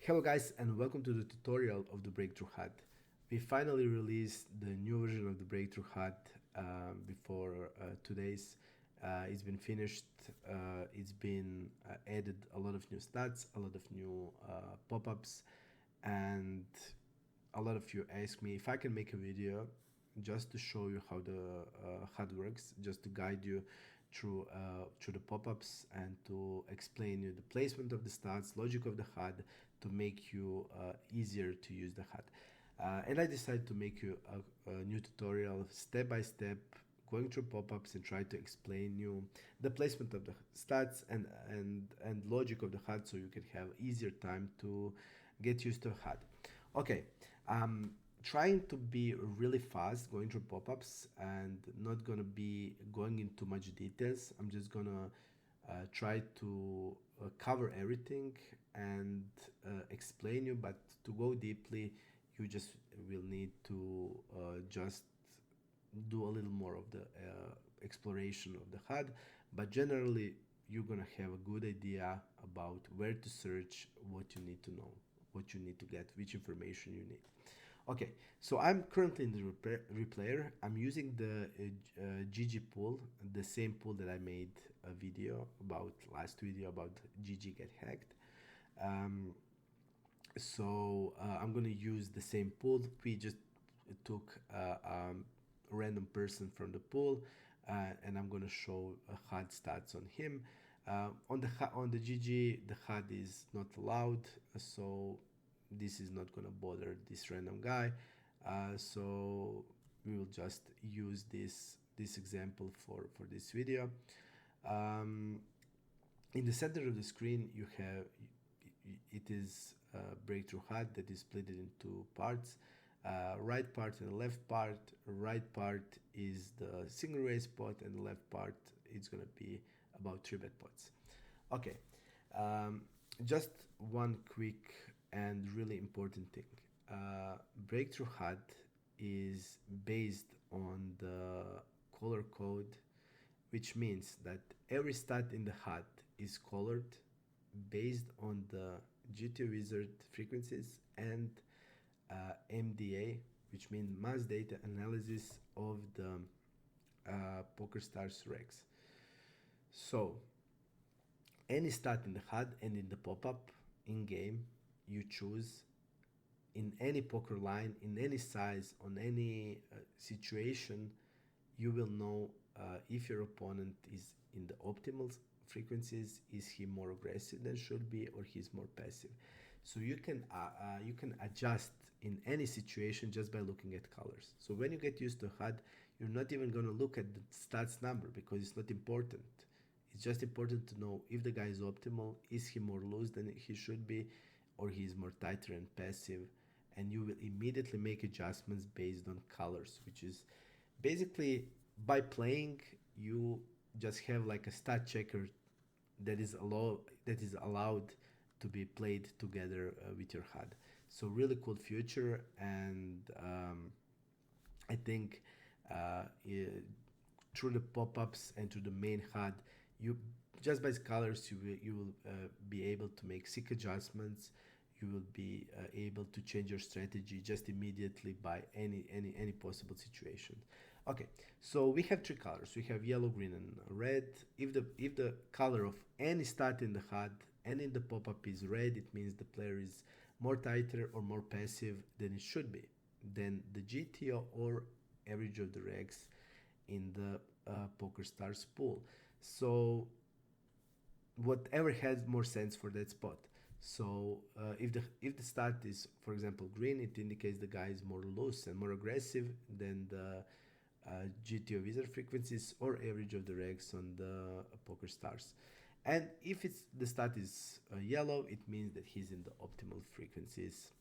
Hello guys and welcome to the tutorial of the Breakthrough HUD. We finally released the new version of the Breakthrough HUD before today's. It's been finished, it's been added a lot of new stats, a lot of new pop-ups, and a lot of you ask me if I can make a video just to show you how the HUD works, just to guide you through the pop-ups and to explain you the placement of the stats, logic of the HUD, to make you easier to use the HUD. And I decided to make you a new tutorial step by step, going through pop-ups and try to explain you the placement of the stats and logic of the HUD, so you can have easier time to get used to HUD. Okay, trying to be really fast going through pop-ups and not gonna be going into much details. I'm just gonna try to cover everything and explain you, but to go deeply you just will need to just do a little more of the exploration of the HUD, but generally you're gonna have a good idea about where to search, what you need to know, what you need to get, which information you need. Okay, so I'm currently in the replayer. I'm using the GG pool, the same pool that I made a video about, last video about GG get hacked. I'm gonna use the same pool. We just took a random person from the pool, and I'm gonna show HUD stats on him. On the GG, the HUD is not allowed, so this is not gonna bother this random guy. So we will just use this example for this video. In the center of the screen you have it is Breakthrough HUD that is split into parts. Right part and the left part. Right part is the single raise pot, and the left part is gonna be about 3-bet pots. Okay, just one quick and really important thing. Breakthrough HUD is based on the color code, which means that every stat in the HUD is colored based on the GTO wizard frequencies and MDA, which means mass data analysis of the PokerStars regs. So any stat in the HUD and in the pop-up in game you choose, in any poker line, in any size, on any situation, you will know if your opponent is in the optimal frequencies, is he more aggressive than should be, or he's more passive. So you can adjust in any situation just by looking at colors. So when you get used to HUD, you're not even going to look at the stats number because it's not important. It's just important to know if the guy is optimal, is he more loose than he should be, or he is more tighter and passive, and you will immediately make adjustments based on colors, which is basically, by playing, you just have like a stat checker that is allowed to be played together with your HUD. So really cool feature, and I think through the pop-ups and through the main HUD, you just by colors you will be able to make sick adjustments. You will be able to change your strategy just immediately by any possible situation. Okay, so we have three colors. We have yellow, green, and red. If the color of any stat in the HUD and in the pop-up is red, it means the player is more tighter or more passive than it should be, than the GTO or average of the regs in the PokerStars pool. So whatever has more sense for that spot. So if the stat is, for example, green, it indicates the guy is more loose and more aggressive than the GTO wizard frequencies or average of the regs on the PokerStars. And if the stat is yellow, it means that he's in the optimal frequencies.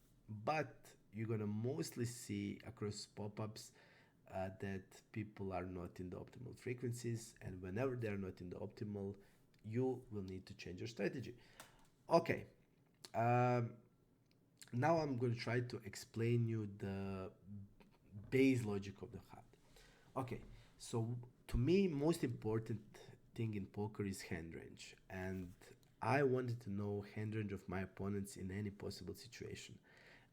But you're gonna mostly see across pop-ups that people are not in the optimal frequencies, and whenever they are not in the optimal, you will need to change your strategy. Okay, now I'm going to try to explain you the base logic of the HUD. Okay, so to me, most important thing in poker is hand range, and I wanted to know hand range of my opponents in any possible situation,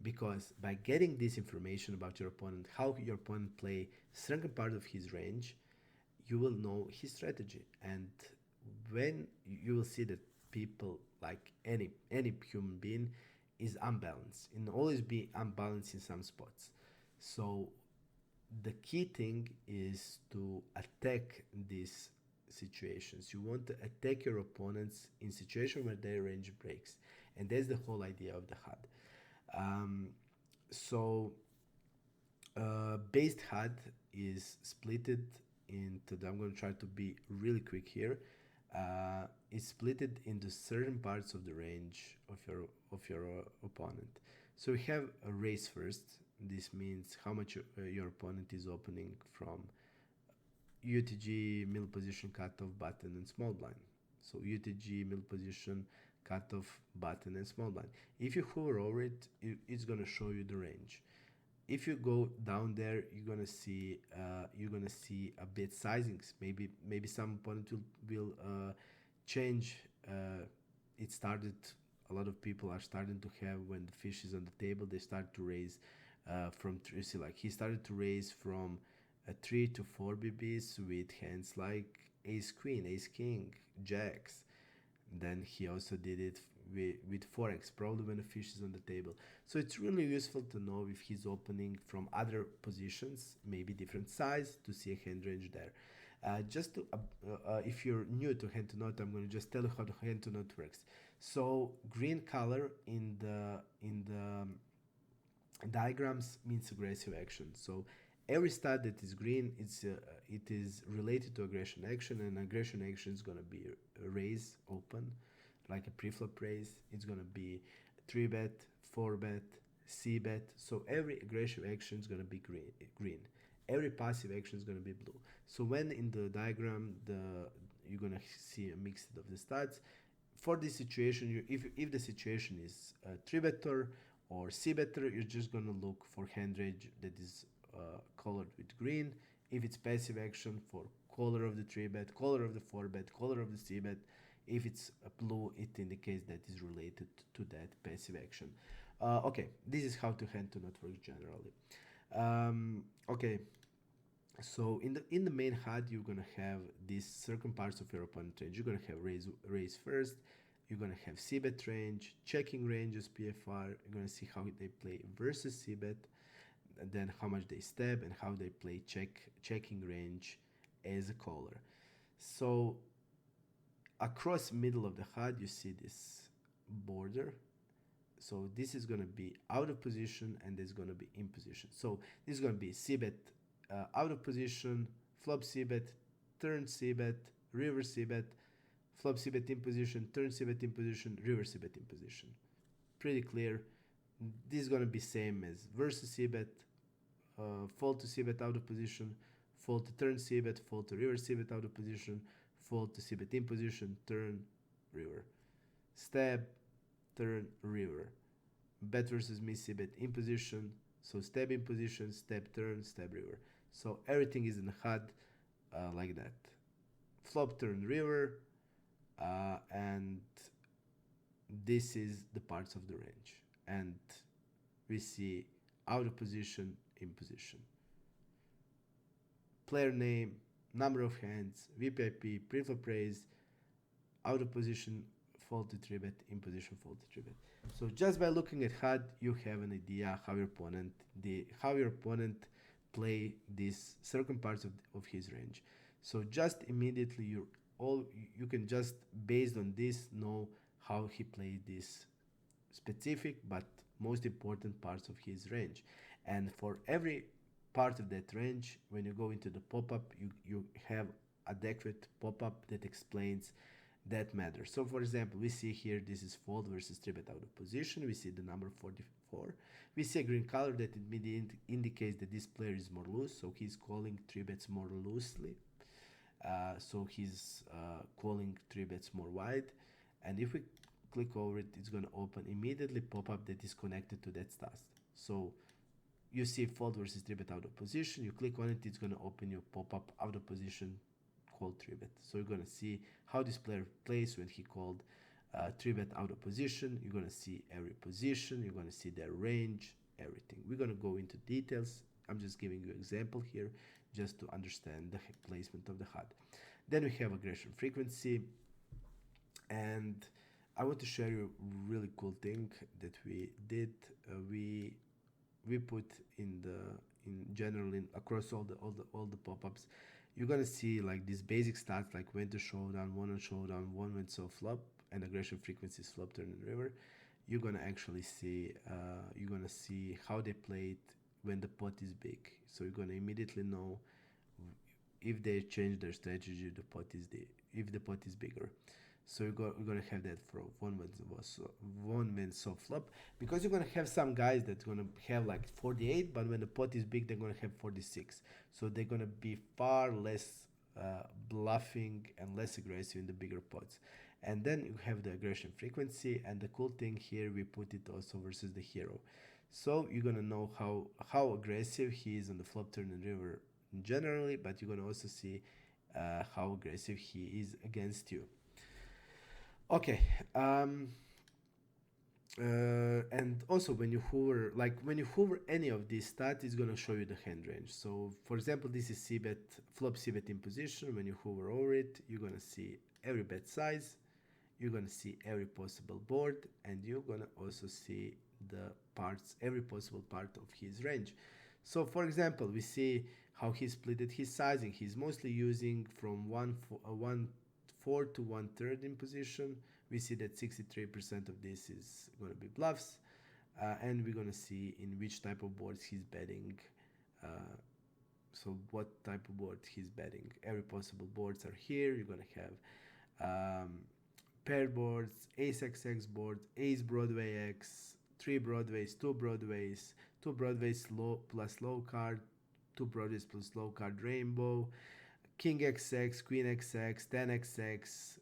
because by getting this information about your opponent, how your opponent play certain part of his range, you will know his strategy. And when you will see that people, like any human being, is unbalanced and always be unbalanced in some spots. So the key thing is to attack these situations. You want to attack your opponents in situation where their range breaks, and that's the whole idea of the HUD. So based HUD is splitted into I'm going to try to be really quick here. It's splitted into certain parts of the range of your opponent. So we have a raise first. This means how much your opponent is opening from UTG, middle position, cutoff, button, and small blind. So UTG, middle position, cutoff, button, and small blind. If you hover over it, it's gonna show you the range. If you go down there, you're gonna see a bit sizings. Maybe some opponent will change. It started. A lot of people are starting to have, when the fish is on the table, they start to raise from you see, like he started to raise from 3 to 4 BBs with hands like ace queen, ace king, jacks. Then he also did it with 4x, probably when the fish is on the table. So it's really useful to know if he's opening from other positions, maybe different size, to see a hand range there. Just to, if you're new to hand to note, I'm going to just tell you how the hand to note works. So green color in the diagrams means aggressive action. So every stat that is green, it is related to aggression action, and aggression action is going to be a raise open, like a preflop raise. It's going to be 3-bet, 4-bet, c-bet. So every aggressive action is going to be green. Every passive action is going to be blue. So when in the diagram you're going to see a mix of the stats. For this situation, if the situation is 3-better or c-better, you're just going to look for hand range that is colored with green. If it's passive action, for color of the 3-bet, color of the 4-bet, color of the c-bet. If it's blue, it indicates that is related to that passive action. Okay, this is how to hand to not work generally. Okay, so in the main HUD, you're gonna have these certain parts of your opponent range. You're gonna have raise first. You're gonna have c-bet range, checking range as PFR. You're gonna see how they play versus c-bet, and then how much they stab, and how they play checking range as a caller. So across middle of the HUD, you see this border. So this is going to be out of position, and this is going to be in position. So this is going to be c-bet out of position, flop c-bet, turn c-bet, river c-bet, flop c-bet in position, turn c-bet in position, river c-bet in position. Pretty clear. This is going to be same as versus c-bet, fold to c-bet out of position, fold to turn c-bet, fold to river c-bet out of position, fold to c-bet in position, turn, river. Stab, turn, river. Bet versus me, c-bet in position, so stab in position, stab turn, stab river. So everything is in HUD like that. Flop, turn, river, and this is the parts of the range. And we see out of position, in position. Player name, number of hands, VPIP, preflop raise, out of position, fold to 3-bet, in position, fold to 3-bet. So just by looking at HUD, you have an idea how your opponent play these certain parts of his range. So just immediately you can just based on this know how he played these specific but most important parts of his range. And for every part of that range, when you go into the pop-up, you have adequate pop-up that explains that matter. So for example, we see here this is fold versus 3-bet out of position. We see the number 44. We see a green color that indicates that this player is more loose, so he's calling 3-bets more loosely. So he's calling 3-bets more wide. And if we click over it, it's going to open immediately pop-up that is connected to that stat. So you see fold versus 3-bet out of position. You click on it, it's going to open your pop-up out of position called 3-bet. So you're going to see how this player plays when he called 3-bet out of position. You're going to see every position. You're going to see their range, everything. We're going to go into details. I'm just giving you an example here just to understand the placement of the HUD. Then we have aggression frequency, and I want to share you a really cool thing that we did. We put in general across all the pop-ups. You're gonna see like these basic stats like when to showdown, one on showdown, one when so flop, and aggression frequencies flop, turn, and river. You're gonna actually see how they play it when the pot is big. So you're gonna immediately know if they change their strategy, if the pot is bigger. So we're gonna have that for one man soft flop, because you're gonna have some guys that's gonna have like 48, but when the pot is big, they're gonna have 46. So they're gonna be far less bluffing and less aggressive in the bigger pots. And then you have the aggression frequency, and the cool thing here, we put it also versus the hero. So you're gonna know how aggressive he is on the flop, turn, and river generally, but you're gonna also see how aggressive he is against you. Okay, and also when you hover any of these stats, it's gonna show you the hand range. So for example, this is c-bet, flop c-bet in position. When you hover over it, you're gonna see every bet size, you're gonna see every possible board, and you're gonna also see every possible part of his range. So for example, we see how he split his sizing. He's mostly using from 1/4 to 1/3 in position. We see that 63% of this is going to be bluffs, and we're going to see in which type of boards he's betting. So what type of board he's betting. Every possible boards are here. You're going to have paired boards, ace XX board, ace Broadway X, 3 Broadways, 2 Broadways, 2 Broadways plus low card, 2 Broadways plus low card rainbow, King XX, Queen XX, 10 XX,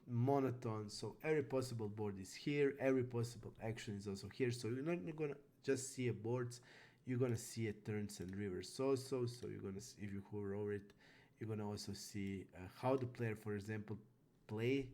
monotone. So every possible board is here, every possible action is also here. So you're not gonna just see a boards, you're gonna see a turns and rivers. So you're gonna see, if you hover over it, you're gonna also see how the player, for example, play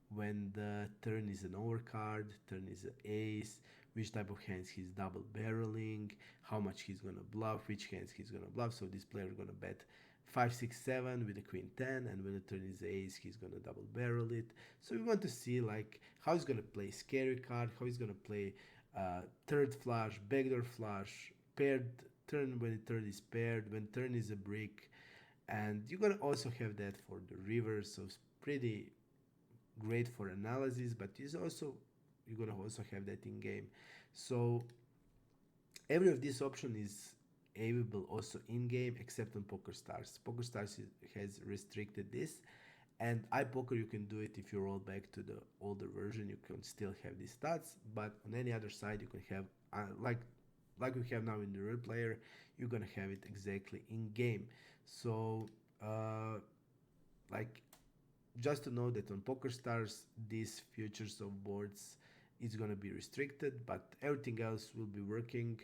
when the turn is an overcard, turn is an ace, which type of hands he's double barreling, how much he's gonna bluff, which hands he's gonna bluff. So this player is gonna bet 5, 6, 7 with the queen 10, and when the turn is ace, he's gonna double barrel it. So we want to see like how he's gonna play scary card, how he's gonna play third flush, backdoor flush, paired turn when the turn is paired, when turn is a brick, and you're gonna also have that for the river. So it's pretty great for analysis, but you're gonna also have that in game. So every of this option is available also in game except on PokerStars. PokerStars has restricted this, and iPoker you can do it if you roll back to the older version. You can still have these stats, but on any other side you can have like we have now in the real player, you're gonna have it exactly in game. So like just to know that on PokerStars these futures of boards is gonna be restricted, but everything else will be working.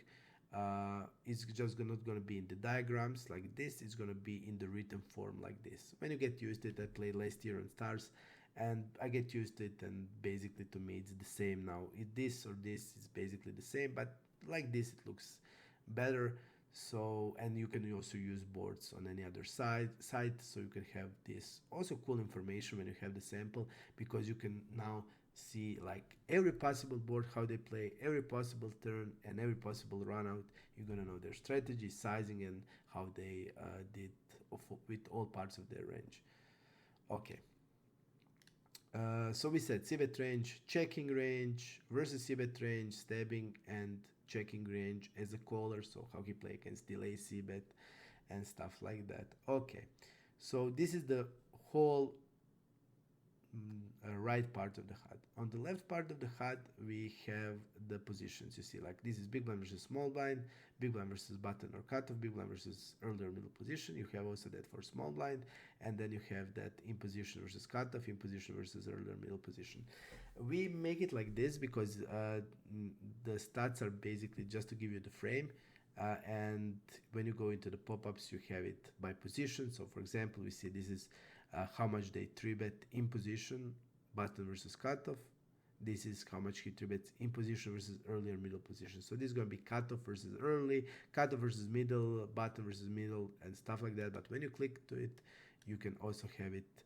It's just not going to be in the diagrams like this, it's going to be in the written form like this. When you get used to it, I played last year on Stars, and I get used to it, and basically to me it's the same now. This or this is basically the same, but like this it looks better. So, and you can also use boards on any other site, so you can have this also cool information when you have the sample, because you can now see like every possible board, how they play, every possible turn and every possible run out. You're gonna know their strategy, sizing, and how they did with all parts of their range. Okay, so we said c-bet range, checking range versus c-bet range, stabbing and checking range as a caller, so how he play against delay c-bet and stuff like that. Okay, so this is the whole right part of the HUD. On the left part of the HUD, we have the positions. You see, like this is big blind versus small blind, big blind versus button or cutoff, big blind versus earlier middle position. You have also that for small blind, and then you have that in position versus cutoff, in position versus earlier middle position. We make it like this because the stats are basically just to give you the frame. And when you go into the pop-ups, you have it by position. So for example, we see this is how much they 3-bet in position. button versus cutoff. This is how much he 3-bets in position versus early or middle position. So this is going to be cutoff versus early, cutoff versus middle, button versus middle, and stuff like that. But when you click to it, you can also have it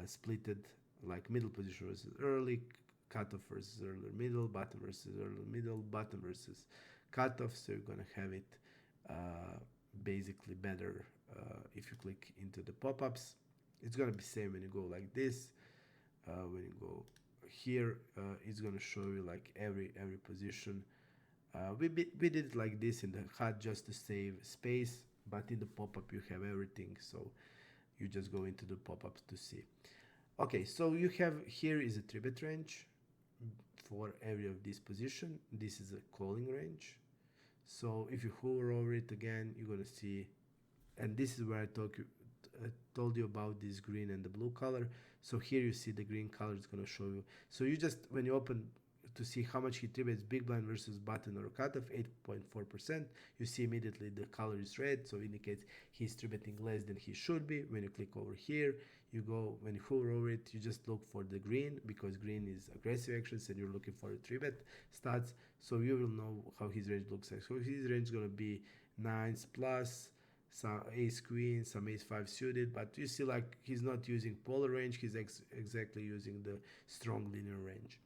splitted like middle position versus early, cutoff versus early middle, button versus early middle, button versus cutoff. So you're going to have it basically better if you click into the pop-ups. It's going to be same when you go like this. When you go here, it's going to show you like every position. We did it like this in the HUD just to save space, but in the pop-up you have everything, so you just go into the pop-ups to see. Okay, so you have here is a 3-bet range for every of this position. This is a calling range. So if you hover over it again, you're gonna see, and this is where I told you about this green and the blue color. So here you see the green color is gonna show you. So you just, when you open to see how much he 3-bets big blind versus button or cutoff, 8.4%, you see immediately the color is red, so indicates he's 3-betting less than he should be. When you click over here, you go, when you hover over it, you just look for the green, because green is aggressive actions and you're looking for a 3-bet stats, so you will know how his range looks like. So his range is going to be 9s plus, some ace queen, some ace 5 suited, but you see like he's not using polar range, he's exactly using the strong linear range.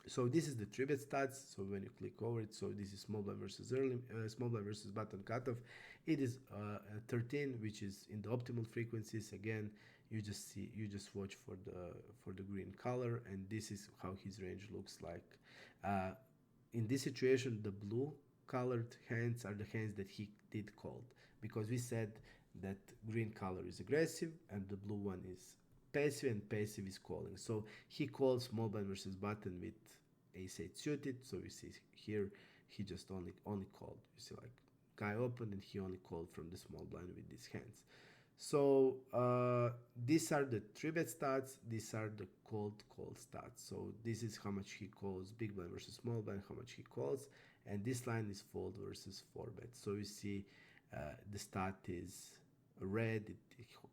So this is the 3-bet stats. So when you click over it, so this is small blind versus early, small blind versus button cutoff. It is 13, which is in the optimal frequencies. Again, you just watch for the green color, and this is how his range looks like. In this situation, the blue colored hands are the hands that he did called, because we said that green color is aggressive and the blue one is passive, and passive is calling. So he calls small blind versus button with ace 8 suited. So you see here he just only called. You see like guy opened and he only called from the small blind with these hands. So these are the 3-bet stats. These are the call stats. So this is how much he calls big blind versus small blind, how much he calls, and this line is fold versus 4-bet. So you see the stat is red.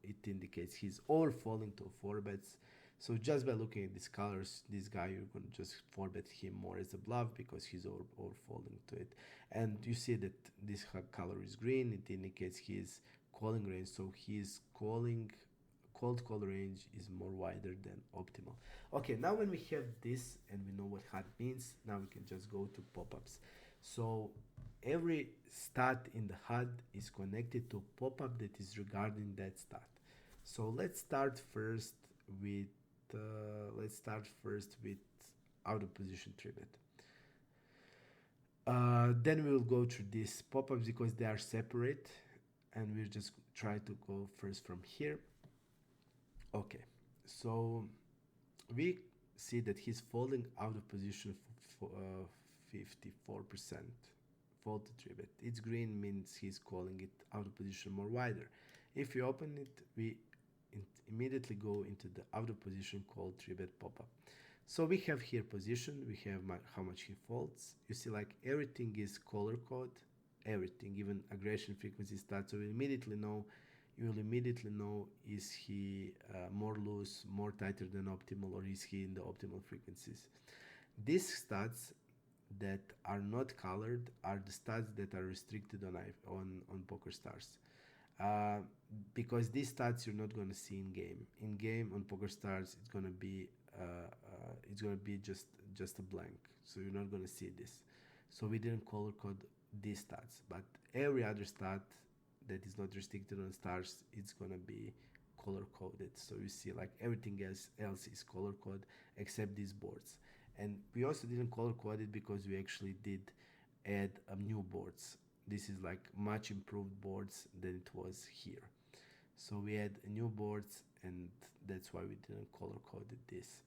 It indicates he's over folding to 4-bets. So just by looking at these colors, this guy, you're going to just 4-bet him more as a bluff because he's over folding to it. And you see that this color is green. It indicates his calling range. So his cold call range is more wider than optimal. Okay, now when we have this and we know what HUD means, now we can just go to pop-ups. So every stat in the HUD is connected to a pop-up that is regarding that stat. So let's start first with out of position 3-bet. Then we'll go through these pop-ups because they are separate, and we'll just try to go first from here. Okay, so we see that he's folding out of position for 54%. Fold to 3-bet. It's green means he's calling it out of position more wider. If we open it, we immediately go into the out of position called 3-bet pop-up. So we have here position, we have how much he folds. You see like everything is color code, everything, even aggression frequency stats. So you will immediately know is he more loose, more tighter than optimal, or is he in the optimal frequencies. These stats that are not colored are the stats that are restricted on PokerStars. Because these stats you're not going to see in game. In game on PokerStars, it's going to be just a blank. So you're not going to see this. So we didn't color code these stats, but every other stat that is not restricted on stars, it's going to be color coded. So you see like everything else is color code except these boards. And we also didn't color code it because we actually did add new boards. This is like much improved boards than it was here. So we add new boards, and that's why we didn't color coded this.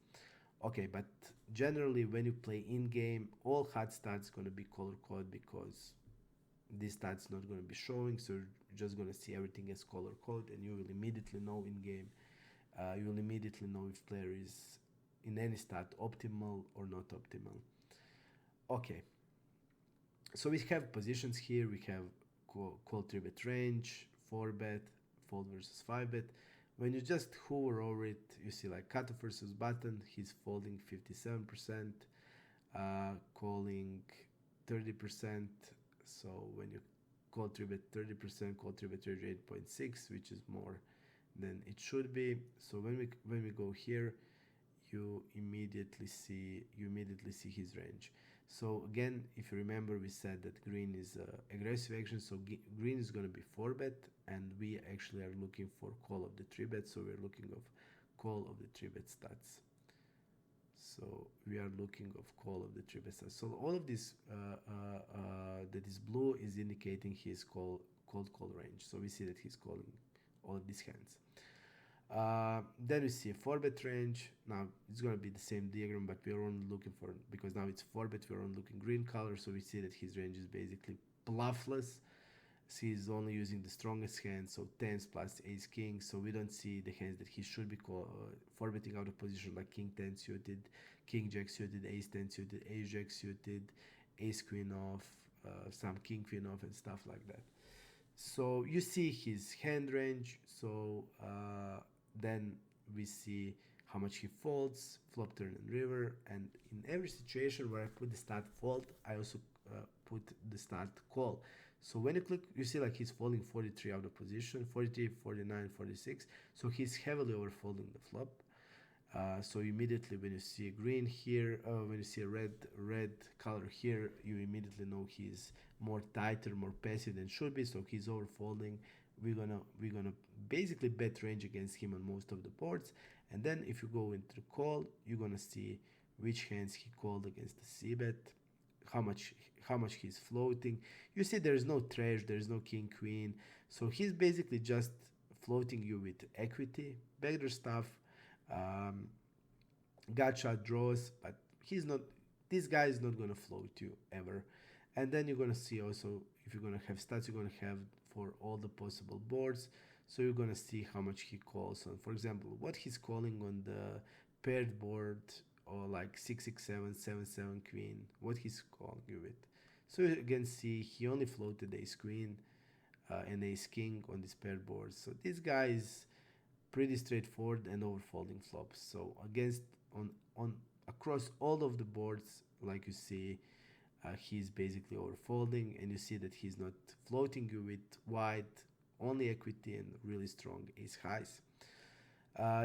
Okay, but generally when you play in game, all HUD stats going to be color coded because this stats not going to be showing. So you're just going to see everything as color code, and you will immediately know in game. You will immediately know if player is in any stat optimal or not optimal. Okay. So we have positions here. We have call 3-bet range, 4-bet, fold versus 5-bet. When you just hover over it, you see like cutoff versus button, he's folding 57%, calling 30%. So when you call 3-bet 30%, call 3-bet 38.6, which is more than it should be. So when we go here, you immediately see his range. So again, if you remember, we said that green is aggressive action, so green is going to be 4-bet, and we actually are looking for call of the 3-bet, so we're looking of call of the 3-bet stats. So we are looking of call of the 3-bet stats. So all of this that is blue is indicating his call range. So we see that he's calling all of these hands. Then we see a 4-bet range. Now it's going to be the same diagram, but we're only looking for, because now it's 4-bet, we're only looking green color, so we see that his range is basically bluffless. So he's only using the strongest hand, so 10s plus ace king, so we don't see the hands that he should be 4-betting out of position, like king 10 suited, king jack suited, ace 10 suited, ace jack suited, ace queen off, some king queen off and stuff like that. So you see his hand range. So then we see how much he folds, flop, turn, and river. And in every situation where I put the start fold, I also put the start call. So when you click, you see like he's folding 43 out of position, 43, 49, 46. So he's heavily overfolding the flop. So immediately when you see a green here, when you see a red color here, you immediately know he's more tighter, more passive than should be. So he's overfolding. We're gonna basically bet range against him on most of the boards. And then if you go into the call, you're gonna see which hands he called against the c-bet, how much he's floating. You see there's no trash, there's no king queen. So he's basically just floating you with equity, backdoor stuff, gotcha draws, but this guy is not gonna float you ever. And then you're gonna see also, if you're gonna have stats, you're gonna have for all the possible boards. So you're gonna see how much he calls on. For example, what he's calling on the paired board, or like 6-6-7, 7-7 queen, what he's calling you with. So you can see he only floated ace queen and ace king on this paired board. So this guy is pretty straightforward and overfolding flops. So against on across all of the boards, like you see, he's basically overfolding, and you see that he's not floating you with wide, only equity and really strong ace highs.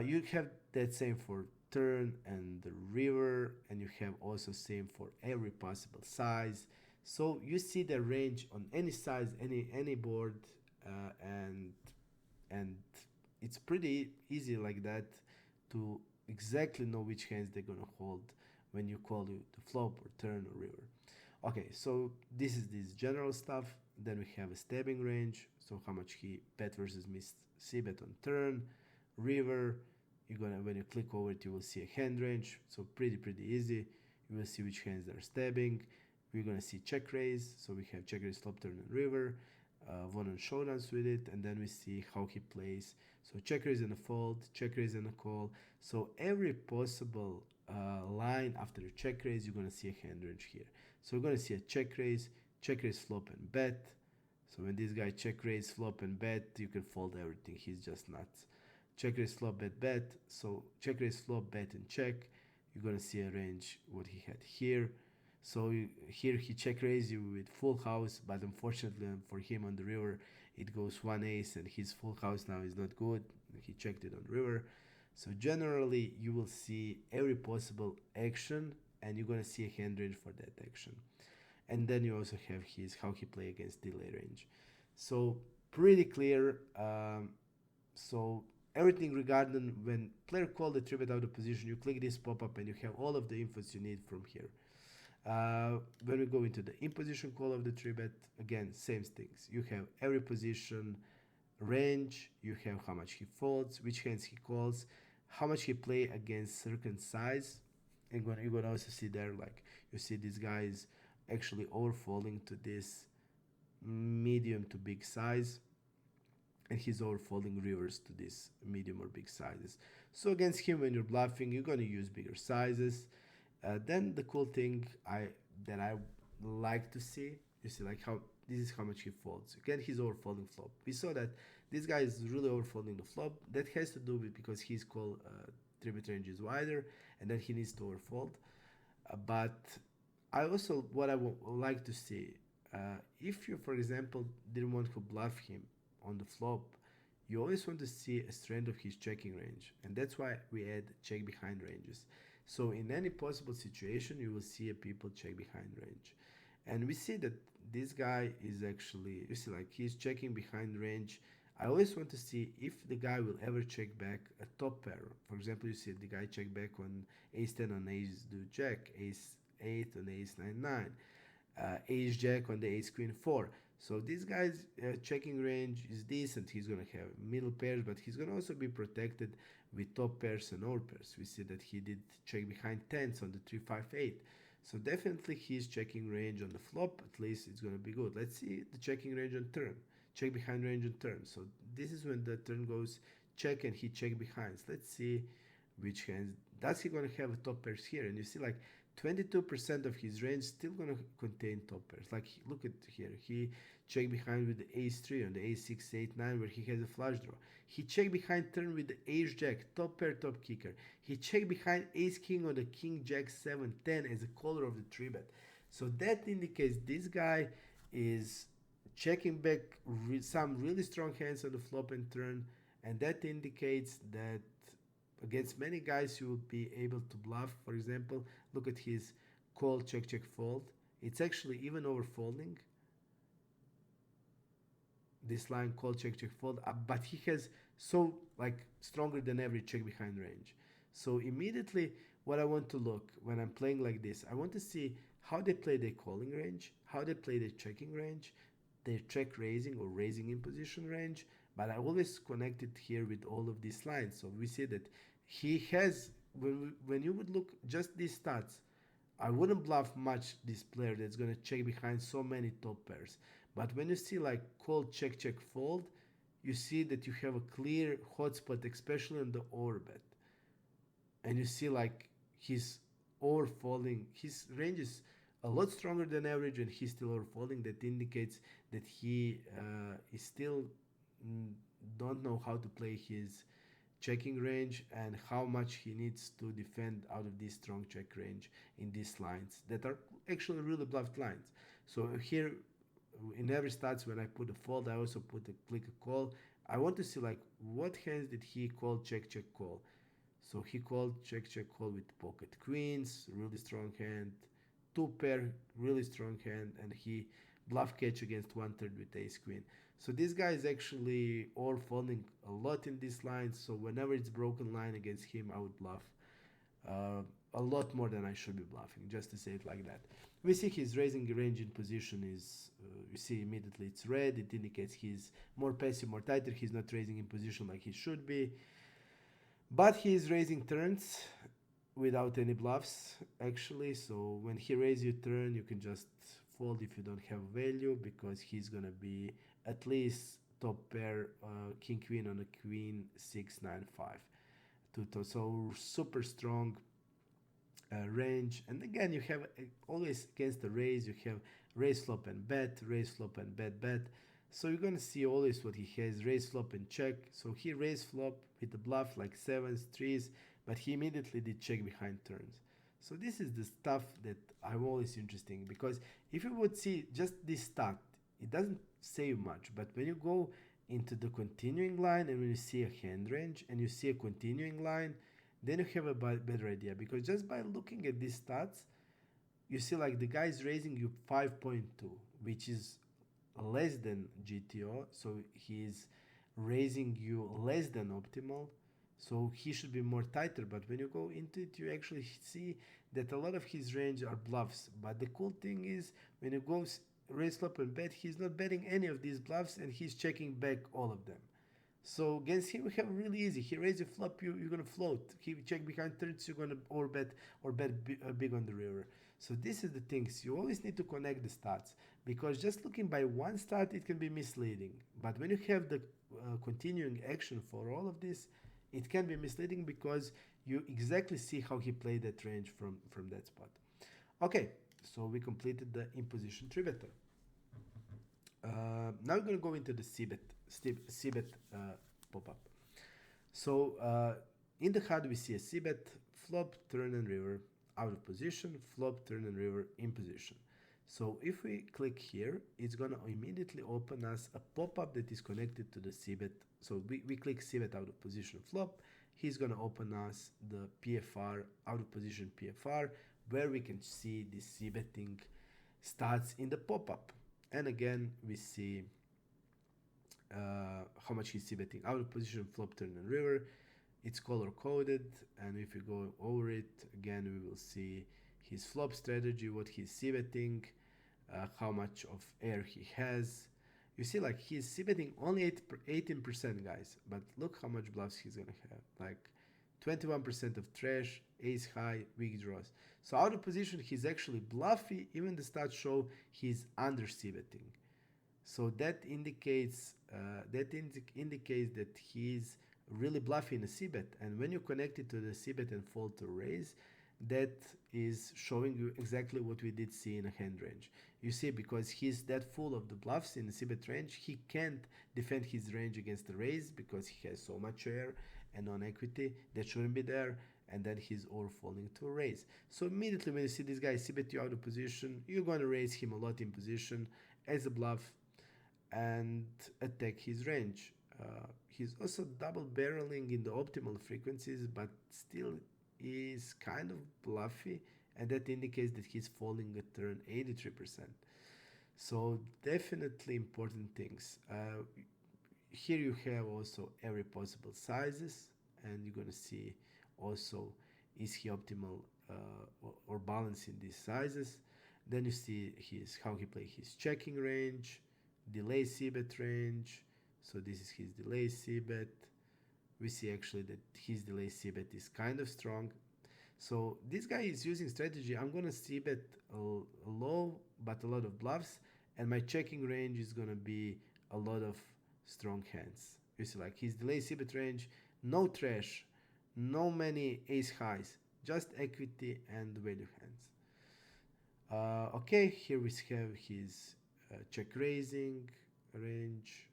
You have that same for turn and the river, and you have also same for every possible size. So you see the range on any size, any board, and it's pretty easy like that to exactly know which hands they're gonna hold when you call you the flop or turn or river. Okay, so this is this general stuff. Then we have a stabbing range, so how much he bet versus missed c-bet on turn, river. When you click over it, you will see a hand range, so pretty easy. You will see which hands are stabbing. We're gonna see check raise, so we have check raise, flop, turn, and river. One on showdowns with it, and then we see how he plays. So check raise and a fold, check raise and a call. So every possible line after a check raise, you're gonna see a hand range here. So we're gonna see a check raise, flop, and bet. So when this guy check raise, flop, and bet, you can fold everything. He's just nuts. Check raise, flop, bet, bet. So check raise, flop, bet, and check. You're gonna see a range what he had here. So here he check raise you with full house, but unfortunately for him on the river, it goes one ace, and his full house now is not good. He checked it on the river. So generally, you will see every possible action, and you're gonna see a hand range for that action. And then you also have how he play against delay range. So pretty clear. So everything regarding when player called the 3-bet out of position, you click this pop-up and you have all of the infos you need from here. When we go into the in-position call of the 3-bet, again, same things. You have every position, range, you have how much he folds, which hands he calls, how much he play against certain size. And you're gonna also see there, like, you see this guy is actually overfolding to this medium to big size, and he's overfolding rivers to this medium or big sizes. So against him, when you're bluffing, you're gonna use bigger sizes. Then the cool thing that I like to see, you see like how this is how much he folds. Again, he's overfolding flop. We saw that This guy is really overfolding the flop. That has to do with because his call 3-bet range is wider, and then he needs to overfold. But I also, what I would like to see, if you, for example, didn't want to bluff him on the flop, you always want to see a strength of his checking range, and that's why we add check behind ranges. So in any possible situation, you will see a people check behind range. And we see that this guy is actually, you see, like he's checking behind range. I always want to see if the guy will ever check back a top pair. For example, you see the guy check back on ace 10 on ace deuce jack, ace 8 on ace 9 9, ace jack on the ace queen 4. So this guy's checking range is decent. He's going to have middle pairs, but he's going to also be protected with top pairs and over pairs. We see that he did check behind tens on the 3-5-8. So definitely his checking range on the flop, at least it's going to be good. Let's see the checking range on turn. Check behind range on turn. So this is when the turn goes check and he check behinds. Let's see which hands. Does he going to have a top pairs here? And you see like 22% of his range still going to contain top pairs. Like look at here. He check behind with the ace 3 on the ace 6, 8, 9 where he has a flush draw. He check behind turn with the ace jack, top pair, top kicker. He check behind ace king on the king jack 7, 10 as a caller of the 3-bet. So that indicates this guy is checking back some really strong hands on the flop and turn, and that indicates that against many guys you will be able to bluff. For example, look at his call, check, check, fold. It's actually even over folding. This line call, check, check, fold, but he has so like stronger than average check behind range. So immediately what I want to look when I'm playing like this, I want to see how they play their calling range, how they play their checking range, their check raising or raising in position range, but I always connect it here with all of these lines. So we see that he has, when you would look just these stats, I wouldn't bluff much this player that's going to check behind so many top pairs. But when you see like call, check, check, fold, you see that you have a clear hotspot, especially on the overbet. And you see like he's overfolding. His range is a lot stronger than average and he's still overfolding. That indicates that he is still don't know how to play his checking range and how much he needs to defend out of this strong check range in these lines that are actually really bluffed lines. So here in every stats when I put a fold, I also put a click a call. I want to see like what hands did he call check check call. So he called check check call with pocket queens, really strong hand, two pair, really strong hand, and he bluff catch against 1/3 with ace queen. So this guy is actually all folding a lot in this line. So whenever it's broken line against him, I would bluff a lot more than I should be bluffing, just to say it like that. We see his raising range in position is, you see immediately it's red. It indicates he's more passive, more tighter. He's not raising in position like he should be. But he is raising turns without any bluffs, actually. So when he raises your turn, you can just fold if you don't have value because he's going to be at least top pair king queen on a queen 6 9 5 so super strong range. And again, you have always against the raise, you have raise flop and bet, raise flop and bet. So you're going to see always what he has, raise flop and check. So he raised flop with the bluff like 7s 3s, but he immediately did check behind turns. So this is the stuff that I'm always interesting, because if you would see just this stat, it doesn't say much, but when you go into the continuing line and when you see a hand range and you see a continuing line, then you have a better idea, because just by looking at these stats, you see like the guy is raising you 5.2, which is less than GTO, so he's raising you less than optimal, so he should be more tighter. But when you go into it, you actually see that a lot of his range are bluffs. But the cool thing is when you go raise flop and bet, he's not betting any of these bluffs and he's checking back all of them. So against him we have really easy. He raises a flop, you're gonna float. He check behind turns, you're gonna overbet or bet big on the river. So this is the things, you always need to connect the stats, because just looking by one stat it can be misleading. But when you have the continuing action for all of this, it can be misleading because you exactly see how he played that range from that spot. Okay, so we completed the in position 3-better. Now we're going to go into the c-bet c-bet pop-up. So in the HUD we see a c-bet, flop, turn and river, out of position, flop, turn and river, in position. So if we click here, it's gonna immediately open us a pop-up that is connected to the c-bet. So we click c-bet out of position flop, he's gonna open us the PFR, out of position PFR, where we can see the c-betting starts in the pop-up. And again, we see how much he's c-betting out of position, flop, turn and river. It's color coded, and if you go over it again, we will see his flop strategy, what he's c-betting, how much of air he has. You see, like, he's c-betting only 18%, guys, but look how much bluffs he's gonna have. Like 21% of trash, ace high, weak draws. So out of position, he's actually bluffy. Even the stats show he's under c-betting. So that indicates that he's really bluffy in a c-bet. And when you connect it to the c-bet and fold to raise, that is showing you exactly what we did see in a hand range. You see, because he's that full of the bluffs in the c-bet range, he can't defend his range against the raise because he has so much air and non-equity that shouldn't be there, and then he's overfolding to a raise. So immediately when you see this guy c-bet you out of position, you're going to raise him a lot in position as a bluff and attack his range. He's also double barreling in the optimal frequencies, but still is kind of bluffy, and that indicates that he's falling at turn 83%. So definitely important things. Here you have also every possible sizes, and you're gonna see also is he optimal or balancing these sizes. Then you see how he play his checking range, delay c-bet range. So this is his delay c-bet. We see actually that his delay c-bet is kind of strong. So this guy is using strategy. I'm gonna c-bet a low but a lot of bluffs, and my checking range is gonna be a lot of strong hands. You see, like, his delay c-bet range, no trash, no many ace highs, just equity and value hands. Okay, here we have his check raising range,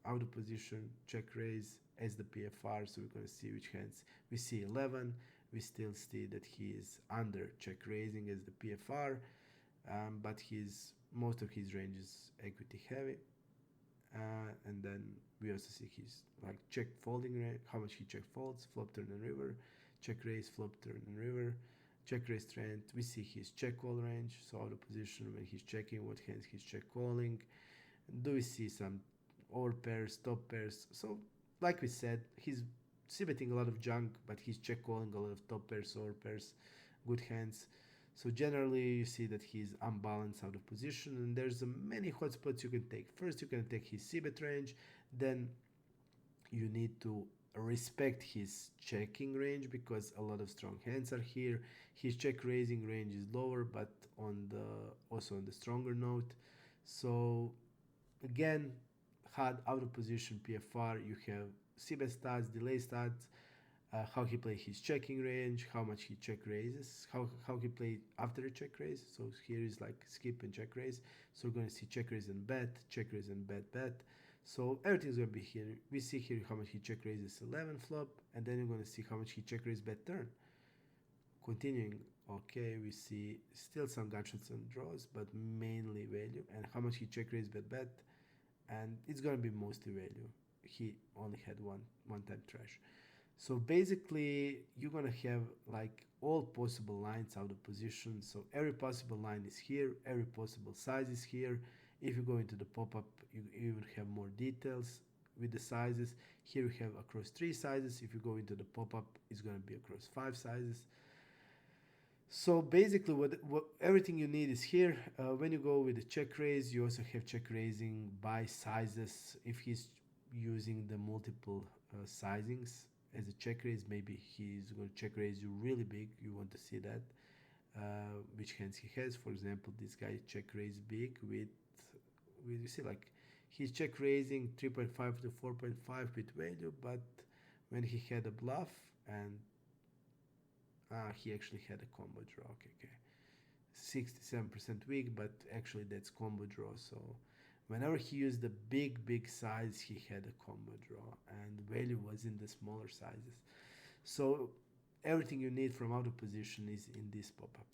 out of position, check raise as the PFR. So we're going to see which hands. We see 11. We still see that he is under check raising as the PFR, but most of his range is equity heavy. And then we also see his like check folding range, how much he check folds, flop, turn and river, check raise, flop, turn and river, check raise trend. We see his check call range, so out of position when he's checking, what hands he's check calling. Do we see some over pairs, top pairs? So like we said, he's c-betting a lot of junk, but he's check calling a lot of top pairs, over pairs, good hands. So generally you see that he's unbalanced out of position, and there's many hotspots you can take. First, you can take his c-bet range, then you need to respect his checking range because a lot of strong hands are here. His check raising range is lower, but also on the stronger note. So again, HUD out of position PFR, you have c-bet stats, delay stats, how he play his checking range, how much he check raises, how he play after a check raise. So here is like skip and check raise. So we're going to see check raise and bet, check raise and bet, bet. So everything's going to be here. We see here how much he check raises 11 flop, and then we're going to see how much he check raise bet turn. Continuing, okay, we see still some gunshots and draws, but mainly value, and how much he check raise bet bet, and it's going to be mostly value. He only had one time trash. So basically you're gonna have like all possible lines out of position. So every possible line is here, every possible size is here. If you go into the pop-up, you even have more details with the sizes. Here you have across 3 sizes. If you go into the pop-up, it's gonna be across 5 sizes. So basically what everything you need is here. When you go with the check raise, you also have check raising by sizes. If he's using the multiple sizings as a check raise, maybe he's going to check raise you really big. You want to see that which hands he has. For example, this guy check raise big with you see, like, he's check raising 3.5 to 4.5 with value, but when he had a bluff and he actually had a combo draw. Okay, 67% weak, but actually that's combo draw. So Whenever he used the big size, he had a combo draw, and value was in the smaller sizes. So everything you need from out of position is in this pop-up.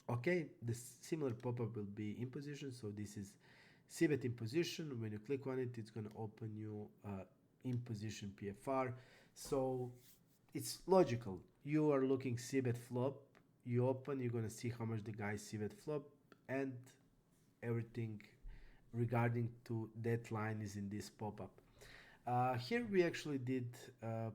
Okay, the similar pop-up will be in position. So this is CBET in position. When you click on it, it's going to open you in position PFR. So it's logical. You are looking CBET flop. You open, you're going to see how much the guy CBET flop, and everything regarding to that line is in this pop-up. Here we actually did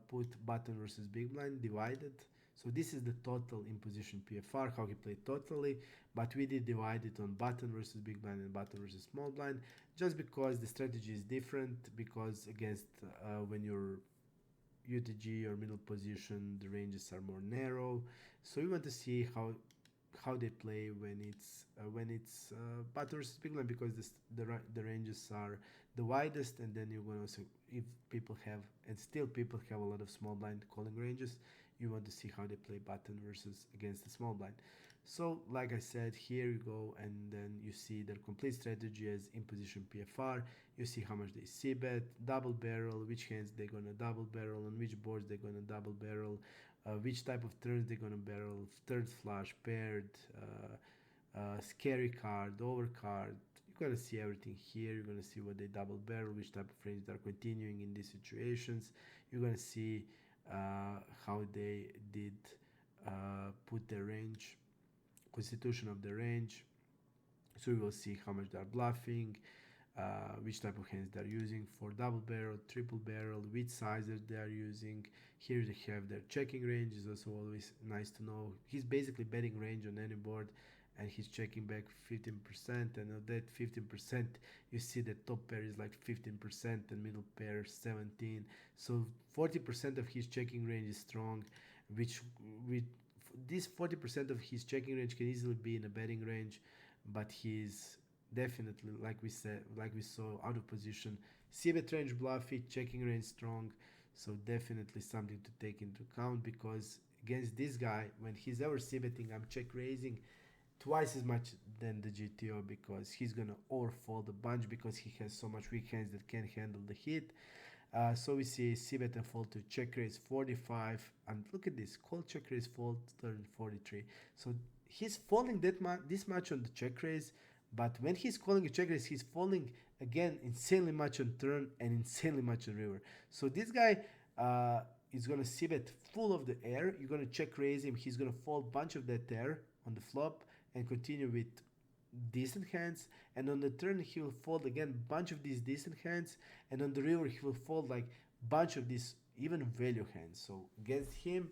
put button versus big blind divided. So this is the total in position PFR, how he played totally, but we did divide it on button versus big blind and button versus small blind, just because the strategy is different, because against when you're UTG or middle position, the ranges are more narrow. So we want to see how they play when it's button versus big blind, because the ranges are the widest, and then you're going to also, if people have, and still people have a lot of small blind calling ranges, you want to see how they play button versus against the small blind. So like I said, here you go, and then you see their complete strategy as in position PFR. You see how much they c-bet, double barrel, which hands they're gonna double barrel, on which boards they're gonna double barrel, which type of turns they're gonna barrel, third flush, paired, scary card, over card. You're gonna see everything here. You're gonna see what they double barrel, which type of range they're continuing in these situations. You're gonna see how they did put their range, constitution of the range. So we will see how much they're bluffing, which type of hands they're using for double barrel, triple barrel, which sizes they are using. Here they have their checking range, is also always nice to know. He's basically betting range on any board, and he's checking back 15%, and of that 15%, you see the top pair is like 15% and middle pair 17. So 40% of his checking range is strong, which with this 40% of his checking range can easily be in a betting range, but he's definitely, like we saw, out of position. C-bet range bluffy, checking range strong, so definitely something to take into account, because against this guy, when he's ever c-betting, I'm check raising twice as much than the GTO, because he's gonna overfold a bunch, because he has so much weak hands that can't handle the hit. So we see c-bet and fold to check raise 45, and look at this, call check raise fold turn 43. So he's folding this much on the check raise, but when he's calling a check raise, he's folding again insanely much on turn and insanely much on river. So this guy is gonna c-bet full of the air. You're gonna check raise him, he's gonna fold bunch of that air on the flop and continue with decent hands, and on the turn he will fold again bunch of these decent hands, and on the river he will fold like bunch of these even value hands. So against him,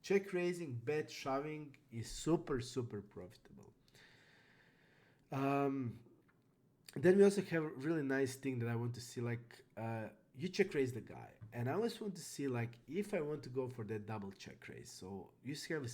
check raising, bet, shoving is super profitable. Then we also have a really nice thing that I want to see, like you check raise the guy, and I always want to see, like, if I want to go for that double check raise. So you have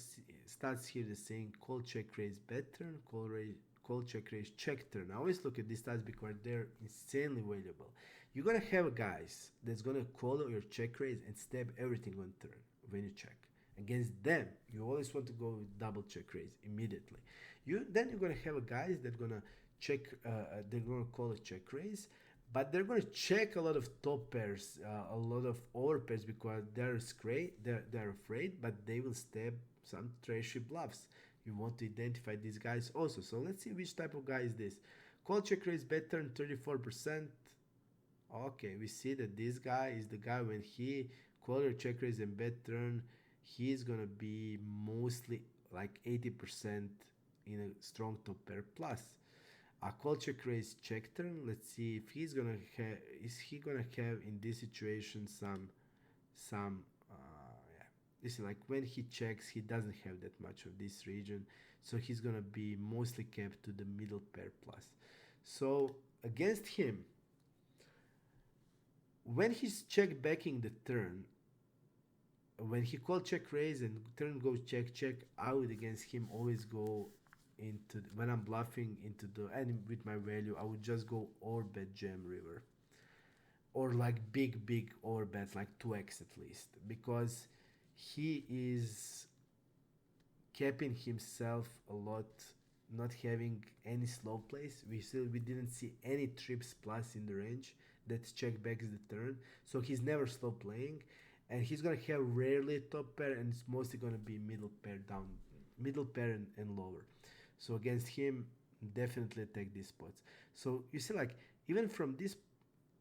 stats here that's saying call check raise bet turn, call check raise check turn. I always look at these stats because they're insanely valuable. You're gonna have guys that's gonna call your check raise and stab everything on turn when you check. Against them, you always want to go with double check raise immediately. Then you're gonna have guys that gonna check. They're gonna call a check raise, but they're gonna check a lot of top pairs, a lot of over pairs, because they're afraid, but they will stab some trashy bluffs. You want to identify these guys also. So let's see which type of guy is this. Call check raise bet turn 34%. Okay, we see that this guy is the guy when he call your check raise and bet turn, he's gonna be mostly like 80% in a strong top pair plus. A call check raise check turn. Let's see if he's gonna have. Is he gonna have in this situation some? Yeah. This is like when he checks, he doesn't have that much of this region, so he's gonna be mostly kept to the middle pair plus. So against him, when he's check backing the turn, when he called check raise and turn goes check, I would against him always go into when I'm bluffing into the, and with my value I would just go Overbet jam river, or like big Overbets like 2x at least, because he is capping himself a lot not having any slow plays. We didn't see any trips plus in the range that check backs the turn. So he's never slow playing, and he's gonna have rarely a top pair, and it's mostly gonna be middle pair down, middle pair and lower. So against him, definitely attack these spots. So you see, like even from this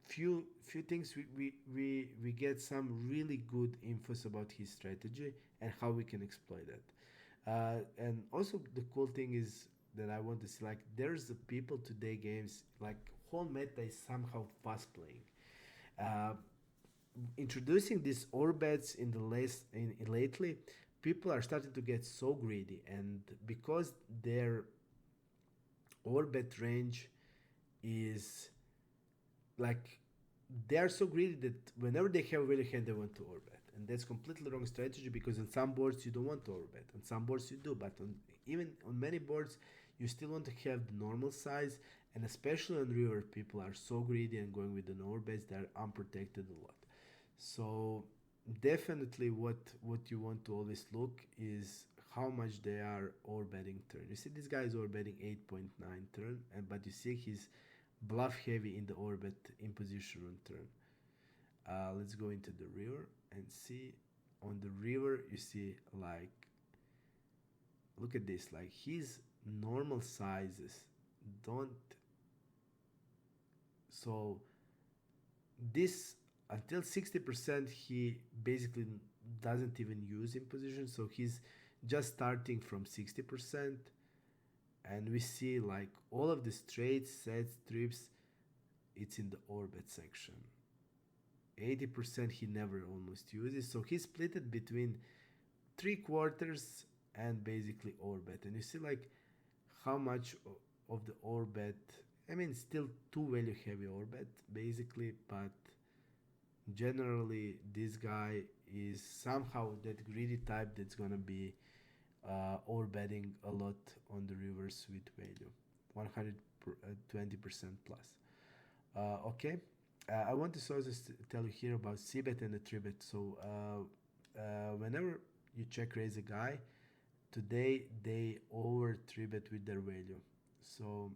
few things, we get some really good infos about his strategy and how we can exploit that. And also the cool thing is that I want to see, like there's the people today games, like whole meta is somehow fast playing. Uh, Introducing these orbits in the lately, people are starting to get so greedy, and because their orbit range is like they are so greedy that whenever they have a value hand, they want to orbit, and that's completely wrong strategy because on some boards you don't want to orbit, on some boards you do, but on even on many boards you still want to have the normal size, and especially on river, people are so greedy and going with the orbits, they are unprotected a lot. So definitely, what you want to always look is how much they are overbetting turn. You see, this guy is overbetting 8.9 turn, and but you see he's bluff heavy in the orbit in position on turn. Let's go into the river and see. On the river, you see like look at this, like his normal sizes don't so this until 60% he basically doesn't even use in position, so he's just starting from 60%, and we see like all of the straight sets trips, it's in the orbit section. 80% he never almost uses, so he split it between 3 quarters and basically orbit, and you see like how much of the orbit, I mean still two value heavy orbit basically, but generally this guy is somehow that greedy type that's gonna be overbetting a lot on the rivers with value 120% plus. Okay, I want to also tell you here about cbet and the tribet. So whenever you check raise a guy today, they over tribet with their value. So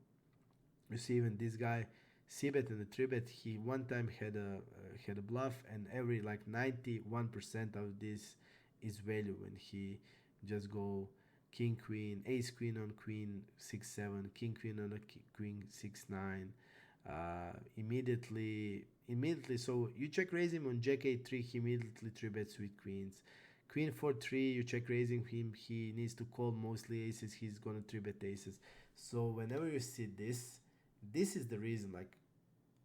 you see even this guy cbet and the tribet, he one time had a bluff, and every like 91% of this is value when he just go king queen, ace queen on queen 6-7, king queen on a queen 6-9. Immediately, so you check raise him on jack a3, he immediately 3 bets with queens. Queen 4-3, you check raising him, he needs to call mostly aces, he's gonna 3-bet aces. So whenever you see this is the reason, like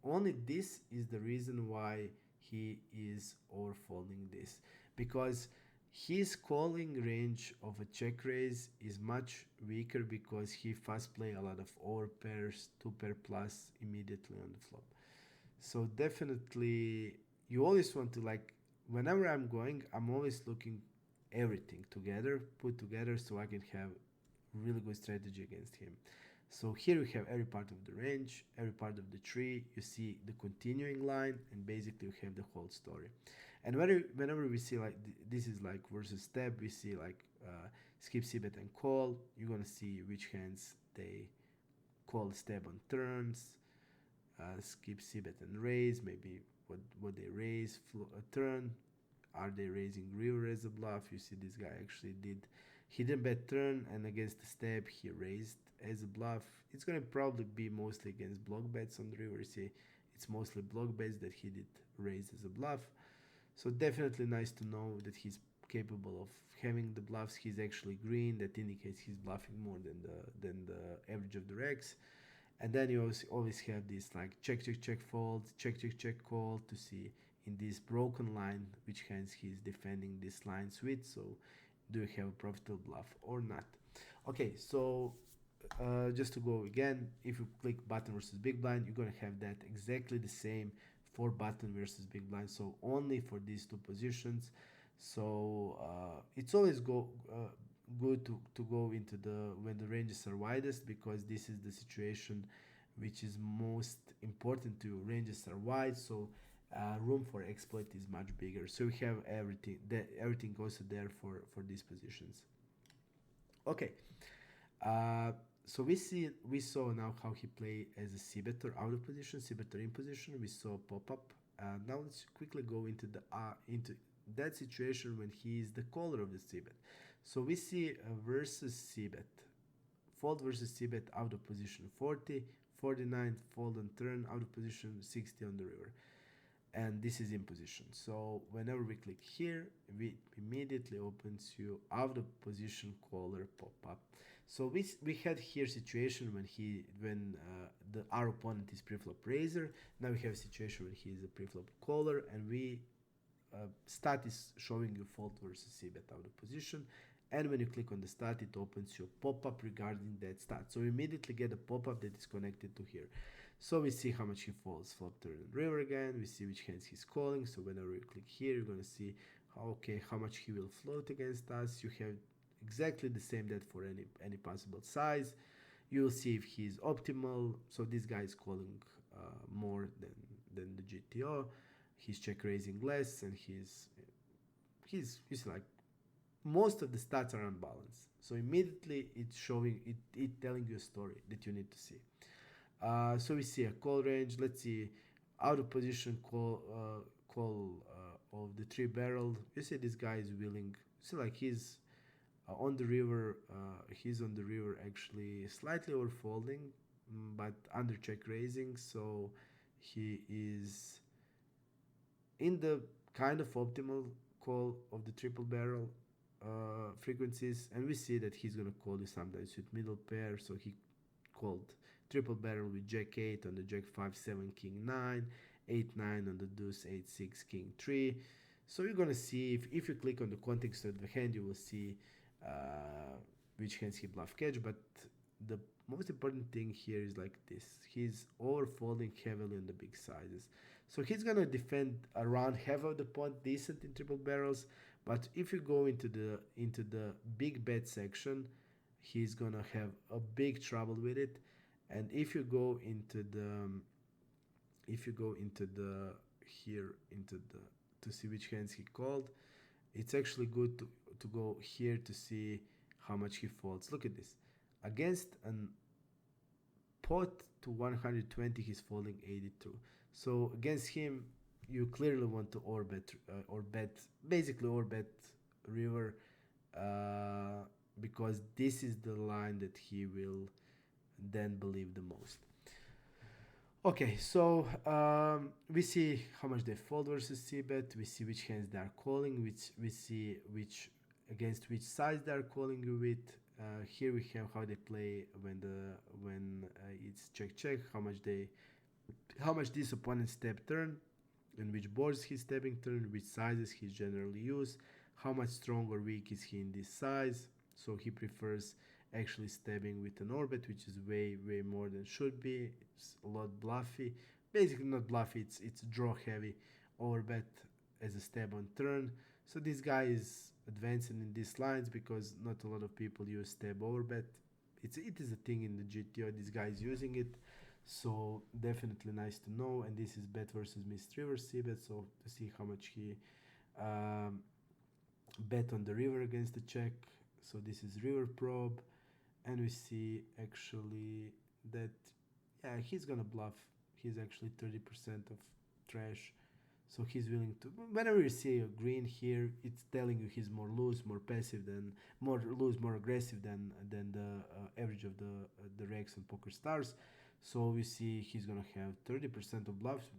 only this is the reason why he is overfolding this, because his calling range of a check raise is much weaker because he fast play a lot of over pairs, 2 pair plus immediately on the flop. So definitely you always want to, like whenever I'm going, I'm always looking everything together, put together, so I can have really good strategy against him. So here we have every part of the range, every part of the tree. You see the continuing line, and basically you have the whole story. And whenever we see like this is like versus step, we see like skip, cbet, and call. You're gonna see which hands they call step on turns, skip, cbet, and raise. Maybe what they raise a turn. Are they raising river as a bluff? You see this guy actually he didn't bet turn, and against the step he raised as a bluff. It's gonna probably be mostly against block bets on the river. See, it's mostly block bets that he did raise as a bluff. So definitely nice to know that he's capable of having the bluffs. He's actually green. That indicates he's bluffing more than the average of the regs. And then you always have this like check, check, check, fold, check, check, check, call to see in this broken line which hands he's defending this lines with. So do you have a profitable bluff or not? Okay, so just to go again, if you click button versus big blind, you're gonna have that exactly the same for button versus big blind. So only for these two positions. So it's always good to go into the when the ranges are widest, because this is the situation which is most important to you. Ranges are wide, so room for exploit is much bigger. So we have everything also there for these positions. Okay, So we saw now how he play as a c-better out of position, c-better in position. We saw pop-up. Now let's quickly go into that situation when he is the caller of the c-bet. So we see versus c-bet, fold versus c-bet out of position 40, 49 fold on turn, out of position 60 on the river, and this is in position. So whenever we click here, we immediately opens you out of position caller pop-up. So we had here situation when our opponent is preflop raiser. Now we have a situation when he is a preflop caller, and we stat is showing you fold versus c-bet out of position. And when you click on the stat, it opens your pop-up regarding that stat. So you immediately get a pop-up that is connected to here. So we see how much he folds, flop, turn, and river again. We see which hands he's calling. So whenever you click here, you're going to see how much he will float against us. You have exactly the same that for any possible size. You will see if he's optimal. So this guy is calling more than the GTO. He's check raising less, and he's like, most of the stats are unbalanced. So immediately it's showing it telling you a story that you need to see. So we see a call range. Let's see out of position call of the 3 barrel. You see this guy is willing. See, like he's on the river. He's on the river actually slightly overfolding, but under check raising. So he is in the kind of optimal call of the triple barrel frequencies, and we see that he's gonna call you sometimes with middle pair. So he called triple barrel with jack 8 on the jack 5 7 king 9, 8 9 on the deuce 8 6 king 3. So you're gonna see if you click on the context of the hand, you will see which hands he bluff catch. But the most important thing here is like this: he's overfolding heavily on the big sizes. So he's gonna defend around half of the pot decent in triple barrels. But if you go into the big bet section, he's gonna have a big trouble with it. And if you go into the to see which hands he called, it's actually good to go here to see how much he folds. Look at this. Against an pot to 120, he's folding 82. So against him, you clearly want to bet river, because this is the line that he will then believe the most. Okay, so we see how much they fold versus c-bet. We see which hands they are calling, we see against which size they are calling you with. Here we have how they play when it's check, how much this opponent step turn, and which boards he's stepping turn, which sizes he generally use, how much strong or weak is he in this size. So he prefers actually stepping with an orbit, which is way more than should be. It's a lot bluffy, basically not bluffy, it's draw heavy overbet as a step on turn. So this guy is advancing in these lines because not a lot of people use step overbet. It is a thing in the GTO. This guy is using it, so definitely nice to know. And this is bet versus missed river c-bet, so to see how much he bet on the river against the check. So this is river probe, and we see actually that he's gonna bluff. He's actually 30% of trash, so he's willing to. Whenever you see a green here, it's telling you he's more loose, more passive more aggressive than the average of the regs and poker stars. So we see he's gonna have 30% of bluffs,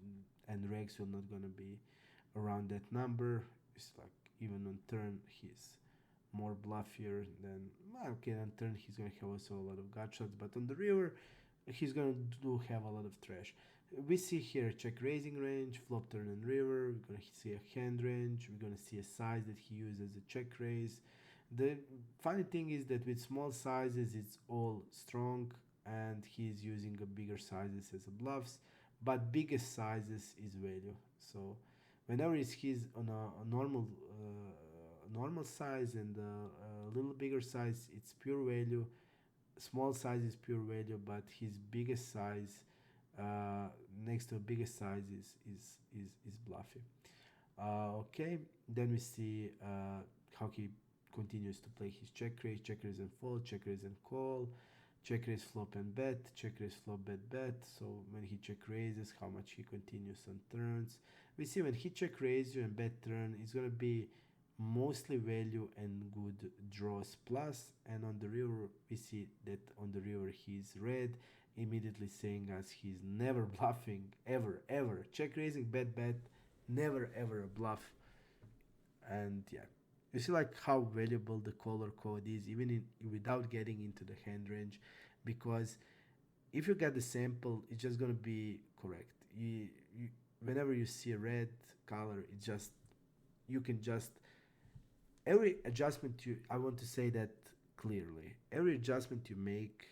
and regs will not gonna be around that number. It's like even on turn he's more bluffier than, okay, on turn he's gonna have also a lot of gut shots, but on the river he's gonna have a lot of trash. We see here a check raising range, flop, turn, and river. We're gonna see a hand range. We're gonna see a size that he uses a check raise. The funny thing is that with small sizes it's all strong, and he's using a bigger sizes as a bluffs, but biggest sizes is value. So whenever he's on a normal size and a little bigger size, it's pure value. Small size is pure value, but his biggest size next to a biggest size is bluffy. Okay, then we see how he continues to play his check raise and fold, check raise and call. check raise flop and bet, check raise flop bet bet. So when he check raises, how much he continues on turns. We see when he check raise you and bet turn, it's gonna be mostly value and good draws plus. And on the river, we see that on the river he's red, immediately saying us he's never bluffing ever. Check raising bet bet, never ever a bluff. And yeah, you see like how valuable the color code is even without getting into the hand range, because if you get the sample, it's just gonna be correct. Whenever you see a red color, it just you can just every adjustment I want to say that clearly, every adjustment you make,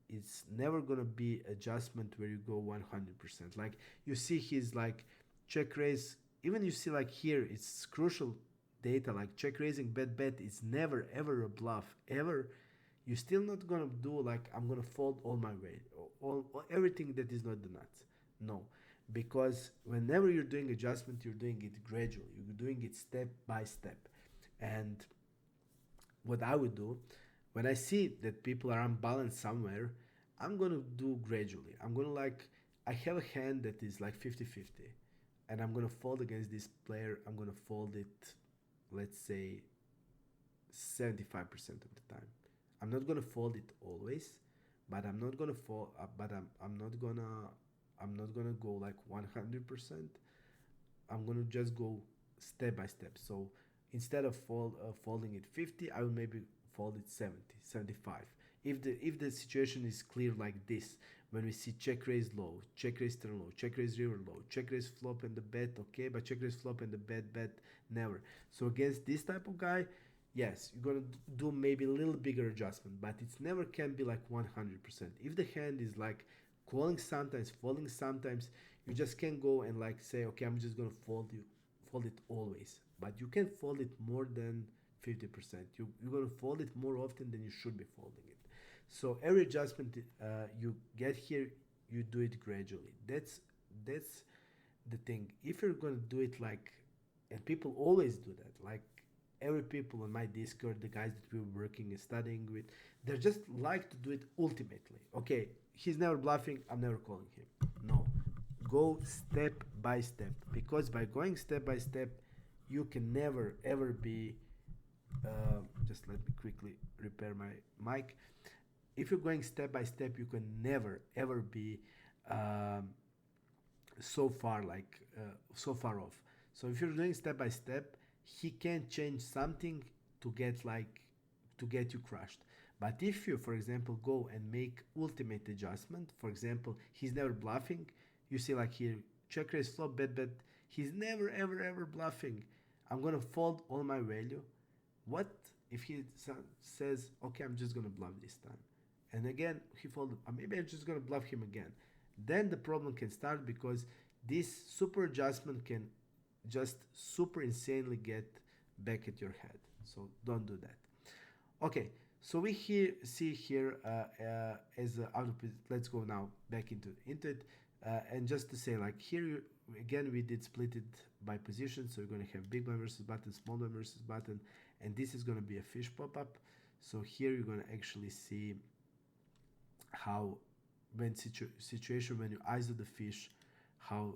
it's never gonna be adjustment where you go 100%. Like you see his like check raise, even you see like here it's crucial data like check raising bet bet is never ever a bluff ever. You're still not gonna do like I'm gonna fold all my weight, all everything that is not the nuts. No, because whenever you're doing adjustment, you're doing it gradually. You're doing it step by step. And what I would do when I see that people are unbalanced somewhere, I'm gonna do gradually. I'm gonna like I have a hand that is like 50-50, and I'm gonna fold against this player. I'm gonna fold it, let's say 75% of the time. I'm not gonna fold it always, but I'm not gonna fold. I'm not gonna go like 100%. I'm gonna just go step by step. So instead of folding it 50, I will maybe fold it 70, 75. If the situation is clear like this, when we see check raise low, check raise turn low, check raise river low, check raise flop and the bet, okay, but check raise flop and the bet never. So against this type of guy, yes, you're gonna do maybe a little bigger adjustment, but it's never can be like 100%. If the hand is like calling sometimes, folding sometimes, you just can't go and like say, okay, I'm just gonna fold it always. But you can fold it more than 50%. You're gonna fold it more often than you should be folding it. So every adjustment you get here, you do it gradually. That's the thing. If you're gonna do it like, and people always do that, like every people on my Discord, the guys that we're working and studying with, they just like to do it ultimately. Okay, he's never bluffing, I'm never calling him. No, go step by step, because by going step by step, you can never ever be. Just let me quickly repair my mic. If you're going step by step, you can never ever be so far so far off. So if you're doing step by step, he can change something to get you crushed. But if you, for example, go and make ultimate adjustment, for example, he's never bluffing. You see like here, check raise flop bet bet. He's never ever bluffing. I'm gonna fold all my value. What if he says, okay, I'm just gonna bluff this time, and again he folded, maybe I'm just gonna bluff him again? Then the problem can start, because this super adjustment can just super insanely get back at your head. So don't do that. Okay, so we see here as output. Let's go now back into it, and just to say, like here again we did split it by position. So we're going to have big blind versus button, small blind versus button, and this is going to be a fish pop-up. So here you're going to actually see how when situation when you ISO the fish, how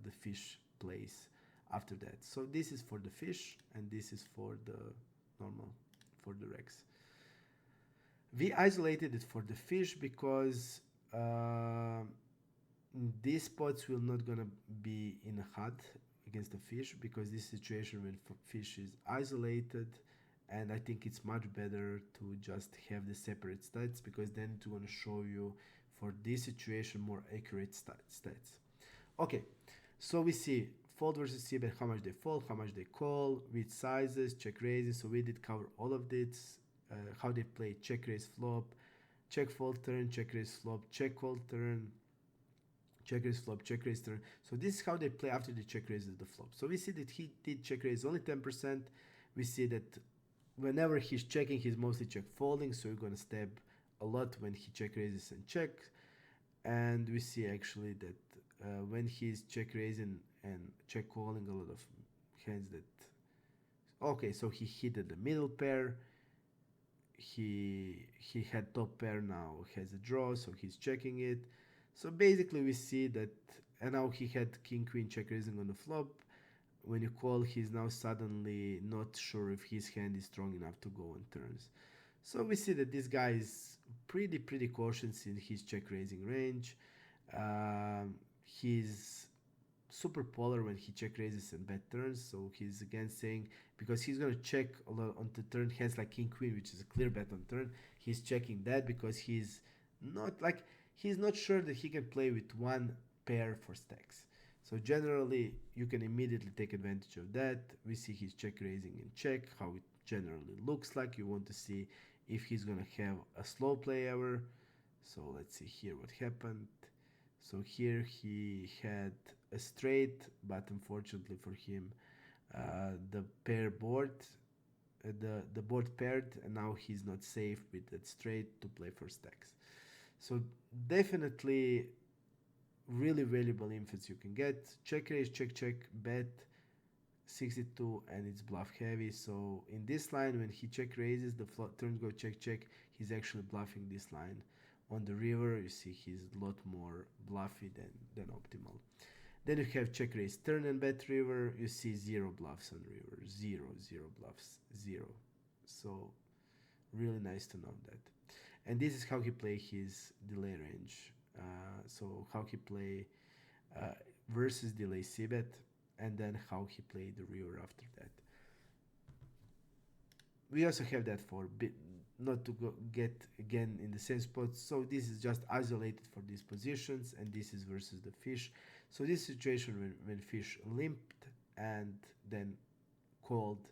the fish plays after that. So this is for the fish, and this is for the normal, for the Rex. We isolated it for the fish because these spots will not gonna be in a HUD against the fish, because this situation when fish is isolated, and I think it's much better to just have the separate stats, because then it's going to show you for this situation more accurate stats. Okay, so we see fold versus c-bet, how much they fold, how much they call, which sizes, check raises. So we did cover all of this, how they play check raise flop, check fold turn, check raise flop, check fold turn, check raise flop, check raise turn. So this is how they play after the check raises the flop. So we see that he did check raise only 10%. We see that whenever he's checking, he's mostly check folding, so you're gonna stab a lot when he check raises and check. And we see actually that when he's check raising and check calling, a lot of hands that, okay, so he hit at the middle pair, he had top pair, now has a draw, so he's checking it. So basically we see that, and now he had king queen check raising on the flop. When you call, he's now suddenly not sure if his hand is strong enough to go on turns. So we see that this guy is pretty cautious in his check raising range. He's super polar when he check raises and bet turns, so he's again saying, because he's gonna check a lot on the turn hands like king queen, which is a clear bet on turn. He's checking that because he's not sure that he can play with one pair for stacks. So generally you can immediately take advantage of that. We see he's check raising and check, how it generally looks like. You want to see if he's gonna have a slow play ever. So let's see here what happened. So here he had a straight, but unfortunately for him, the pair board, the board paired, and now he's not safe with that straight to play for stacks. So definitely really valuable inputs you can get. Check raise, check check, bet 62, and it's bluff heavy. So in this line, when he check raises, the turns go check check, he's actually bluffing this line. On the river, you see he's a lot more bluffy than optimal. Then you have check raise turn and bet river. You see 0 bluffs on river, 0 bluffs, 0. So really nice to know that. And this is how he play his delay range. So how he play versus delay c-bet, and then how he play the river after that. We also have that for not to get again in the same spot. So this is just isolated for these positions, and this is versus the fish. So this situation when fish limped and then called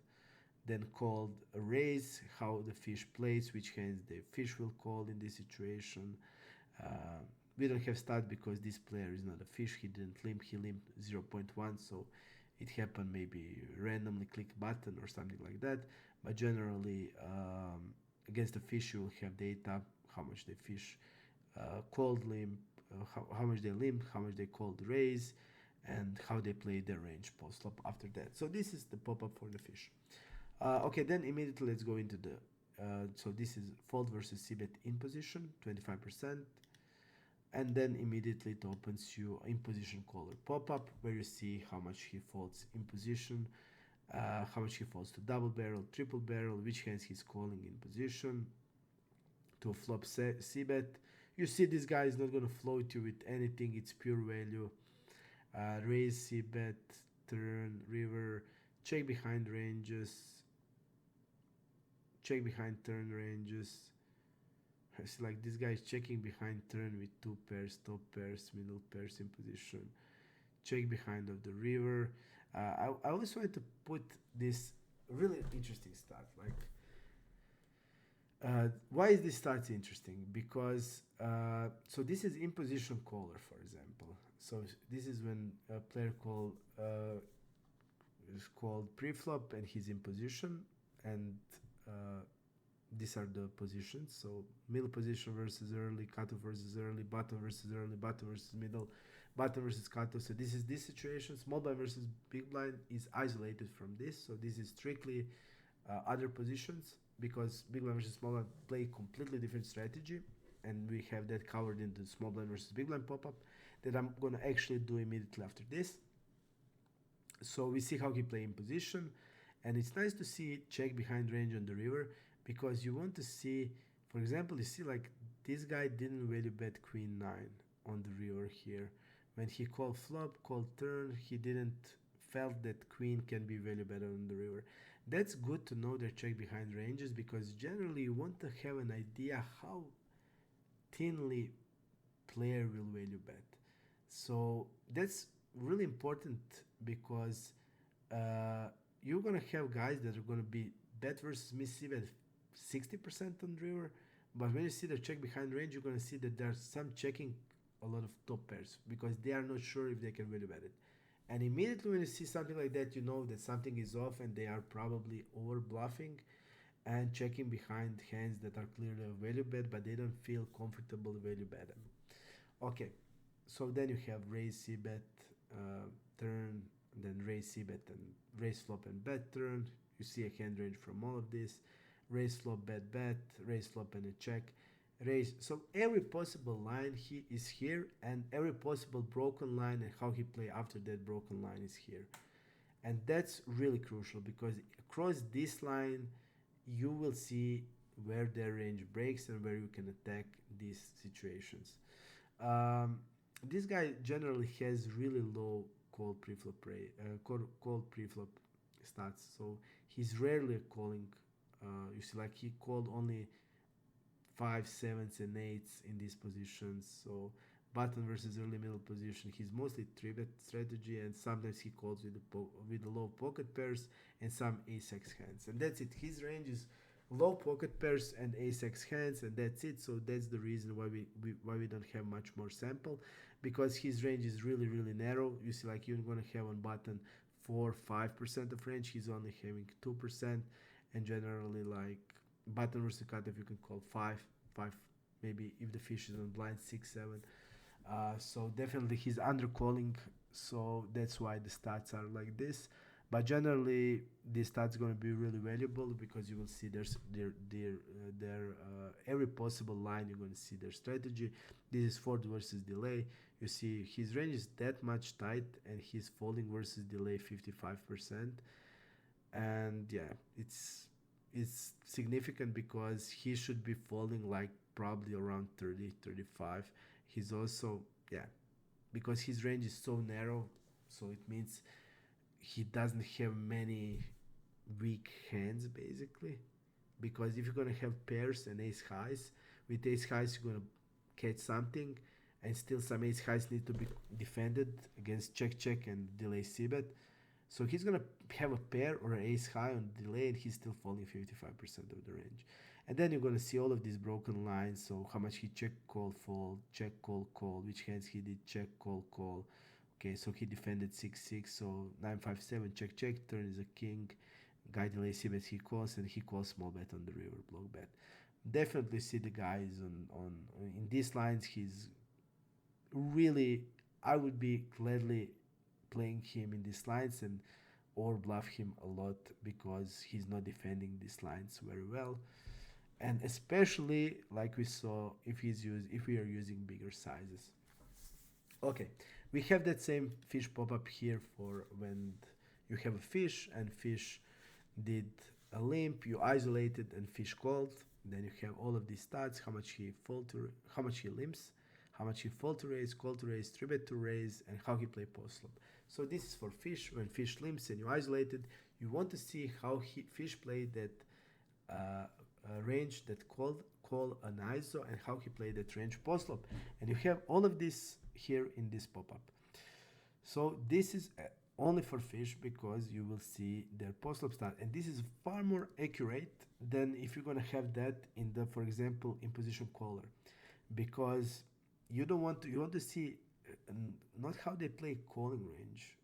a raise, how the fish plays, which hands the fish will call in this situation. We don't have stat because this player is not a fish. He didn't limp. He limped 0.1, so it happened maybe randomly click button or something like that. But generally, against the fish, you will have data, how much they fish called limp, how much they limp, how much they called raise, and how they play their range post flop after that. So this is the pop-up for the fish. Okay, then immediately let's go into the, so this is fold versus c-bet in position, 25%. And then immediately it opens you in position caller pop-up, where you see how much he folds in position, how much he folds to double barrel, triple barrel, which hands he's calling in position, to a flop c-bet. You see this guy is not going to float you with anything, it's pure value. Raise c-bet, turn, river, check behind ranges, check behind turn ranges. It's like this guy is checking behind turn with 2 pairs, top pairs, middle pairs in position. Check behind of the river. I always wanted to put this really interesting stat. Like, why is this stat interesting? Because so this is in position caller, for example. So this is when a player is called preflop and he's in position, and these are the positions. So middle position versus early, cutoff versus early, bottom versus early, bottom versus middle, bottom versus cutoff. So this is this situation. Small blind versus big blind is isolated from this. So this is strictly other positions, because big blind versus small blind play completely different strategy, and we have that covered in the small blind versus big blind pop-up that I'm gonna actually do immediately after this. So we see how he play in position, and it's nice to see check behind range on the river, because you want to see, for example, you see like this guy didn't value bet queen 9 on the river here. When he called flop, called turn, he didn't felt that queen can be value better on the river. That's good to know their check behind ranges, because generally you want to have an idea how thinly player will value bet. So that's really important, because you're gonna have guys that are gonna be bet versus miss c-bet 60% on river, but when you see the check behind range, you're gonna see that there's some checking a lot of top pairs, because they are not sure if they can value bet it. And immediately when you see something like that, you know that something is off and they are probably over bluffing and checking behind hands that are clearly a value bet, but they don't feel comfortable value bet them. Okay, so then you have raise c-bet turn, then raise c-bet and raise flop and bet turn. You see a hand range from all of this. raise flop bet, raise flop and a check, raise. So every possible line he is here, and every possible broken line and how he play after that broken line is here. And that's really crucial because across this line you will see where their range breaks and where you can attack these situations. Um, this guy generally has really low call preflop stats, so he's rarely calling. You see, like he called only five, sevens, and eights in these positions. So button versus early middle position, he's mostly three bet strategy, and sometimes he calls with the low pocket pairs and some ace-x hands, and that's it. His range is low pocket pairs and ace-x hands, and that's it. So that's the reason why we don't have much more sample, because his range is really narrow. You see, like you're gonna have on button 4-5% of range. He's only having 2%, and generally like button versus cutoff you can call 5, maybe if the fish is on blind 6-7. So definitely he's under calling, so that's why the stats are like this. But generally these stats going to be really valuable because you will see their every possible line. You're going to see their strategy. This is fold versus delay. You see his range is that much tight, and he's folding versus delay 55%. And yeah, it's significant because he should be folding like probably around 30-35. He's also, yeah, because his range is so narrow, so it means he doesn't have many weak hands basically. Because if you're gonna have pairs and ace highs, with ace highs you're gonna catch something, and still some ace highs need to be defended against check and delay c-bet. So he's gonna have a pair or an ace high on delay, and he's still falling 55% of the range. And then you're gonna see all of these broken lines. So how much he check call fold, check call call, which hands he did check call call. Okay, so he defended 6-6, so 9-5-7 check check. Turn is a king. Guy delay c-bet he calls, and he calls small bet on the river block bet. Definitely see the guys on in these lines. He's really, I would be gladly playing him in these lines and or bluff him a lot because he's not defending these lines very well, and especially like we saw if we are using bigger sizes. Okay, we have that same fish pop-up here for when you have a fish and fish did a limp, you isolated and fish called. Then you have all of these stats: how much he how much he limps, how much he fold to raise, call to raise, three bet to raise, and how he play post flop. So this is for fish. When fish limps and you isolated, you want to see how fish played that range that call an ISO, and how he played that range post flop. And you have all of this here in this pop-up. So this is only for fish because you will see their post flop start, and this is far more accurate than if you're gonna have that in the, for example, in position caller, because you want to see not how they play calling range.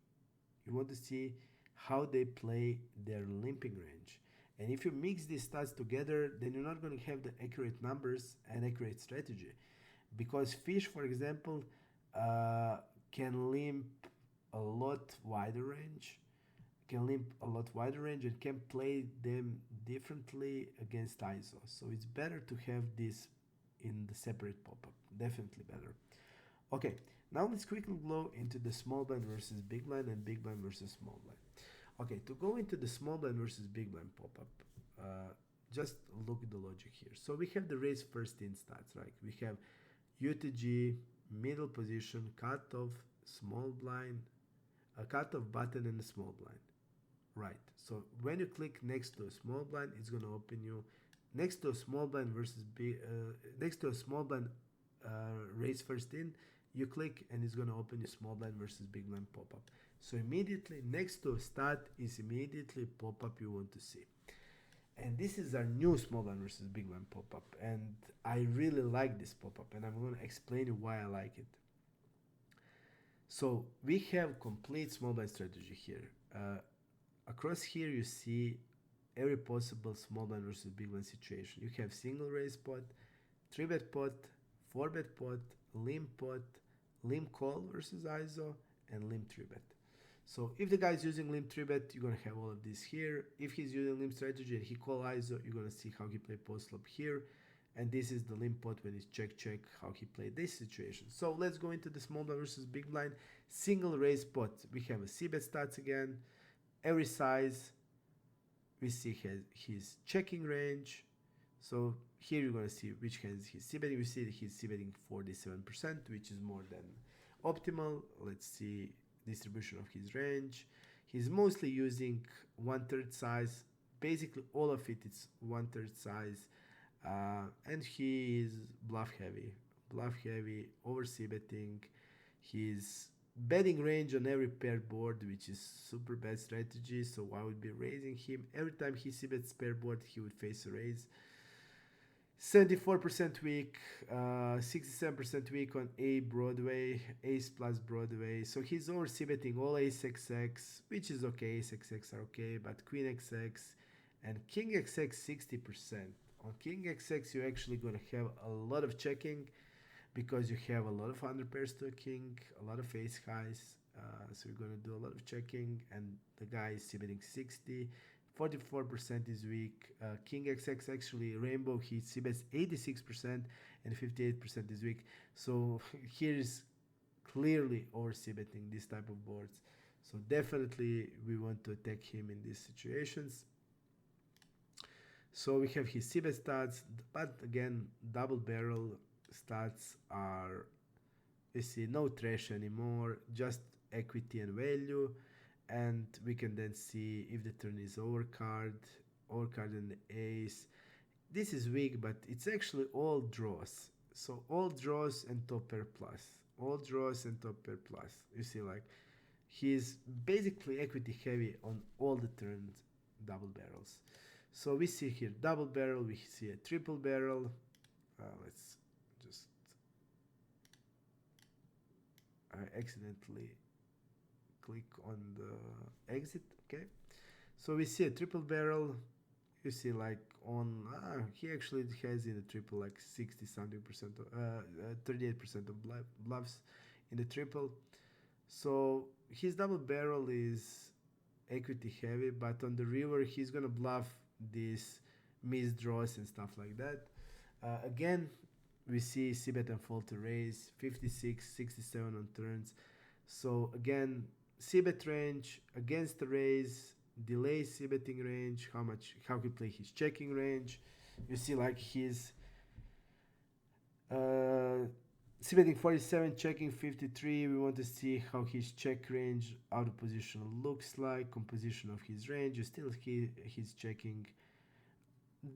You want to see how they play their limping range. And if you mix these stats together, then you're not going to have the accurate numbers and accurate strategy. Because fish, for example, can limp a lot wider range, and can play them differently against ISO. So it's better to have this in the separate pop-up. Definitely better. Okay, now let's quickly go into the small blind versus big blind and big blind versus small blind. Okay, to go into the small blind versus big blind pop-up, just look at the logic here. So we have the raise first in stats, right? We have UTG, middle position, cutoff, small blind, a cutoff button, and a small blind. Right, so when you click next to a small blind, it's going to open you next to a small blind versus big, next to a small blind raise first in, you click and it's going to open you small blind versus big blind pop-up. So immediately next to a stat is immediately pop-up you want to see. And this is our new small blind versus big blind pop-up, and I really like this pop-up, and I'm going to explain you why I like it. So we have complete small blind strategy here. Across here you see every possible small blind versus big blind situation. You have single raise pot, 3-bet pot, 4-bet pot, limp call versus ISO, and limp 3-bet. So if the guy is using Limp 3-bet, you're going to have all of this here. If he's using Limp strategy and he call ISO, you're going to see how he play post-flop here. And this is the limp pot when it's check, how he played this situation. So let's go into the small blind versus big blind. Single raise pot. We have a c-bet stats again. Every size. We see his checking range. So here you're going to see which hands he's c-betting. We see that he's c-betting 47%, which is more than optimal. Let's see distribution of his range. He's mostly using 1/3 size. Basically all of it is 1/3 size. And he is bluff heavy, over c-betting. His betting range on every paired board, which is super bad strategy, so I would be raising him. Every time he c-bets pair board, he would face a raise. 74% weak, 67% weak on A Broadway, ace plus Broadway. So he's over c-betting all ace XX, which is okay, ace XX are okay, but queen XX and king XX 60%. On king XX, you're actually going to have a lot of checking because you have a lot of under pairs to a king, a lot of ace highs. So you're going to do a lot of checking, and the guy is c-betting 60. 44% is weak. King XX actually rainbow, he c-bets 86% and 58% is weak. So here is clearly over c-betting this type of boards. So definitely we want to attack him in these situations. So we have his c-bet stats, but again, double barrel stats are, you see, no trash anymore, just equity and value. And we can then see if the turn is overcard and the ace. This is weak, but it's actually all draws. So all draws and top pair plus. All draws and top pair plus. You see, like, he's basically equity heavy on all the turns, double barrels. So we see here double barrel, we see a triple barrel. Let's just, I accidentally click on the exit. Okay, so we see a triple barrel. You see, like, on he actually has in the triple like 60 something percent, 38% of bluffs in the triple. So his double barrel is equity heavy, but on the river he's gonna bluff these missed draws and stuff like that. Again, we see c-bet and fold to raise 56, 67 on turns. So again, c-bet range against the raise, delay c-betting range, how he play his checking range. You see, like, his c-betting 47, checking 53. We want to see how his check range out of position looks like, composition of his range. You still he's checking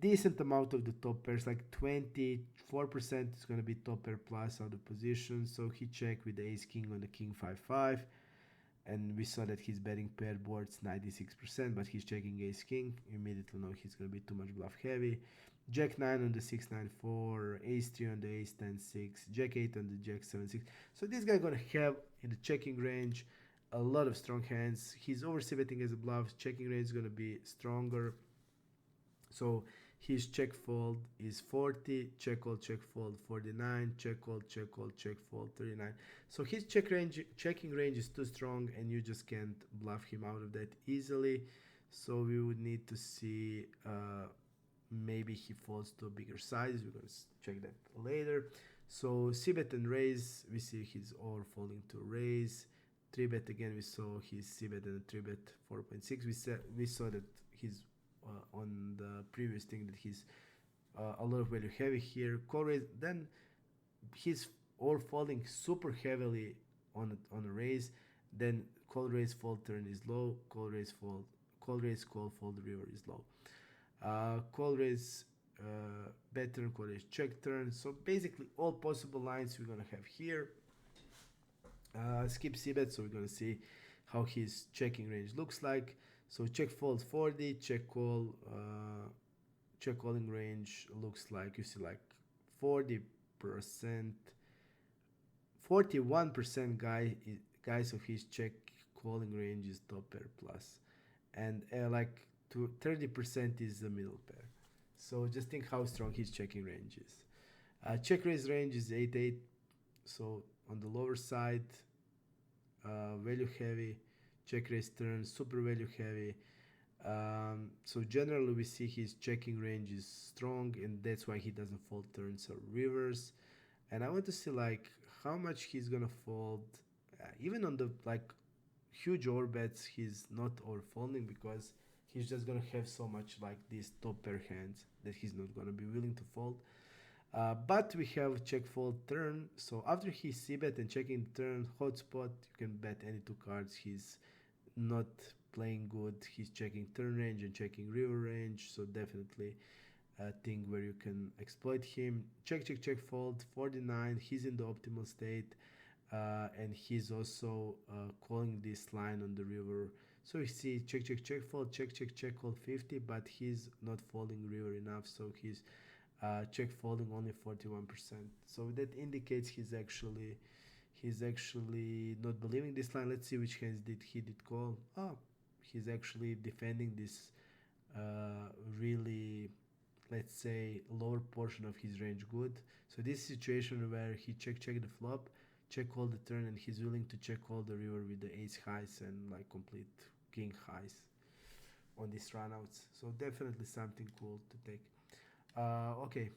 decent amount of the top pairs, like 24% is going to be top pair plus out of position. So he checked with the ace king on the king 5-5. And we saw that he's betting pair boards 96%, but he's checking ace king. You immediately know he's going to be too much bluff heavy. Jack 9 on the 6-9-4, ace 3 on the ace 10-6, jack 8 on the jack 7-6. So this guy going to have in the checking range a lot of strong hands. He's over c-betting as a bluff. Checking range is going to be stronger. So his check fold is 40, check fold 49, check fold 39. So his checking range is too strong, and you just can't bluff him out of that easily. So we would need to see maybe he falls to a bigger size. We're going to check that later. So c-bet and raise, we see he's over folding to raise. 3-bet again, we saw his c-bet and 3-bet 4.6. We saw that he's on the previous thing that he's a lot of value heavy here. Call raise, then he's all folding super heavily on a raise. Then call raise fold turn is low. Call raise fold, call raise call fold river is low. Call raise bet turn, call raise check turn. So basically all possible lines we're gonna have here. Skip c-bet, so we're gonna see how his checking range looks like. So check fold 40, check call, check calling range looks like, you see, like 40%, 41% guys of his check calling range is top pair plus, and like 30% is the middle pair. So just think how strong his checking range is. Check raise range is 8-8, so on the lower side, value heavy. check raise turn, super value heavy. So generally we see his checking range is strong, and that's why he doesn't fold turns or rivers. And I want to see like how much he's gonna fold, even on the like huge overbets. He's not overfolding because he's just gonna have so much like these top pair hands that he's not gonna be willing to fold. But we have check fold turn. So after he c-bet and checking turn hotspot, you can bet any two cards. He's not playing good. He's checking turn range and checking river range. So definitely a thing where you can exploit him. Check, check, check, fold 49. He's in the optimal state. And he's also calling this line on the river. So you see check, check, check, fold, check, check, check, call 50, but he's not folding river enough. So he's check folding only 41%. So that indicates he's actually not believing this line. Let's see which hands he did call. Oh, he's actually defending this really, let's say, lower portion of his range good. So this situation where he check the flop, check all the turn, and he's willing to check all the river with the ace highs and like complete king highs on these runouts. So definitely something cool to take. Okay,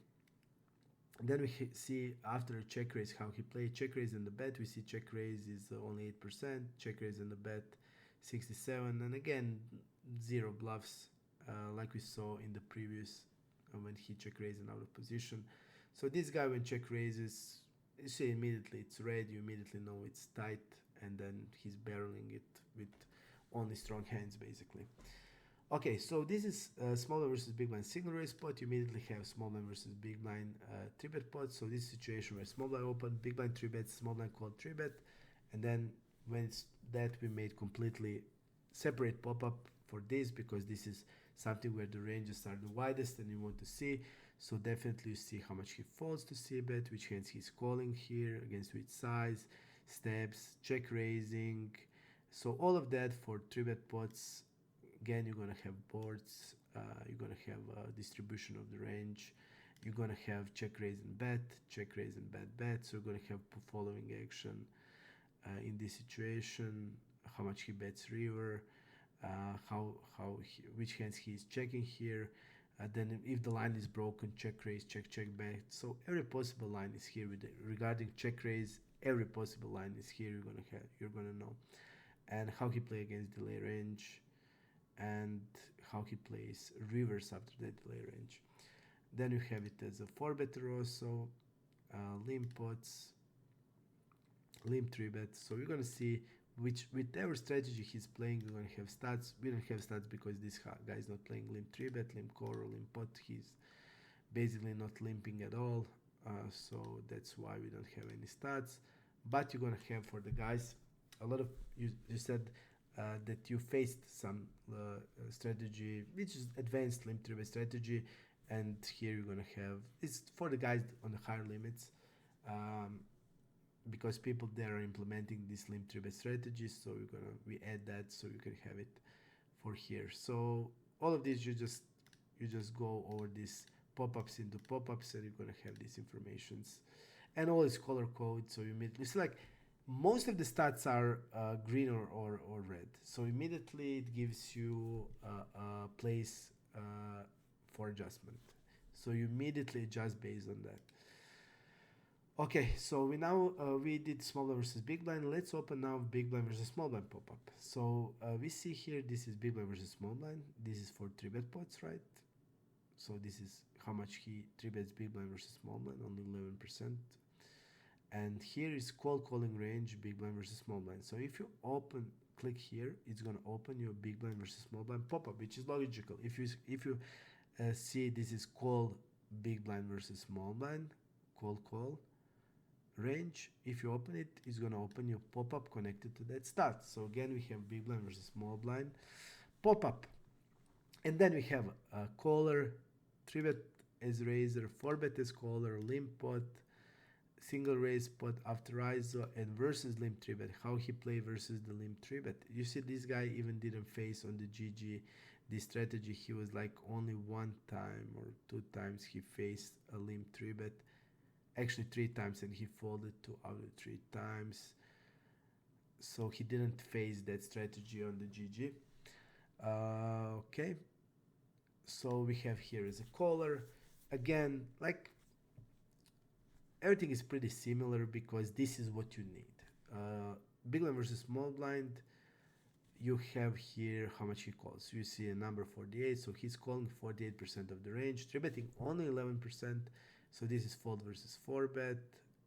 then we see after check raise how he played. Check raise and the bet, we see check raise is only 8%, check raise and the bet 67, and again 0 bluffs, like we saw in the previous when he check raised and out of position. So this guy, when check raises, you see immediately it's red, you immediately know it's tight, and then he's barreling it with only strong hands basically. Okay, so this is small blind versus big blind single raise pot. You immediately have small blind versus big blind 3-bet pot. So this situation where small blind open, big blind 3-bet, small blind called 3-bet, and then when it's that, we made completely separate pop-up for this, because this is something where the ranges are the widest and you want to see. So definitely you see how much he folds to c-bet, which hands he's calling here, against which size, steps, check raising. So all of that for 3-bet pots. Again, you're gonna have boards, you're gonna have distribution of the range, you're gonna have check raise and bet, check raise and bet. So you're gonna have following action in this situation, how much he bets river, which hands he's checking here. Then if the line is broken, check raise, check bet. So every possible line is here regarding check raise. Every possible line is here. You're gonna know, and how he play against delay range, and how he plays rivers after that delay range. Then you have it as a 4-better also, limp pots, limp 3-bet. So we're gonna see whichever strategy he's playing, we're gonna have stats. We don't have stats because this guy is not playing limp 3-bet, limp core, or limp pot. He's basically not limping at all. So that's why we don't have any stats. But you're gonna have for the guys a lot of you said that you faced some strategy which is advanced limp 3-bet strategy, and here you're gonna have it's for the guys on the higher limits, because people there are implementing this limp 3-bet strategy. So we add that so you can have it for here. So all of these you just go over these pop-ups into pop-ups, and you're gonna have these informations and all this color code. So you immediately it's like most of the stats are green or red. So immediately it gives you a place for adjustment. So you immediately adjust based on that. Okay, so we did small blind versus big blind. Let's open now big blind versus small blind pop-up. So we see here this is big blind versus small blind. This is for 3-bet pots, right? So this is how much he 3-bets big blind versus small blind, only 11%. And here is calling range, big blind versus small blind. So if you click here, it's gonna open your big blind versus small blind pop-up, which is logical. If you see this is call big blind versus small blind, call range. If you open it, it's gonna open your pop-up connected to that stat. So again, we have big blind versus small blind pop-up, and then we have a caller, 3-bet as raiser, 4-bet as caller, limp pot, single raise pot after ISO, and versus limp 3-bet, how he play versus the limp 3-bet. You see this guy even didn't face on the GG this strategy. He was like only 1 time or 2 times he faced a limp 3-bet, actually 3 times, and he folded 2 out of 3 times. so he didn't face that strategy on the GG. Okay, so we have here as a caller. Again, like everything is pretty similar because this is what you need. Big blind versus small blind, you have here how much he calls. You see a number 48, so he's calling 48% of the range, 3-betting only 11%. So this is fold versus 4-bet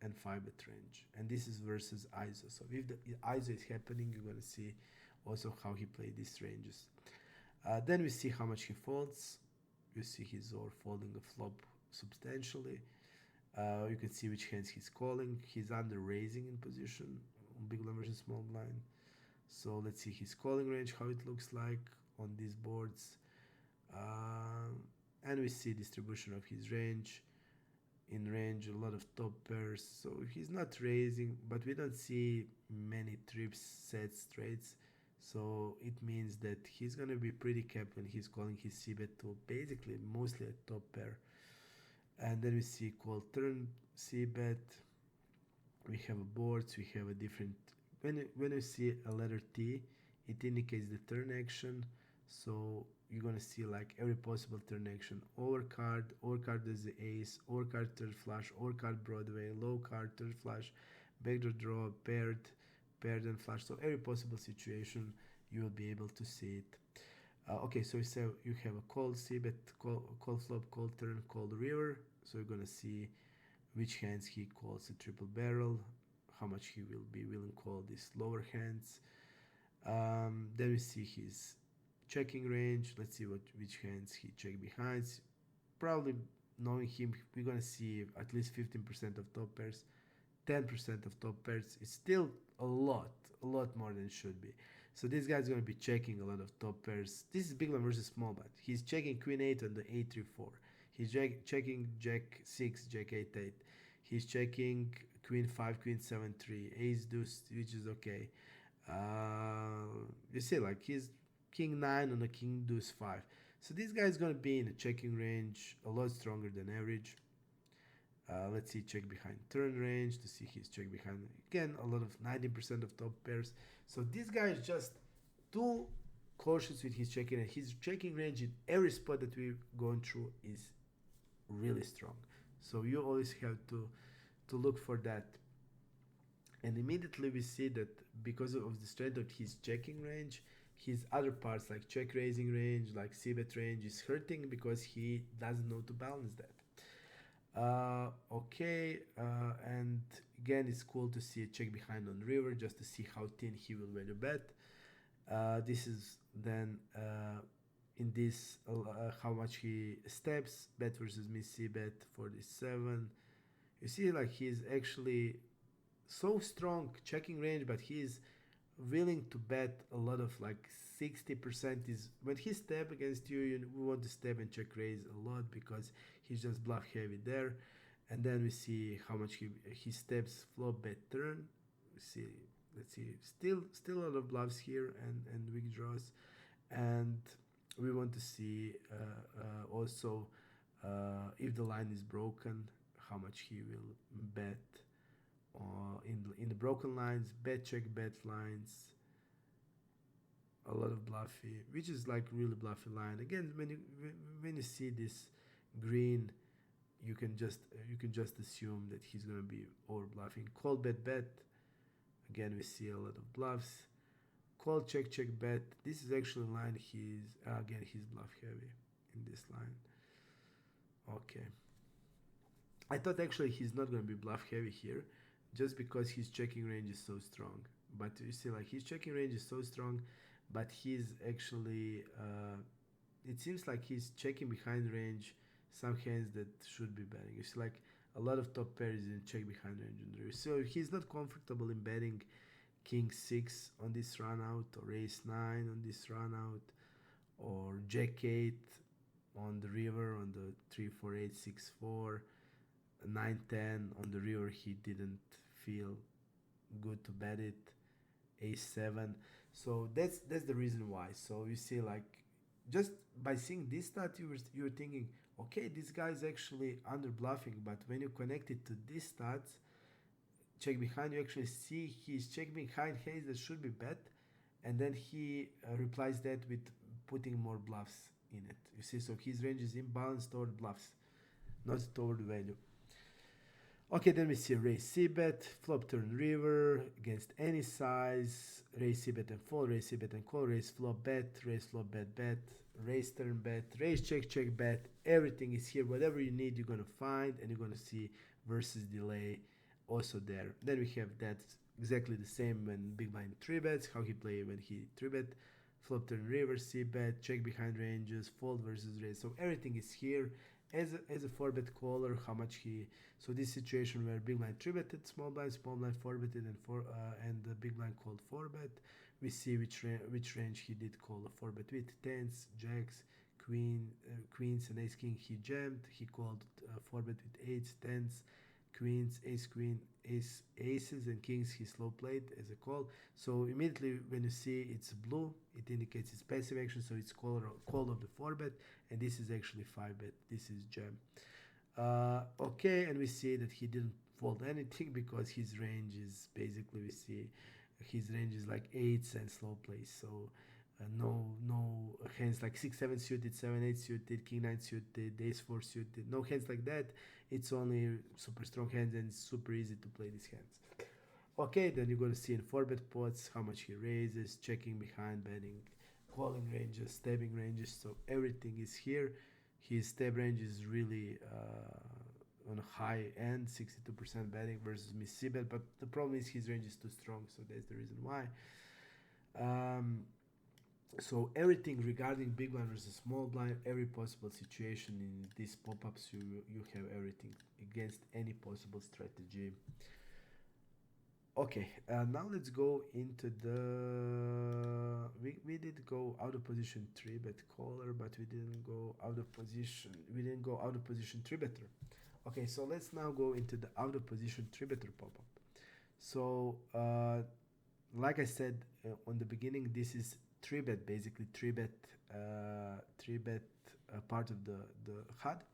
and 5-bet range. And this is versus ISO. So if the ISO is happening, you're going to see also how he played these ranges. Then we see how much he folds. You see he's all folding a flop substantially. You can see which hands he's calling. He's under raising in position on big blind versus small blind. So let's see his calling range, how it looks like on these boards. And we see distribution of his range. In range, a lot of top pairs. So he's not raising, but we don't see many trips, sets, straights. So it means that he's going to be pretty capped when he's calling his c-bet to basically mostly a top pair. And then we see call turn c-bet. We have a boards, we have a different, when you see a letter T, it indicates the turn action. So you're gonna see like every possible turn action: overcard, overcard as the ace, overcard third flush, overcard Broadway, low card third flush, backdoor draw, paired and flush. So every possible situation you will be able to see it. Okay, so you have a call c-bet, call flop, call turn, call river. So you're gonna see which hands he calls a triple barrel, how much he will be willing to call these lower hands. Then we see his checking range. Let's see which hands he check behind. Probably knowing him, we're gonna see at least 15% of top pairs, 10% of top pairs. It's still a lot more than it should be. So this guy's gonna be checking a lot of top pairs. This is big blind versus small blind. He's checking queen 8 on the 8-3-4. He's checking jack 6, jack 8-8. He's checking queen 5, queen 7-3, ace deuce, which is okay. You see, like he's king 9 on a king deuce 5. So this guy is going to be in a checking range a lot stronger than average. Let's see check behind turn range to see his check behind. Again, a lot of 90% of top pairs. So this guy is just too cautious with his checking, and his checking range in every spot that we're going through is really strong. So you always have to look for that. And immediately we see that because of the strength of his checking range, his other parts like check raising range, like c-bet range is hurting because he doesn't know to balance that. Okay, and again it's cool to see a check behind on river just to see how thin he will value bet. This is then in this how much he steps, bet versus miss c-bet 47. You see, like he's actually so strong checking range, but he's willing to bet a lot of like 60% is when he step against you we want to step and check raise a lot because he's just bluff heavy there. And then we see how much he steps flop bet turn. Let's see still a lot of bluffs here and weak draws. And we want to see also if the line is broken, how much he will bet in the broken lines, bet check bet lines, a lot of bluffy, which is like really bluffy line. Again, when you see this green, you can just assume that he's gonna be over bluffing. Call bet. Again, we see a lot of bluffs. Call check bet. This is actually a line he's bluff heavy in this line. Okay. I thought actually he's not gonna be bluff heavy here, just because his checking range is so strong. But you see, like his checking range is so strong, but he's actually it seems like he's checking behind range some hands that should be betting. You see, like a lot of top pairs in check behind range, so he's not comfortable in betting king 6 on this run out, or ace 9 on this run out, or jack 8 on the river on the 3-4-8 6-4, 9-10 on the river. He didn't feel good to bet it, ace 7. So that's the reason why. So you see, like just by seeing this stat, you're thinking, okay, this guy is actually under bluffing. But when you connect it to these stats, check behind, you actually see he's check behind hands that should be bet, and then he replies that with putting more bluffs in it. You see, so his range is imbalanced toward bluffs, not toward value. Okay, then we see raise c-bet, flop turn river against any size, raise c-bet and fold, raise c-bet and call, raise flop bet, raise flop bet bet, raise turn bet, raise check check bet. Everything is here. Whatever you need, you're gonna find, and you're gonna see versus delay also there. Then we have that exactly the same when big blind 3-bets, how he play when he 3-bet, flop turn river, c-bet, check behind ranges, fold versus raise. So everything is here. As a 4-bet caller, how much he. So this situation where big blind 3-betted, small blind 4-betted, and the big blind called 4-bet. We see which range he did call a 4-bet with: tens, jacks, queens, and ace king. He jammed. He called 4-bet with eights, tens, queens, ace queen, aces, and kings. He slow played as a call. So immediately when you see it's blue, it indicates it's passive action. So it's call of the 4-bet, and this is actually 5-bet. This is jam. Okay, and we see that he didn't fold anything because his range is basically, we see his range is like eights and slow plays. So no hands like 6-7 suited, 7-8 suited, king-9 suited, ace-4 suited. No hands like that. It's only super strong hands, and it's super easy to play these hands. Okay, then you're going to see in 4-bet pots how much he raises, checking behind, betting, calling ranges, stabbing ranges. So everything is here. His stab range is really on a high end, 62% betting versus miss c-bet. But the problem is his range is too strong, so that's the reason why. So everything regarding big blind versus small blind, every possible situation in these pop-ups, you have everything against any possible strategy. Okay, now let's go into the. We did go out of position 3-bet caller, but we didn't go out of position. We didn't go out of position 3-better. Okay, so let's now go into the out of position 3-better pop-up. So, like I said on the beginning, this is 3-bet, basically 3-bet part of the HUD.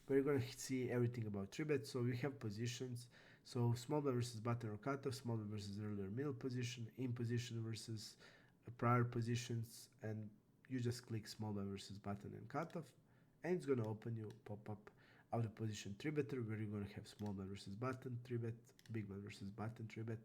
We're going to see everything about 3-bet. So we have positions. So small blind versus button or cutoff, small blind versus earlier middle position, in position versus prior positions, and you just click small blind versus button and cutoff, and it's going to open you pop-up out of position 3-better, where you're going to have small blind versus button 3-bet, big blind versus button 3-bet,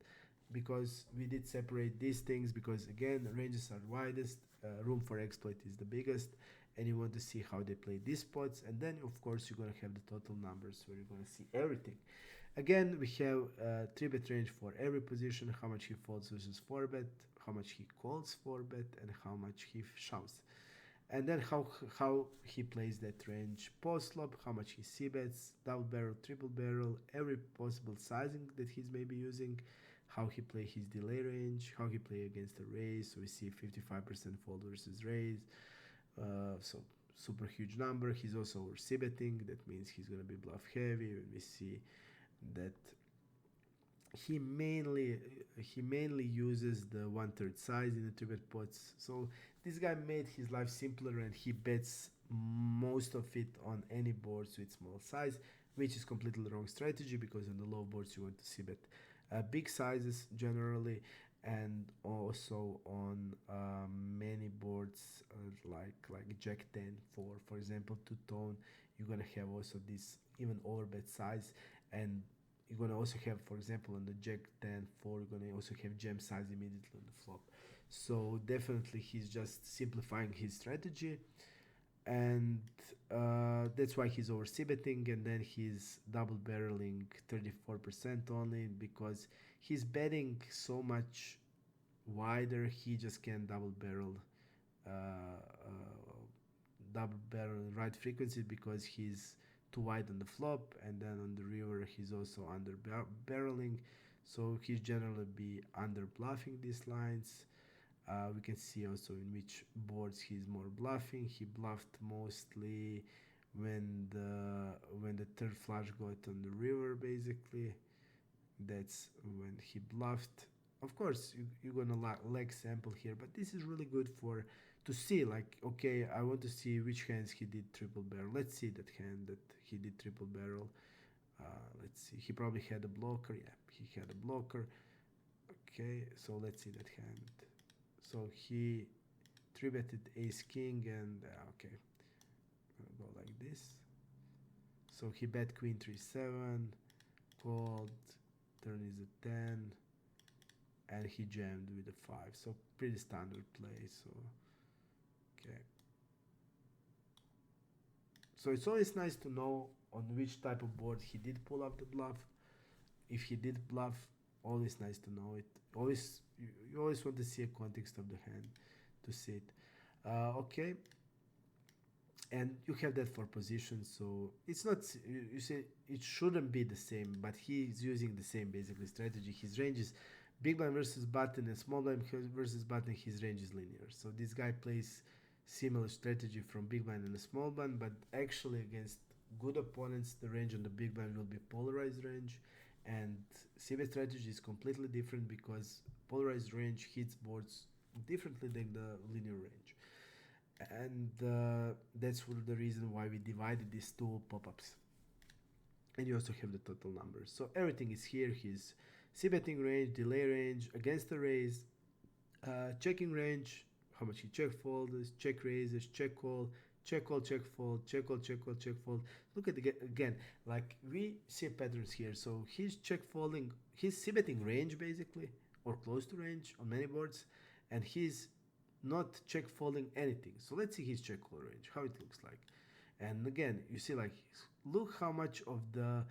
because we did separate these things because again ranges are widest, room for exploit is the biggest, and you want to see how they play these spots, and then of course you're going to have the total numbers where you're going to see everything. Again, we have 3-bet range for every position, how much he folds versus 4-bet, how much he calls 4-bet, and how much he shoves. And then how he plays that range post-flop, how much he c-bets, double barrel, triple barrel, every possible sizing that he's maybe using, how he play his delay range, how he play against a raise. So we see 55% fold versus raise, so super huge number. He's also over c-betting, that means he's going to be bluff heavy. When we see that he mainly uses the 1/3 size in the 3-bet pots. So this guy made his life simpler, and he bets most of it on any boards with small size, which is completely wrong strategy, because on the low boards you want to see bet big sizes generally, and also on many boards like Jack 10 for example, two-tone, you're gonna have also this even overbet size, and you're gonna also have, for example, on the Jack 10 4, you're gonna also have jam size immediately on the flop. So definitely he's just simplifying his strategy, and that's why he's over c-betting, and then he's double barreling 34% only, because he's betting so much wider, he just can't double barrel right frequency, because he's too wide on the flop, and then on the river he's also under barreling, so he's generally be under bluffing these lines. We can see also in which boards he's more bluffing. He bluffed mostly when the third flush got on the river, basically. That's when he bluffed. Of course, you're gonna lack sample here, but this is really good to see, like, okay, I want to see which hands he did triple barrel. Let's see that hand that he did triple barrel. let's see, he probably had a blocker. Yeah, he had a blocker. Okay, so let's see that hand. So he 3-betted ace king, and okay, go like this. So he bet queen 3-7, called, turn is a 10, and he jammed with a 5. So pretty standard play. So okay. So it's always nice to know on which type of board he did pull up the bluff. If he did bluff, always nice to know it. Always you always want to see a context of the hand to see it. Okay, and you have that for position, so it's not, you say it shouldn't be the same, but he's using the same basically strategy. His range is big blind versus button and small blind versus button. His range is linear, so this guy plays similar strategy from big blind and a small blind, but actually against good opponents the range on the big blind will be polarized range, and CB strategy is completely different because polarized range hits boards differently than the linear range. And that's the reason why we divided these two pop-ups. And you also have the total numbers. So everything is here. His c-betting range, delay range, against the raise, checking range, how much he check folds, check raises, check call, check call, check fold, check call, check call, check fold. Look at again, like we see patterns here. So he's check folding, his c-betting range basically, or close to range on many boards, and he's not check folding anything. So let's see his check call range, how it looks like. And again, you see, like, look how much of the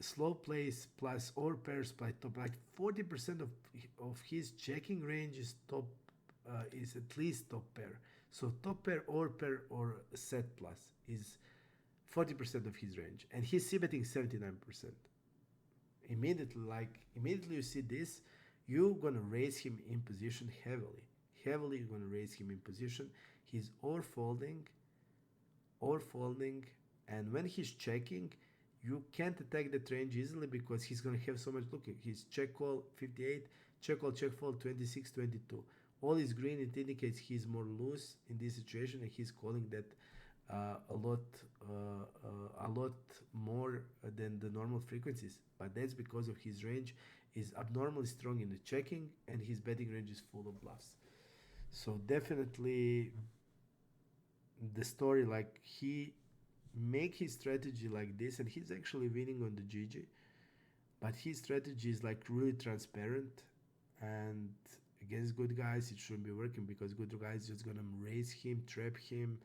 slow plays plus or pairs by top, like 40% of his checking range is top, is at least top pair. So top pair or set plus is 40% of his range, and he's c-betting 79%. Immediately you see this, you're gonna raise him in position heavily. You're gonna raise him in position. He's or folding, and when he's checking, you can't attack that range easily because he's gonna have so much. Look, his check call 58, check call, check fold 26, 22. All is green. It indicates he's more loose in this situation, and he's calling that a lot more than the normal frequencies. But that's because of his range is abnormally strong in the checking, and his betting range is full of bluffs. So definitely the story, like, he make his strategy like this, and he's actually winning on the GG, but his strategy is like really transparent, and against good guys it shouldn't be working because good guys just gonna raise him, trap him,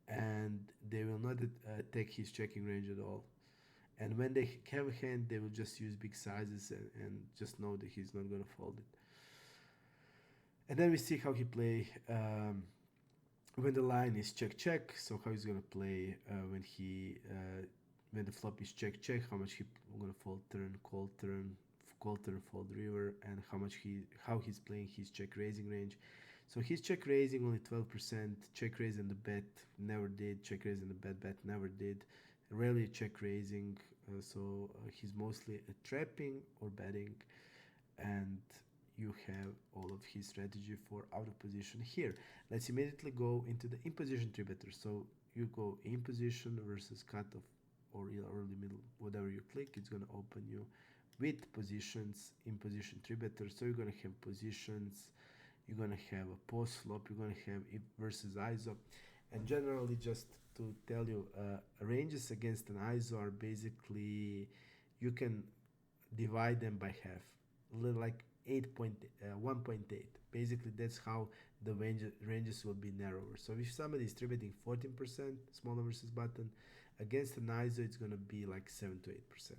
and they will not attack his checking range at all. And when they have a hand, they will just use big sizes and just know that he's not gonna fold it. And then we see how he play when the line is check check. So how he's gonna play when the flop is check check. How much he gonna fold turn, call turn, fold river, and how he's playing his check raising range. So he's check raising only 12%. Check raise in the bet never did. Check raise in the bet never did. Rarely check raising. So he's mostly trapping or betting, and you have all of his strategy for out of position here. Let's immediately go into the in position 3-better. So you go in position versus cutoff or early middle, whatever you click, it's gonna open you with positions in position 3-better. So you're gonna have positions, you're gonna have a post flop, you're gonna have it versus ISO, and generally, just to tell you, ranges against an ISO are basically, you can divide them by half, like 1.8. Basically, that's how the ranges will be narrower. So if somebody is 3-betting 14%, smaller versus button, against an ISO, it's gonna be like 7 to 8%.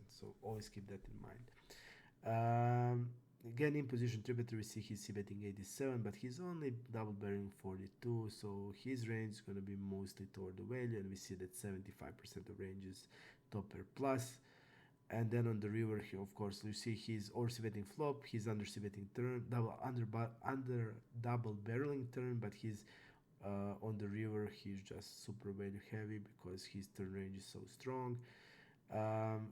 So always keep that in mind. Again, in position 3-better, we see he's c-betting 87, but he's only double barreling 42, so his range is gonna be mostly toward the value, and we see that 75% of range is top pair plus. And then on the river, of course, you see he's or c-betting flop, he's under c-betting turn, under double barreling turn, but he's on the river, he's just super value heavy because his turn range is so strong.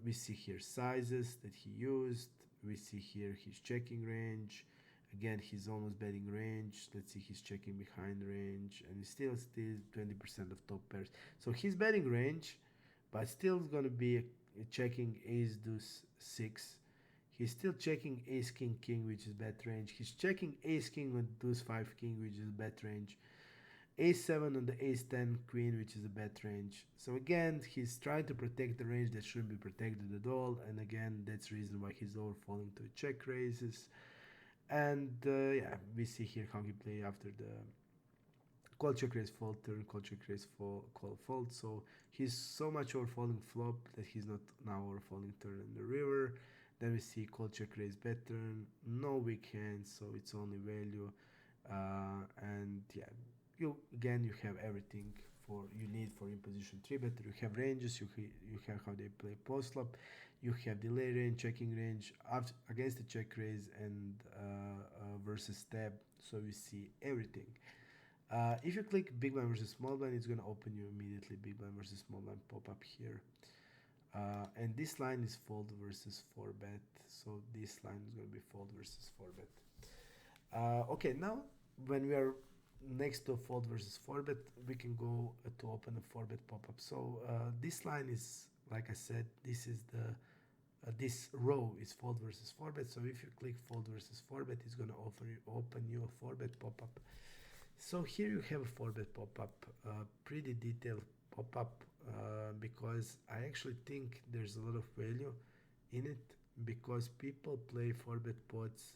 We see here sizes that he used. We see here his checking range. Again, he's almost betting range. Let's see, he's checking behind range, and he's still 20% of top pairs. So he's betting range, but still gonna be checking ace deuce 6. He's still checking ace king king, which is bet range. He's checking ace king on deuce 5 king, which is bet range. Ace 7 on the ace 10 queen, which is a bet range. So again, he's trying to protect the range that shouldn't be protected at all. And again, that's the reason why he's overfalling to check raises. And yeah, we see here how he play after the call check raise fold turn, call check raise call fold. So he's so much overfalling flop that he's not now overfalling turn in the river. Then we see call check raise bet turn, no weak hands, so it's only value. And yeah, you have everything you need for in position 3 better. You have ranges, you have how they play post flop, you have delay range, checking range against the check raise, and versus stab. So we see everything. If you click big blind versus small blind, it's going to open you immediately big blind versus small blind pop up here. And this line is fold versus 4 bet. So this line is going to be fold versus 4 bet. Okay, now when we are next to fold versus 4 bet, we can go to open a 4 bet pop up. So this line is, like I said, this is the this row is fold versus 4 bet. So if you click fold versus 4 bet, it's going to open you a 4 bet pop up. So here you have a 4 bet pop up, pretty detailed pop up, because I actually think there's a lot of value in it, because people play 4 bet pots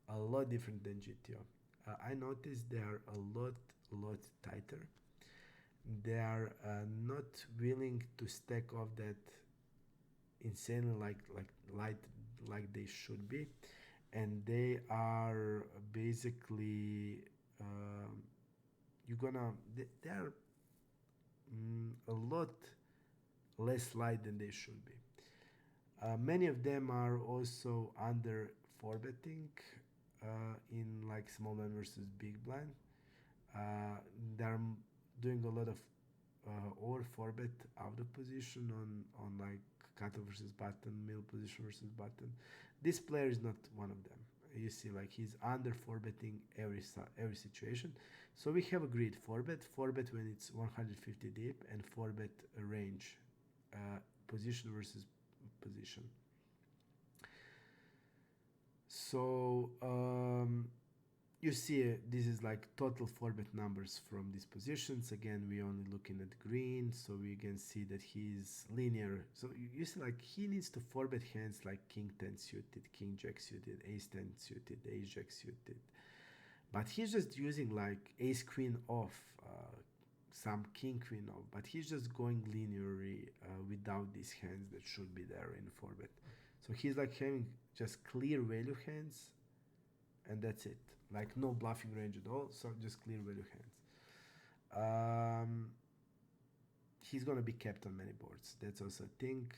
a lot different than GTO. I noticed they are a lot tighter. They are not willing to stack off that insanely like they should be, and they are basically they are a lot less light than they should be. Many of them are also under 4 betting in like small blind versus big blind. They're doing a lot of over 4 bet out of position on like cutoff versus button, middle position versus button. This player is not one of them. You see, like, he's under 4 betting every situation. So we have agreed 4 bet when it's 150 deep, and 4 bet range, position versus position. So you see, this is like total 4 bet numbers from these positions. Again, we only looking at green, so we can see that he's linear. So you see, like, he needs to 4 bet hands like king 10 suited, king jack suited, ace 10 suited, ace jack suited. But he's just using like ace queen off, some king queen off, but he's just going linearly without these hands that should be there in 4 bet. So he's like having just clear value hands, and that's it. Like no bluffing range at all, so just clear value hands. He's gonna be kept on many boards. That's also a thing.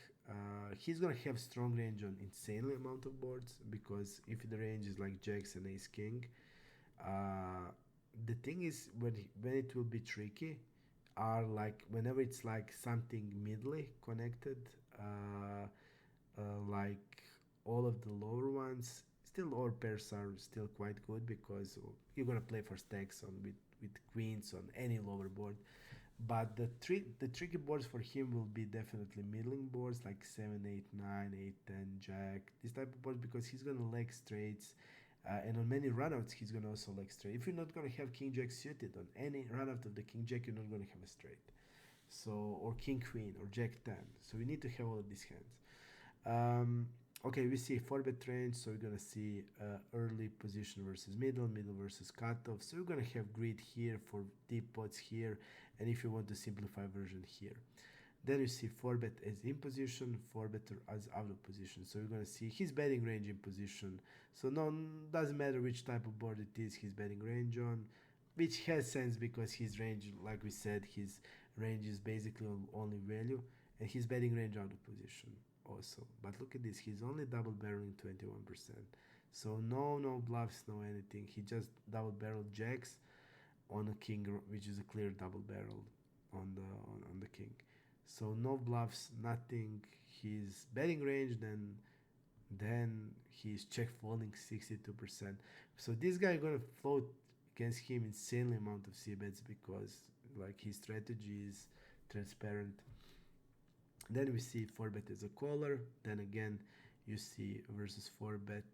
He's gonna have strong range on insanely amount of boards, because if the range is like jacks and ace king, the thing is when it will be tricky are like whenever it's like something middly connected, like all of the lower ones. Still, lower pairs are still quite good, because you're gonna play for stacks on with queens on any lower board. But the tricky boards for him will be definitely middling boards like 7, 8, 9, 8, 10, jack, this type of boards, because he's gonna leg straights, and on many runouts he's gonna also leg straight. If you're not gonna have king jack suited on any runout of the king jack, you're not gonna have a straight. So, or king queen or jack 10. So we need to have all of these hands. Okay, we see 4 bet range, so we're gonna see early position versus middle versus cutoff. So we're gonna have grid here for deep pots here, and if you want to simplify version here. Then you see 4 bet as in position, 4 bet as out of position. So we're gonna see his betting range in position. So doesn't matter which type of board it is, his betting range on, which has sense because his range, like we said, his range is basically only value, and his betting range out of position also. But look at this, he's only double barreling 21%. So no bluffs, no anything. He just double barreled jacks on a king, which is a clear double barrel on the king. So no bluffs, nothing. His betting range, then he's check folding 62%. So this guy gonna float against him insanely amount of c bets, because like his strategy is transparent. Then we see 4-bet as a caller. Then again, you see versus 4-bet.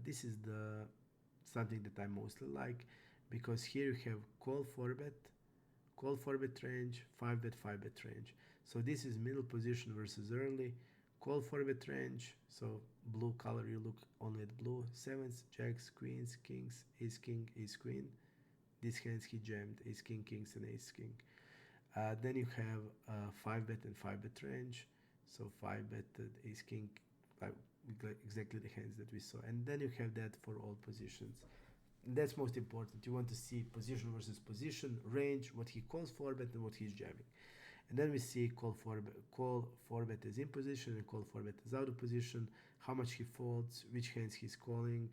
This is the something that I mostly like, because here you have call 4-bet range, 5-bet, 5-bet range. So this is middle position versus early. Call 4-bet range. So blue color, you look only at blue. Sevens, jacks, queens, kings, ace king, ace queen. These hands he jammed, ace king, kings, and ace king. Then you have 5-bet and 5-bet range. So 5-bet, ace king, exactly the hands that we saw. And then you have that for all positions. And that's most important. You want to see position versus position, range, what he calls 4-bet and what he's jamming. And then we see call 4-bet as in position and call 4-bet as out of position, how much he folds, which hands he's calling,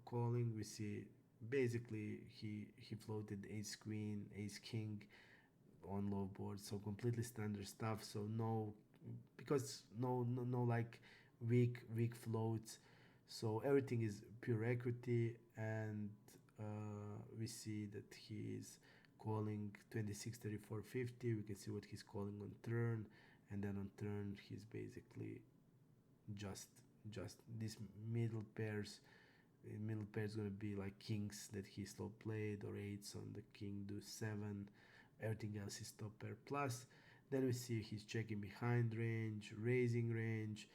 calling. We see basically he floated ace queen, ace king on low board, so completely standard stuff. So no, because no like weak floats, so everything is pure equity. And we see that he's calling 26, 34, 50. We can see what he's calling on turn, and then on turn he's basically just these middle pairs. Middle pair is going to be like kings that he slow played, or eights on the king do 7. Everything else is top pair plus. Then we see he's checking behind range, raising range,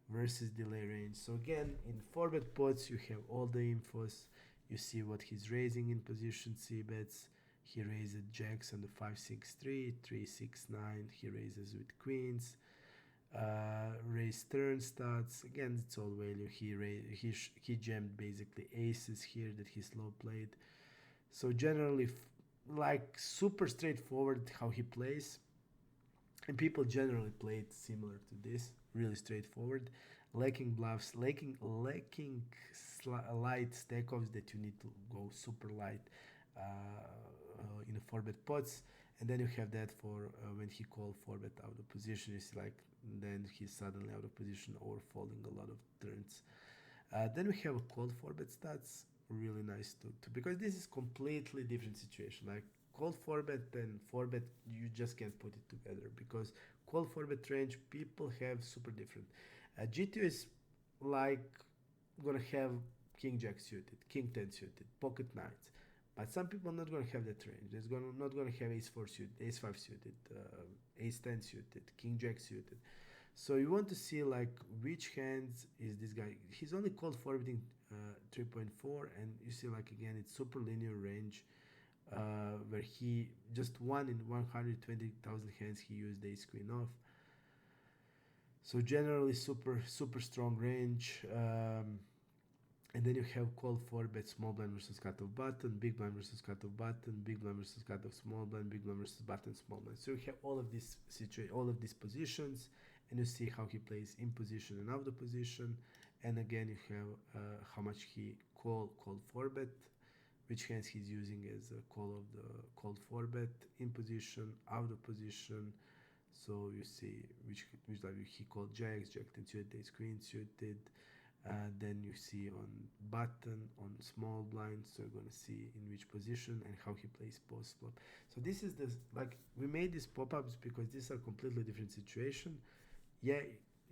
versus delay range. So again, in 4-bet pots you have all the infos. You see what he's raising in position C bets. He raises jacks on the 5-6-3, 3-6-9. He raises with queens. Raise turn stats. Again, it's all value. He jammed basically aces here that he slow played. So generally, like super straightforward how he plays. And people generally play it similar to this, really straightforward, lacking bluffs, lacking light stack offs that you need to go super light in a 4-bet pots. And then you have that for when he called 4-bet out of position. You see, like, then he's suddenly out of position or folding a lot of turns. Then we have a called 4-bet stats, really nice too, because this is completely different situation. Like called 4-bet and 4-bet, you just can't put it together, because called 4-bet range people have super different. GTO is like gonna have king jack suited, king 10 suited, pocket nines. But some people are not going to have that range. There's not going to have ace 4 suited, ace 5 suited, ace 10 suited, king jack suited. So you want to see like which hands is this guy. He's only called forwarding 3.4, and you see like again it's super linear range where he just 1 in 120,000 hands he used ace queen off. So generally super strong range. And then you have call 4-bet small blind versus cutoff button, big blind versus cutoff button, big blind versus cutoff small blind, big blind versus button small blind. So you have all of these all of these positions, and you see how he plays in position and out of position. And again, you have how much he called 4-bet, which hands he's using as a call of the called 4-bet, in position, out of position. So you see which like he called jacks, jack 10 suited, ace queen suited. Then you see on button, on small blind, so you're going to see in which position and how he plays post flop. So this is the, like, we made these pop-ups because these are completely different situation. Yeah,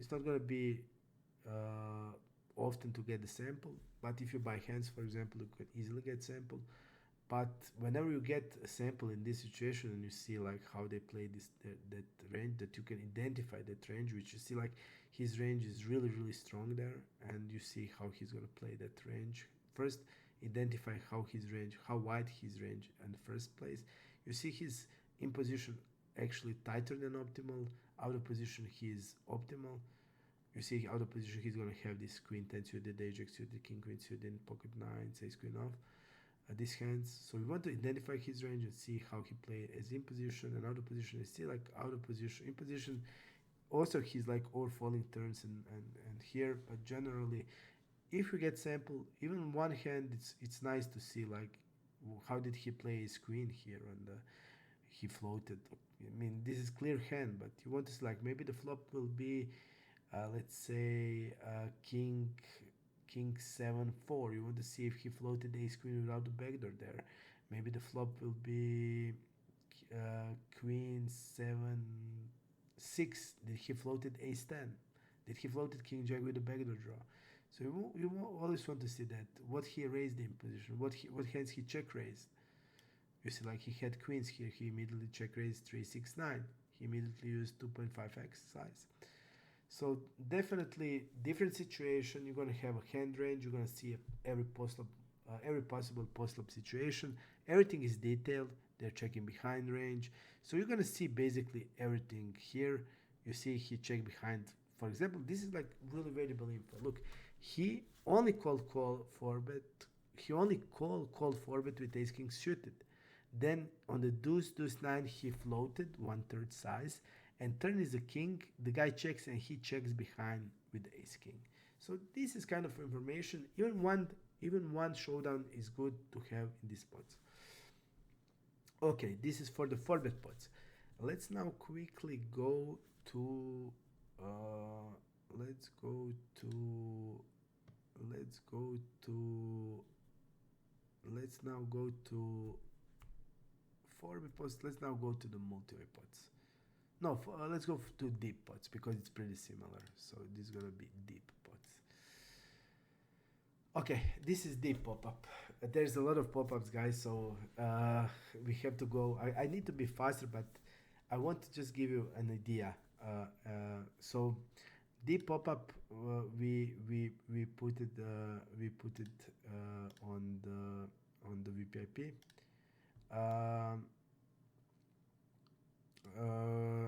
it's not going to be often to get the sample, but if you buy hands, for example, you can easily get sample. But whenever you get a sample in this situation and you see like how they play this that range, that you can identify that range, which you see like his range is really strong there, and you see how he's going to play that range. First, identify how wide his range in the first place. You see his in position actually tighter than optimal. Out of position he is optimal. You see out of position he's going to have this queen 10 suited, ace jack suited, king queen suited, pocket 9, ace queen off. These hands. So we want to identify his range and see how he played as in position and out of position. You see like out of position, in position. Also he's like all falling turns and here, but generally if you get sample, even one hand, it's nice to see like how did he play his queen here, and he floated. I mean, this is clear hand, but you want to see like maybe the flop will be let's say king 7-4. You want to see if he floated ace queen without the backdoor there. Maybe the flop will be Queen 7 6? Did he floated ace 10? Did he floated king jack with a backdoor draw? So you always want to see that what he raised in position, what hands he check raised. You see, like he had queens here, he immediately check raised 3 6 9. He immediately used 2.5x size. So definitely different situation. You're gonna have a hand range. You're gonna see every possible post-flop situation. Everything is detailed. They're checking behind range. So you're gonna see basically everything here. You see he checked behind. For example, this is like really valuable info. Look, he only called four bet. He only called four bet with ace king suited. Then on the deuce 9 he floated 1/3 size, and turn is a king. The guy checks and he checks behind with ace king. So this is kind of information. Even one showdown is good to have in these spots. Okay, this is for the 4-bet pots. Let's now quickly go to let's go to 4-bet pots. Let's now go to the multi-way pots. No, let's go to deep pots because it's pretty similar. So this is gonna be deep pots. Okay, this is deep pop-up. There's a lot of pop-ups, guys, so we have to go. I need to be faster, but I want to just give you an idea. So deep pop-up, we put it on the VPIP.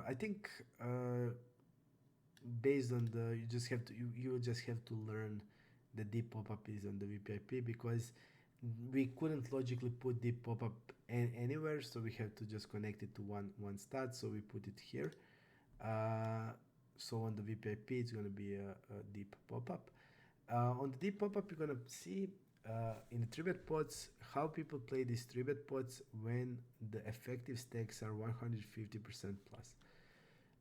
I think based on you just have to you just have to learn the deep pop-up is on the VPIP, because we couldn't logically put deep pop-up anywhere, so we have to just connect it to one stat. So we put it here. So on the VPIP it's going to be a deep pop-up. On the deep pop-up you're going to see in the 3-bet pots how people play these 3-bet pots when the effective stakes are 150% plus,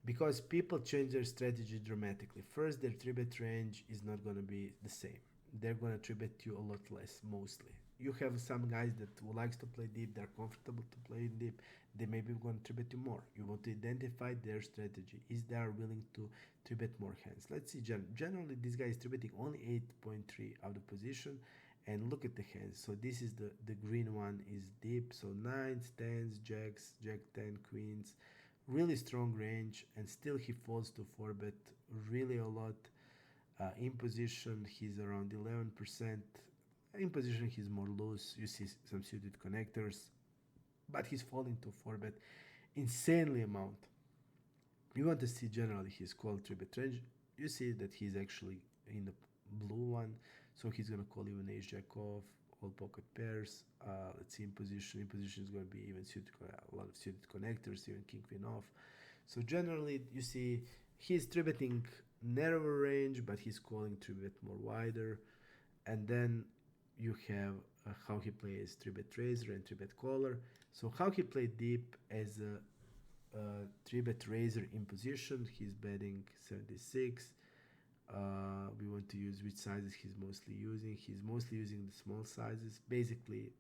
because people change their strategy dramatically. First, their 3-bet range is not going to be the same. They're going to 3-bet you a lot less mostly. You have some guys that likes to play deep, they're comfortable to play deep, they may be going to 3-bet you more. You want to identify their strategy. Is they are willing to 3-bet more hands? Let's see, generally this guy is 3-betting only 8.3 out of position. And look at the hands. So this is the green one is deep. So 9s, 10s, jacks, jack 10, queens. Really strong range, and still he falls to 4-bet really a lot. In position he's around 11%. In position he's more loose. You see some suited connectors, but he's falling to 4-bet insanely amount. You want to see generally his call 3-bet range. You see that he's actually in the blue one. So he's going to call even ace jack off, all pocket pairs. Let's see in position. In position is going to be even suited, a lot of suited connectors, even king queen off. So generally you see he's 3-betting narrower range, but he's calling 3-bet more wider. And then you have how he plays 3-bet raiser and 3-bet caller. So how he played deep as a 3-bet raiser in position, he's betting 76. We want to use which sizes he's mostly using. He's mostly using the small sizes. Basically,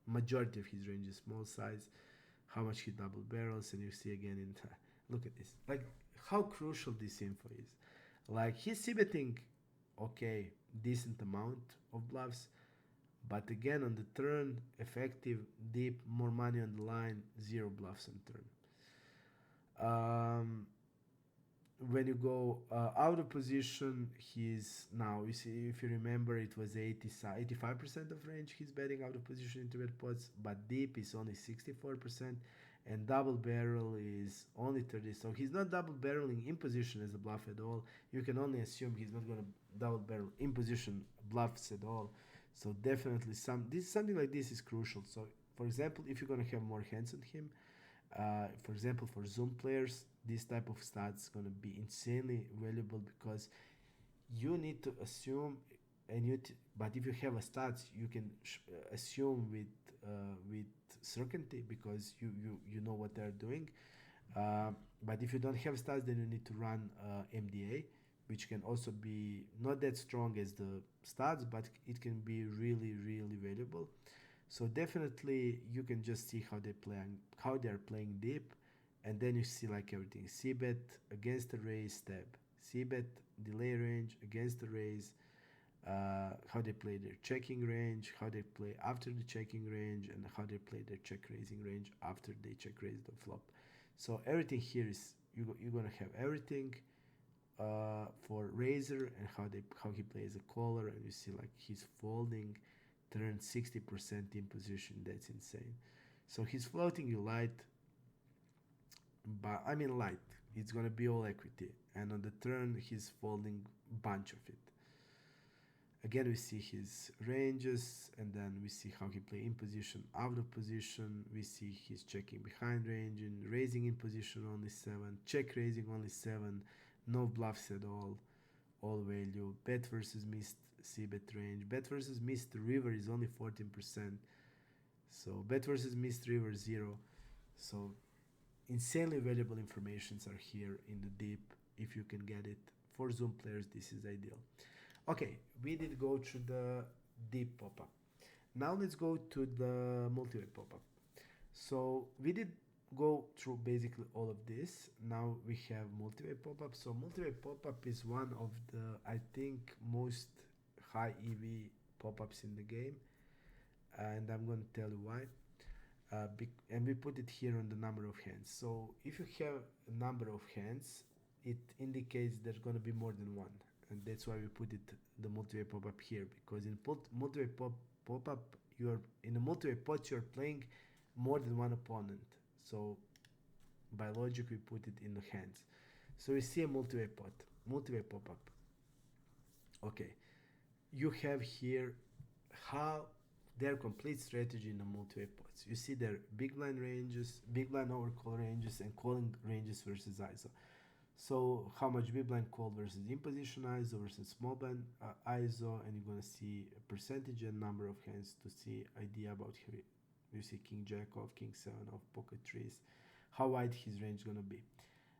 majority of his range is small size. How much he double barrels, and you see again in look at this, like how crucial this info is. Like he's c-betting, okay, decent amount of bluffs, but again on the turn, effective, deep, more money on the line, 0 bluffs on turn. When you go out of position, he's now, you see, if you remember, it was 85% of range he's betting out of position into 3-bet pots, but deep is only 64%, and double barrel is only 30. So he's not double barreling in position as a bluff at all. You can only assume he's not going to double barrel in position bluffs at all. So definitely something like this is crucial. So for example, if you're going to have more hands on him, for example, for Zoom players, this type of stats is going to be insanely valuable, because you need to assume, and but if you have a stats, you can assume with certainty, because you know what they're doing. But if you don't have stats, then you need to run MDA, which can also be not that strong as the stats, but it can be really, really valuable. So definitely you can just see how they are playing deep, and then you see like everything. C-bet against the raise, step. C-bet delay range against the raise, how they play their checking range, how they play after the checking range, and how they play their check raising range after they check raise the flop. So everything here is you're gonna have everything for Raiser, and how he plays a caller, and you see like he's folding, turn 60% in position. That's insane. So he's floating you light, but I mean light. It's gonna be all equity, and on the turn he's folding bunch of it. Again, we see his ranges, and then we see how he play in position, out of position. We see he's checking behind range and raising in position only 7, check raising only 7, no bluffs at all value. Bet versus missed c-bet range. Bet versus missed river is only 14%. So bet versus missed river 0. So insanely valuable informations are here in the deep if you can get it. For Zoom players, this is ideal. Okay, we did go through the deep pop-up. Now let's go to the multi-way pop-up. So we did go through basically all of this. Now we have multi-way pop-up. So multi-way pop-up is one of the, I think, most high EV pop-ups in the game. And I'm going to tell you why. And we put it here on the number of hands. So if you have a number of hands, it indicates there's going to be more than one. And that's why we put it the multi-way pop-up here, because in multi-way pop-up you're in a multi-way pot you're playing more than one opponent, so by logic we put it in the hands. So we see a multi-way pop-up. Okay, you have here how their complete strategy in the multi-way pots. You see their big blind ranges, big blind overcall ranges, and calling ranges versus ISO. So how much big blind call versus in position ISO versus small blind ISO, and you're gonna see a percentage and number of hands to see idea about here. You see king jack off, king 7 off, pocket trees, how wide his range gonna be.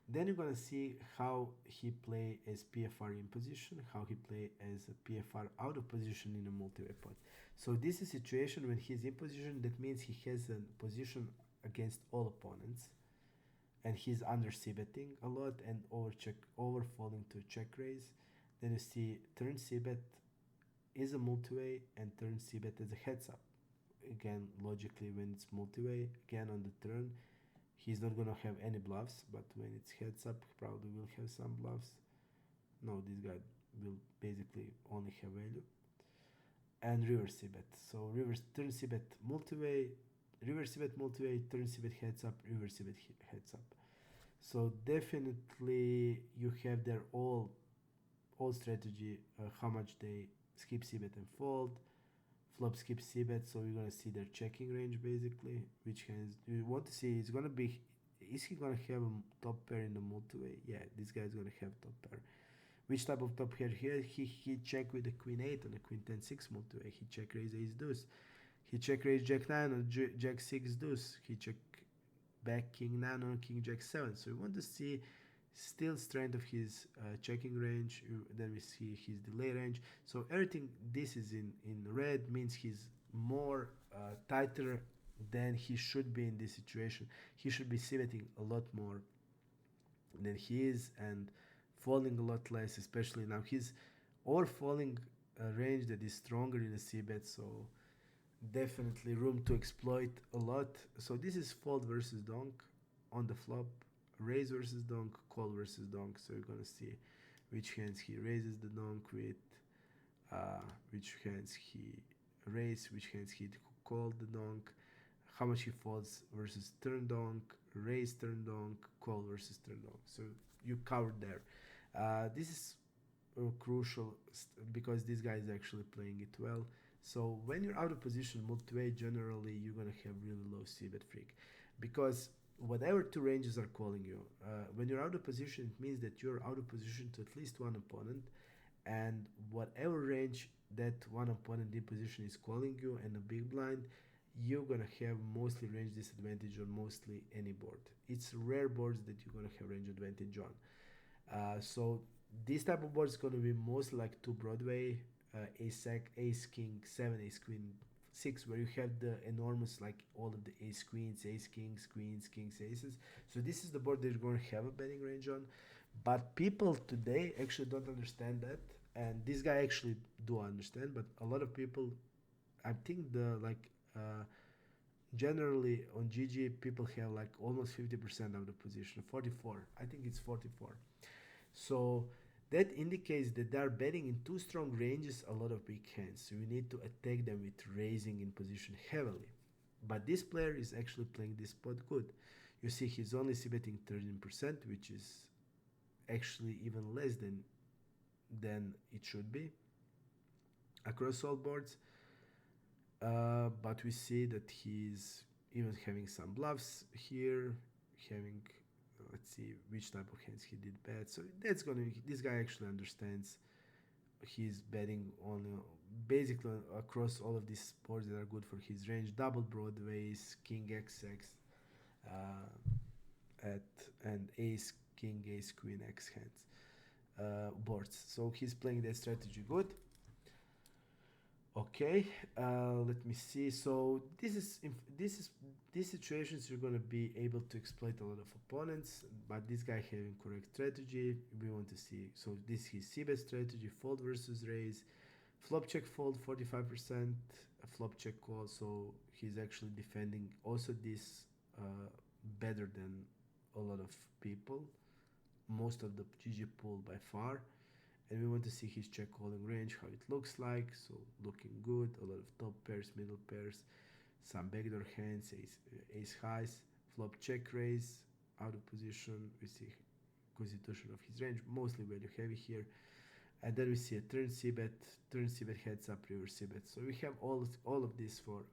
Then you're gonna see how he play as PFR in position, how he play as a PFR out of position in a multi-way pot. So this is a situation when he's in position. That means he has a position against all opponents, and he's under c-betting a lot and overfolding to check raise. Then you see turn c-bet is a multi-way and turn c-bet is a heads up. Again, logically, when it's multi-way, again on the turn, he's not gonna have any bluffs, but when it's heads up, he probably will have some bluffs. No, this guy will basically only have value. And reverse c-bet. So reverse turn c-bet multi-way, reverse c-bet multi-way, turn c-bet heads up, reverse c-bet heads up. So definitely you have their all strategy, how much they skip c-bet and fold, flop skip c-bet. So you're gonna see their checking range basically, which hands you want to see. Is gonna be, is he gonna have a top pair in the multi-way? Yeah, this guy's gonna have top pair. Which type of top pair here? He check with the queen 8 on the queen 10-6 multi-way. He check raise ace deuce. He check raise jack 9 on jack 6 deuce. He check back king 9 on king jack 7. So you want to see still strength of his checking range. Then we see his delay range. So everything this is in red means he's more tighter than he should be in this situation. He should be c-betting a lot more than he is, and falling a lot less, especially now. He's falling a range that is stronger in the c-bet, so definitely room to exploit a lot. So this is fold versus donk on the flop, raise versus donk, call versus donk. So you're gonna see which hands he raises the donk with, which hands he raise, which hands he called the donk, how much he folds versus turn donk, raise turn donk, call versus turn donk. So you covered there. This is crucial because this guy is actually playing it well. So when you're out of position multi-way, generally you're gonna have really low c-bet freak, because whatever two ranges are calling you, when you're out of position, it means that you're out of position to at least one opponent, and whatever range that one opponent in position is calling you and a big blind, you're gonna have mostly range disadvantage on mostly any board. It's rare boards that you're gonna have range advantage on. So this type of board is gonna be mostly like 2 Broadway, ace king 7, ace queen 6 where you have the enormous like all of the ace queens, ace kings, queens, kings, aces. So this is the board that you're going to have a betting range on. But people today actually don't understand that, and this guy actually do understand. But a lot of people, I think the like generally on GG people have like almost 50% of the position, 44. I think it's 44. So that indicates that they are betting in two strong ranges a lot of big hands. So you need to attack them with raising in position heavily. But this player is actually playing this spot good. You see he's only c-betting 13%, which is actually even less than it should be across all boards. But we see that he's even having some bluffs here, having let's see which type of hands he did bet. So that's gonna this guy actually understands. He's betting on basically across all of these boards that are good for his range. Double broadways, king xx, at and ace king ace queen x hands boards. So he's playing that strategy good. Okay, let me see. So these situations you're gonna be able to exploit a lot of opponents, but this guy having correct strategy, we want to see. So this is c-bet strategy, fold versus raise, flop check fold 45%, a flop check call. So he's actually defending also this better than a lot of people, most of the GG pool by far. And we want to see his check calling range, how it looks like. So looking good, a lot of top pairs, middle pairs, some backdoor hands, ace highs, flop check raise, out of position. We see constitution of his range, mostly value heavy here. And then we see a turn c-bet heads up, river c-bet. So we have all of this for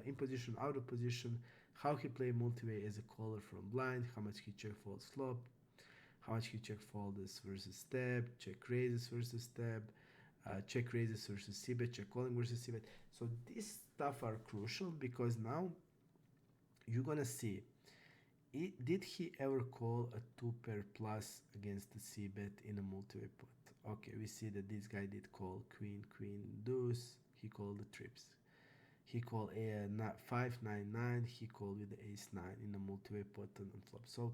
in position, out of position, how he play multi-way as a caller from blind, how much he check folds flop, how much he check folds versus step, check raises versus step, check raises versus c-bet, check calling versus c-bet. So these stuff are crucial because now you're gonna see, did he ever call a 2-pair plus against the c-bet in a multi-way pot? Okay, we see that this guy did call queen, queen, deuce. He called the trips. He called a 5-9-9. He called with the ace-9 in a multi-way pot on flop. So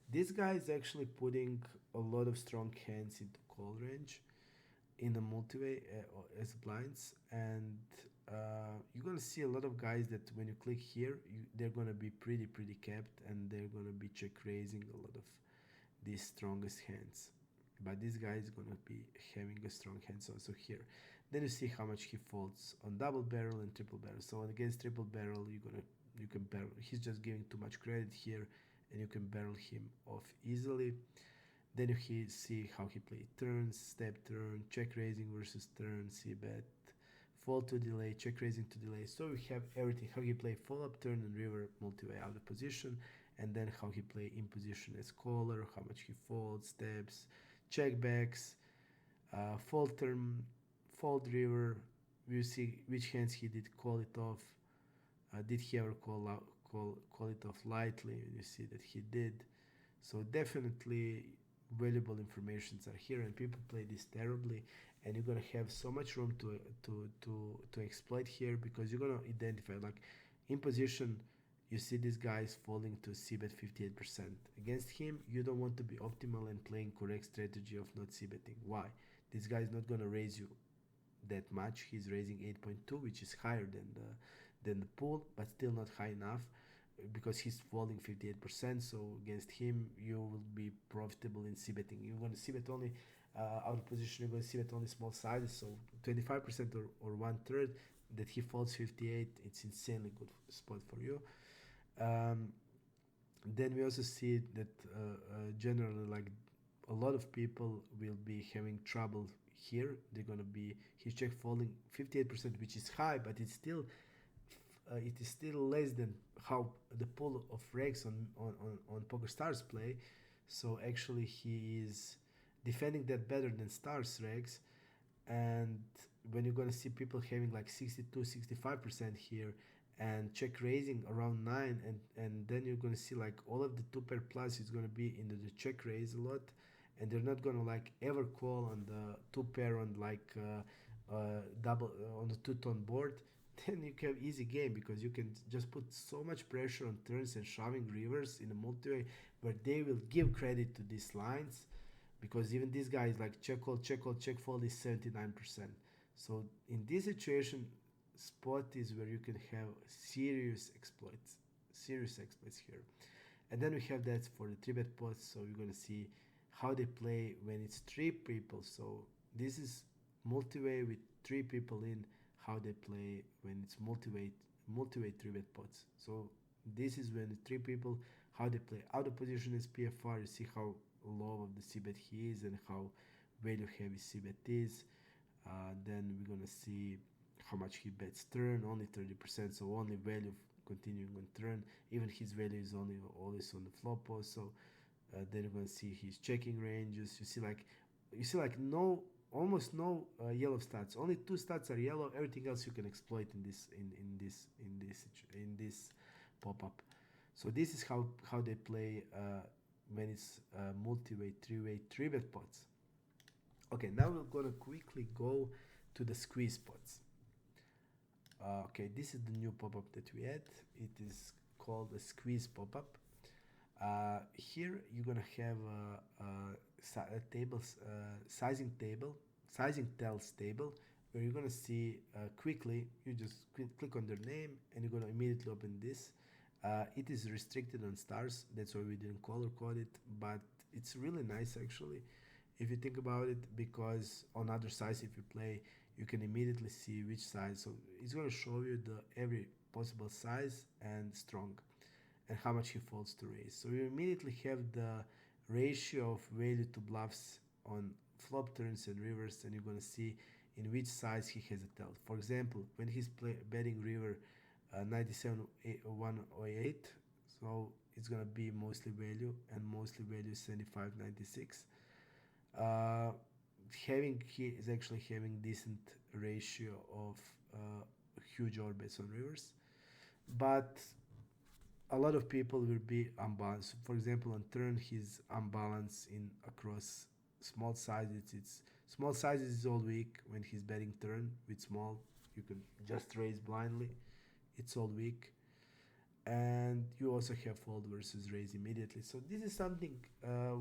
this guy is actually putting a lot of strong hands into call range in a multi-way as blinds, and you're gonna see a lot of guys that when you click here, they're gonna be pretty capped, and they're gonna be check raising a lot of these strongest hands. But this guy is gonna be having a strong hands also here. Then you see how much he folds on double barrel and triple barrel. So against triple barrel, you can barrel. He's just giving too much credit here, and you can barrel him off easily. Then you see how he played turns, step turn, check raising versus turn, c-bet, fold to delay, check raising to delay. So we have everything, how he play fold up turn and river multi-way out of position, and then how he play in position as caller, how much he folds, steps, check backs, fold turn, fold river. We see which hands he did call it off. Did he ever call it off lightly? You see that he did. So definitely valuable informations are here, and people play this terribly, and you're gonna have so much room to exploit here, because you're gonna identify, like in position, you see these guys falling to c-bet 58%. Against him, you don't want to be optimal and playing correct strategy of not c-betting. Why? This guy is not gonna raise you that much. He's raising 8.2, which is higher than the pool, but still not high enough, because he's falling 58%. So against him, you will be profitable in c-betting. You're going to c-bet only out of position. You're going to c-bet only small sizes, so 25% or 1/3 that he folds 58. It's insanely good spot for you. Then we also see that generally, like a lot of people will be having trouble here. They're going to be his check folding 58%, which is high, but it's still it is still less than how the pool of regs on PokerStars play. So actually he is defending that better than Stars regs. And when you're going to see people having like 62-65% here and check raising around 9, and then you're going to see like all of the 2-pair plus is going to be into the check raise a lot, and they're not going to like ever call on the 2-pair on like double on the 2-tone board. then you have easy game, because you can just put so much pressure on turns and shoving rivers in a multi-way where they will give credit to these lines, because even this guy is like check call, check fold is 79%. So in this situation, spot is where you can have serious exploits here. And then we have that for the 3-bet pots. So you're gonna see how they play when it's 3 people. So this is multi-way with 3 people in, how they play when it's multi-way 3-bet pots. So this is when 3 people, how they play out of position as PFR. You see how low of the c-bet he is and how value heavy c-bet is. Then we're gonna see how much he bets turn, only 30%, so only value continuing on turn. Even his value is only always on the flop post. So then you're gonna see his checking ranges. You see like no, almost no yellow stats. Only 2 stats are yellow. Everything else you can exploit in this pop-up. So this is how they play when it's multi-way 3-bet pots. Okay, now we're gonna quickly go to the squeeze pots. Okay, this is the new pop-up that we had. It is called a squeeze pop-up. Here you're gonna have sizing tells table, where you're gonna see quickly. You just click on their name and you're gonna immediately open this. It is restricted on stars, that's why we didn't color code it, but it's really nice actually, if you think about it, because on other sides, if you play, you can immediately see which size. So it's going to show you the every possible size and strong, and how much he folds to raise. So you immediately have the ratio of value to bluffs on flop turns and rivers, and you're going to see in which size he has a tell. For example, when he's betting river 97-108, so it's going to be mostly value, and mostly value is 75-96. He is actually having decent ratio of huge orbits on rivers, but a lot of people will be unbalanced. For example, on turn he's unbalanced in across small sizes. It's small sizes is all weak. When he's betting turn with small, you can just raise blindly. It's all weak, and you also have fold versus raise immediately. So this is something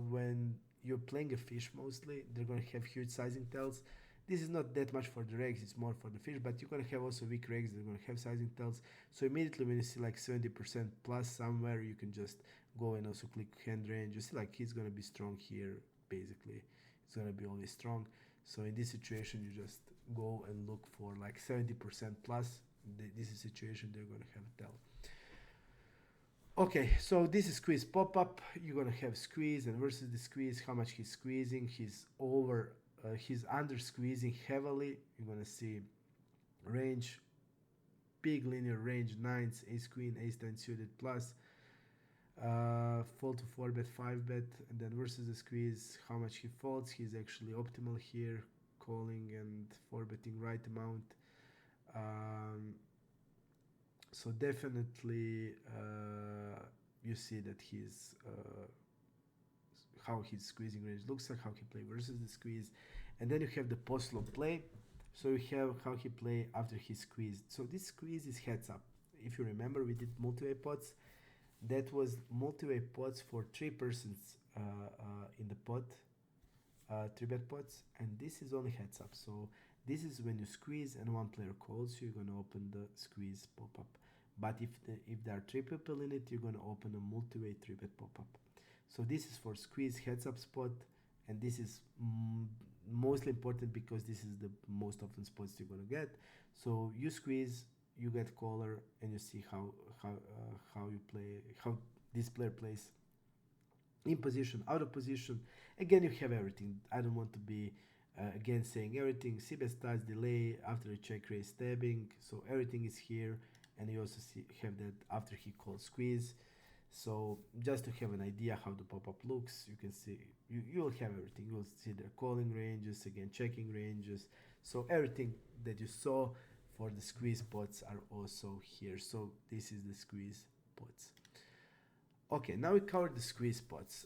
when you're playing a fish mostly, they're going to have huge sizing tells. This is not that much for the regs, it's more for the fish, but you're going to have also weak regs, they're going to have sizing tells. So immediately when you see like 70% plus somewhere, you can just go and also click hand range. You see like he's going to be strong here, basically. It's going to be always strong. So in this situation, you just go and look for like 70% plus. This is a situation they're going to have a tell. Okay, so this is squeeze pop-up. You're gonna have squeeze, and versus the squeeze, how much he's squeezing. He's under squeezing heavily. You're gonna see range, big linear range, 9s, ace queen, ace 10 suited plus, fold to 4-bet, 5-bet, and then versus the squeeze, how much he folds. He's actually optimal here, calling and 4-betting right amount. So definitely you see that he's how his squeezing range looks like, how he play versus the squeeze, and then you have the post-flop play. So you have how he play after he squeezed. So this squeeze is heads up. If you remember, we did multi-way pots. That was multi-way pots for 3 persons in the pot, 3-bet pots, and this is only heads up. So this is when you squeeze and 1 player calls, you're gonna open the squeeze pop-up. But if there are 3 people in it, you're gonna open a multi-way 3-bet pop-up. So this is for squeeze heads up spot, and this is mostly important because this is the most often spots you're gonna get. So you squeeze, you get caller, and you see how you play, how this player plays in position, out of position. Again, you have everything. I don't want to be again saying everything. C-bet starts delay after a check raise stabbing, so everything is here, and you also have that after he calls squeeze. So just to have an idea how the pop-up looks, you can see you'll have everything. You'll see their calling ranges, again checking ranges. So everything that you saw for the squeeze pots are also here. So this is the squeeze pots. Okay, now we covered the squeeze pots.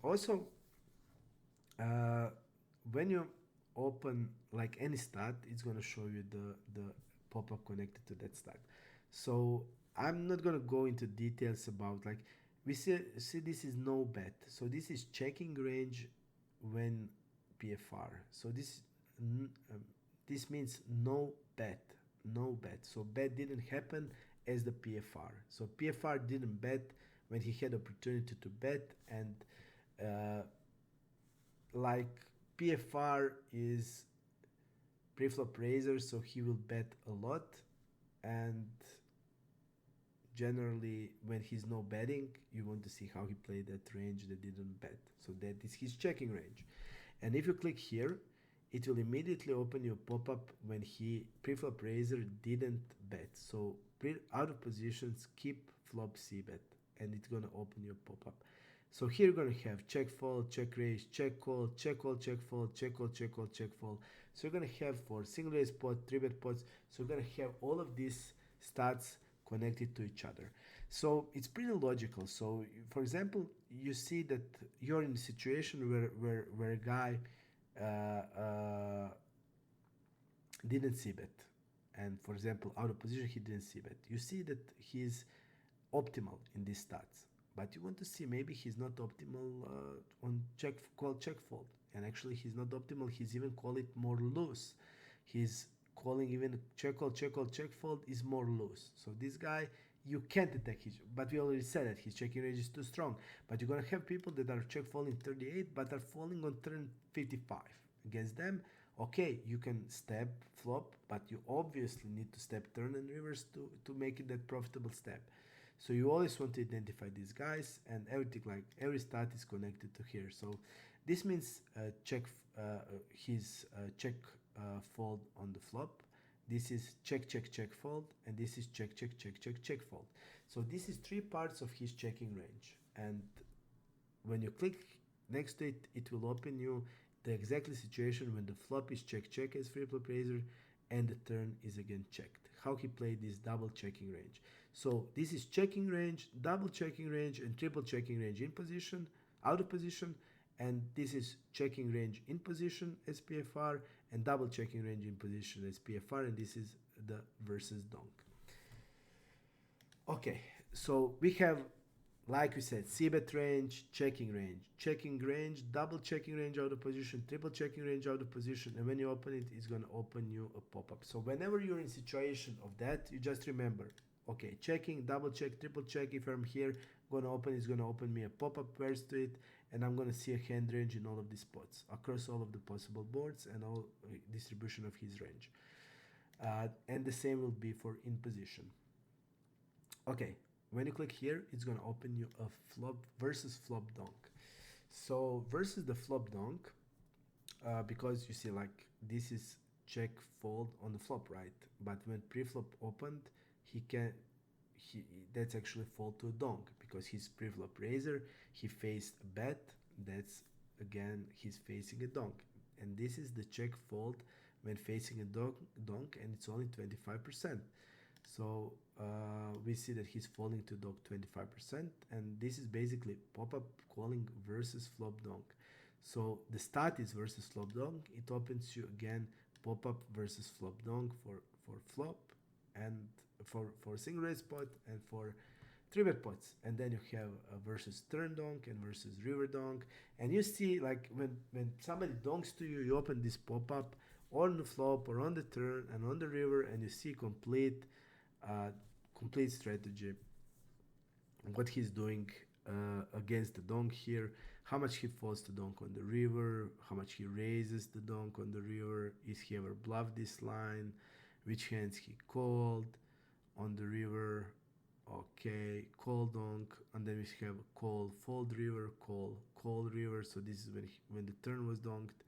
Also, when you open like any stat, it's gonna show you the pop-up connected to that stat. So I'm not gonna go into details about like we see this is no bet. So this is checking range when PFR. So this means no bet, no bet. So bet didn't happen as the PFR. So PFR didn't bet when he had opportunity to bet, and uh, like PFR is Preflop Raiser, so he will bet a lot, and generally when he's no betting, you want to see how he played that range that didn't bet. So that is his checking range. And if you click here, it will immediately open your pop-up when he Preflop Raiser didn't bet. So out of position, skip flop C bet, and it's gonna open your pop-up. So here you're gonna have check fold, check raise, check call, check call, check fold, check call, check call, check fold. So you're gonna have for single raise pot, three bet pots. So you're gonna have all of these stats connected to each other. So it's pretty logical. So for example, you see that you're in a situation where a guy didn't see bet, and for example out of position he didn't see bet. You see that he's optimal in these stats, but you want to see maybe he's not optimal on check call check fold, and actually he's not optimal. He's even call it more loose. He's calling even check call check call check fold is more loose. So this guy you can't attack his, but we already said that his checking range is too strong. But you're gonna have people that are check folding 38 but are falling on turn 55. Against them, okay, you can step flop, but you obviously need to step turn and reverse to make it that profitable step. So you always want to identify these guys, and everything like every stat is connected to here. So this means check his check fold on the flop. This is check check check fold, and this is check check check check check fold. So this is three parts of his checking range, and when you click next to it, it will open you the exactly situation when the flop is check check as Preflop Raiser and the turn is again checked. How he played this double checking range. So this is checking range, double checking range, and triple checking range in position, out of position, and this is checking range in position as PFR and double checking range in position as PFR, and this is the versus donk. Okay, so we have, like we said, c-bet range, checking range, double checking range out of position, triple checking range out of position, and when you open it, it's going to open you a pop-up. So whenever you're in situation of that, you just remember, okay, checking, double check, triple check. If I'm here, going to open, it's going to open me a pop-up pairs to it, and I'm going to see a hand range in all of these spots, across all of the possible boards and all distribution of his range. And the same will be for in position. Okay, when you click here, it's going to open you a flop versus flop donk. So versus the flop donk, because you see like this is check fold on the flop, right? But when preflop opened, that's actually fold to a donk because he's preflop raiser. He faced a bet. That's again he's facing a donk, and this is the check fold when facing a donk, and it's only 25%. So we see that he's falling to donk 25%, and this is basically pop-up calling versus flop donk. So the stat is versus flop donk. It opens you again pop-up versus flop donk for flop and for single raise pot and for three bet pots, and then you have a versus turn donk and versus river donk, and you see like when somebody donks to you, you open this pop-up on the flop or on the turn and on the river, and you see complete strategy, what he's doing against the donk here, how much he falls to donk on the river, how much he raises the donk on the river, is he ever bluffed this line, which hands he called on the river. Okay, call donk, and then we have call fold river, call river. So this is when the turn was donked.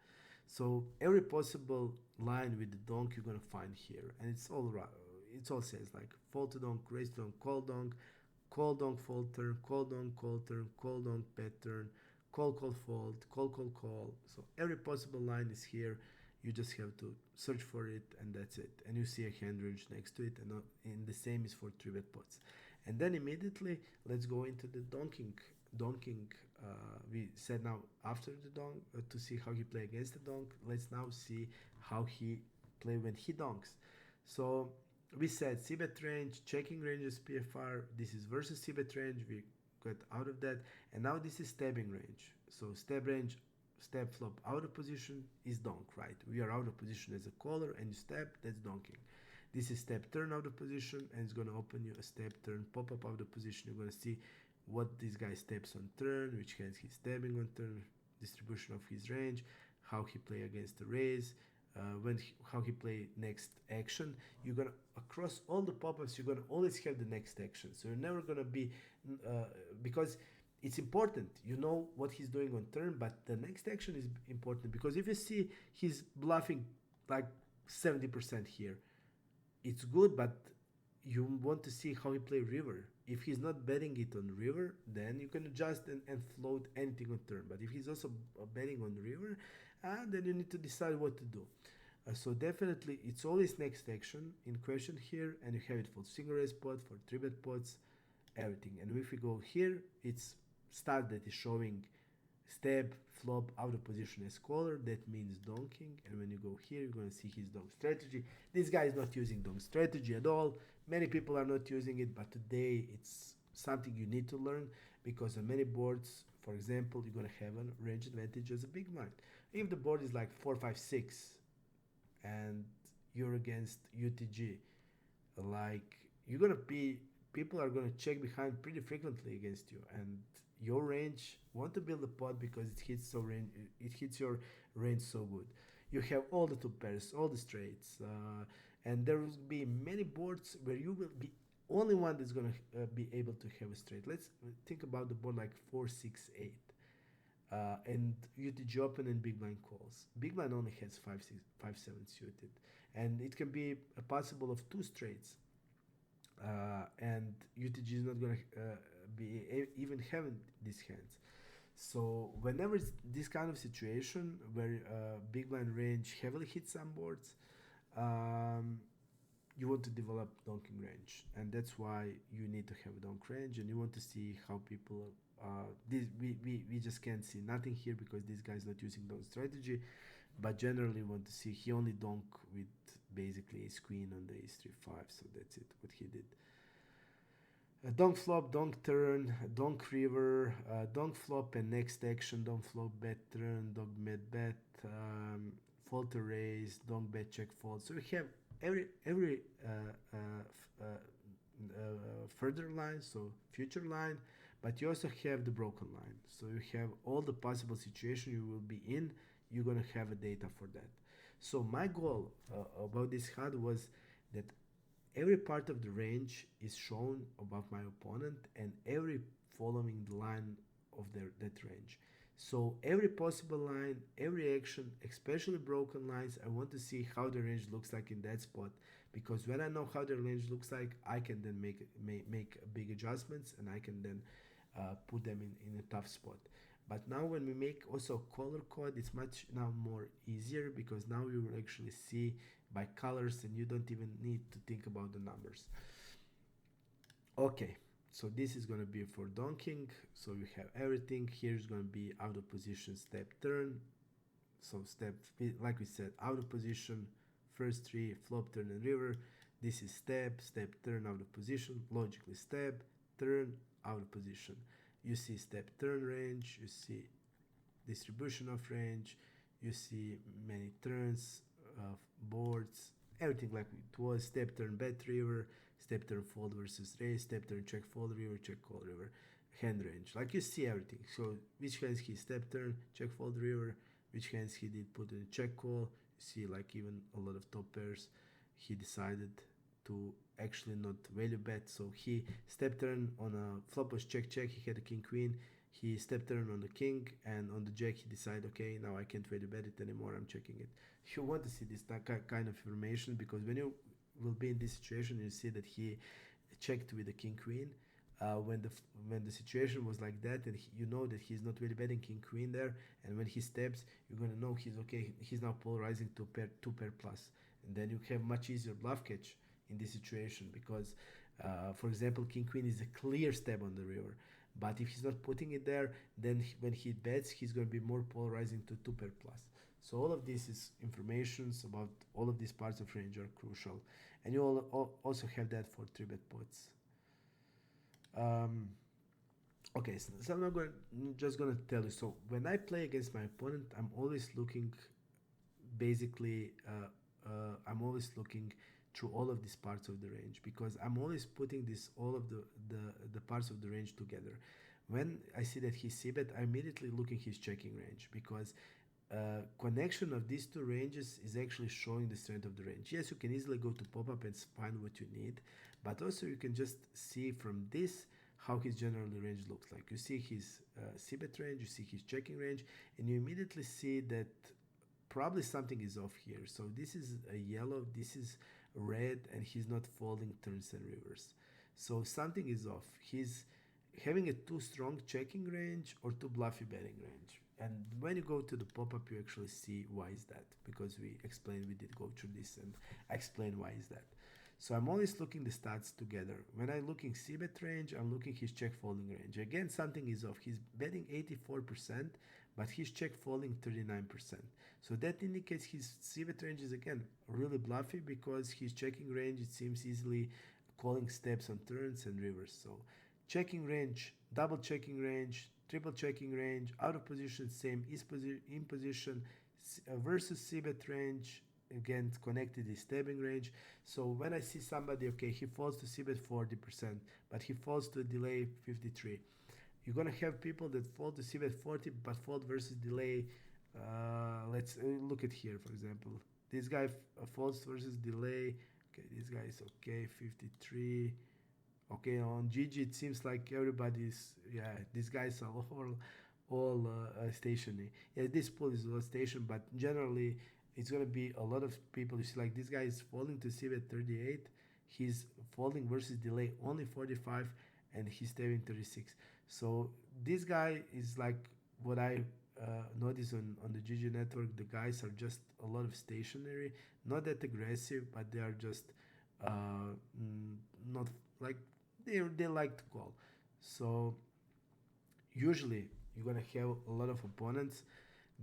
So every possible line with the donk you're gonna find here, and it's all right. It all says like fold to donk, raise to donk, call donk, fold turn, call donk, call turn, call donk, bet turn, call fold, call. So every possible line is here. You just have to search for it, and that's it. And you see a hand range next to it, and the same is for three bet pots. And then immediately let's go into the donking we said now after the donk to see how he play against the donk. Let's now see how he play when he donks. So we said c-bet range, checking ranges PFR. This is versus c-bet range. We got out of that, and now this is stabbing range. So stab range, stab flop out of position is donk, right? We are out of position as a caller, and you stab, that's donking. This is step turn out of position, and it's gonna open you a step turn pop up out of position. You're gonna see what this guy steps on turn, which hands he's stabbing on turn, distribution of his range, how he play against the raise, how he play next action. You're gonna across all the pop-ups, you're gonna always have the next action. So you're never gonna be because it's important. You know what he's doing on turn, but the next action is important because if you see he's bluffing like 70% here, it's good, but you want to see how he play river. If he's not betting it on river, then you can adjust and float anything on turn. But if he's also betting on river, then you need to decide what to do. So definitely, it's always next action in question here, and you have it for single raise pot, for 3-bet pots, everything. And if we go here, it's start that is showing stab, flop, out of position as caller. That means donking. And when you go here, you're going to see his donk strategy. This guy is not using donk strategy at all. Many people are not using it, but today it's something you need to learn because on many boards, for example, you're going to have a range advantage as a big blind. If the board is like 4, 5, 6 and you're against UTG, like you're going to be, people are going to check behind pretty frequently against you, and your range want to build a pot because it hits your range so good. You have all the 2 pairs, all the straights, and there will be many boards where you will be only one that's going to be able to have a straight. Let's think about the board like 4, 6, 8. And UTG open and big blind calls. Big blind only has 5, 6, 5, 7 suited, and it can be a possible of 2 straights. And UTG is not going to be even having these hands. So whenever it's this kind of situation where big blind range heavily hits some boards, you want to develop donking range, and that's why you need to have a donk range, and you want to see how people we just can't see nothing here because this guy is not using donk strategy, but generally want to see he only donk with basically ace queen on the ace 3-5, so that's it what he did. Donk flop, donk turn, donk river, donk flop and next action, donk flop bet turn, donk bet, fold to raise, donk bet check fold. So we have every further line, so future line, but you also have the broken line. So you have all the possible situation you will be in. You're gonna have a data for that. So my goal about this HUD was that every part of the range is shown above my opponent, and every following the line of that range. So every possible line, every action, especially broken lines, I want to see how the range looks like in that spot, because when I know how the range looks like, I can then make big adjustments, and I can then put them in a tough spot. But now when we make also color code, it's much now more easier because now you will actually see by colors and you don't even need to think about the numbers. Okay, so this is going to be for donking. So you have everything. Here's going to be out of position step turn. So step, like we said, out of position, first 3, flop, turn and river. This is step turn, out of position, logically step, turn, out of position. You see step turn range, you see distribution of range, you see many turns of boards, everything like it was. Step turn bet river, step turn fold versus raise, step turn check fold river, check call river, hand range. Like you see everything. So which hands he step turn, check fold river, which hands he did put in check call. You see like even a lot of top pairs he decided to actually not value bet. So he step turn on a flop was check, he had a king queen, he step turn on the king, and on the jack he decided, okay, now I can't value bet it anymore, I'm checking it. You want to see this kind of information, because when you will be in this situation, you see that he checked with the king queen when the situation was like that, and you know that he's not really betting king queen there, and when he steps, you're gonna know he's okay, he's now polarizing to two pair plus, and then you have much easier bluff catch in this situation, because for example, king queen is a clear stab on the river, But if he's not putting it there, then when he bets, he's going to be more polarizing to 2 pair plus. So all of this is informations about all of these parts of range are crucial. And you also have that for 3-bet pots. Okay, so I'm not just gonna tell you. So when I play against my opponent, I'm always looking, basically, I'm always looking through all of these parts of the range, because I'm always putting all of the parts of the range together. When I see that he's c-bet, I immediately look in his checking range, because connection of these two ranges is actually showing the strength of the range. Yes, you can easily go to pop-up and find what you need, but also you can just see from this how his general range looks like. You see his c-bet range, you see his checking range, and you immediately see that probably something is off here. So this is a yellow, this is red, and he's not folding turns and rivers. So something is off. He's having a too strong checking range or too bluffy betting range. And when you go to the pop-up, you actually see why is that, because we did go through this and I explained why is that. So I'm always looking the stats together. When I'm looking c-bet range, I'm looking his check folding range. Again, something is off. He's betting 84%, but his check folding 39%. So that indicates his c-bet range is again really bluffy, because his checking range, it seems easily calling steps on turns and rivers. So checking range, double checking range, triple checking range, out of position, same, is in position, versus c-bet range, again connected is stabbing range. So when I see somebody, okay, he falls to c-bet 40%, but he falls to a delay 53. You're gonna have people that fall to c-bet 40 but fold versus delay. Let's look at here, for example. This guy falls versus delay. Okay, this guy is okay, 53. Okay, on GG it seems like everybody's, yeah, these guys are all stationary. Yeah, this pool is all station, but generally it's gonna be a lot of people. You see, like this guy is falling to c-bet 38. He's falling versus delay only 45, and he's stabbing 36. So this guy is like what I notice on the GG network. The guys are just a lot of stationary, not that aggressive, but they are just not like they like to call. So usually you're gonna have a lot of opponents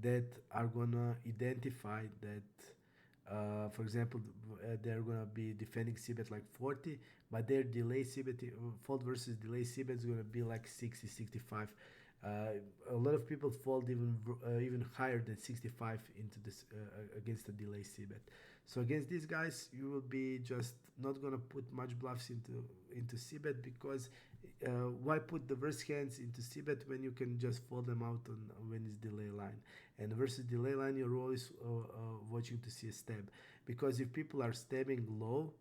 that are gonna identify that, for example, they're gonna be defending c-bet like 40, but their delay c-bet, fold versus delay c-bet is gonna be like 60, 65. A lot of people fold even higher than 65 into this against the delay c-bet. So against these guys, you will be just not gonna put much bluffs into c-bet, because why put the worst hands into c-bet when you can just fold them out when it's delay line? And versus delay line, you're always watching to see a stab, because if people are stabbing low,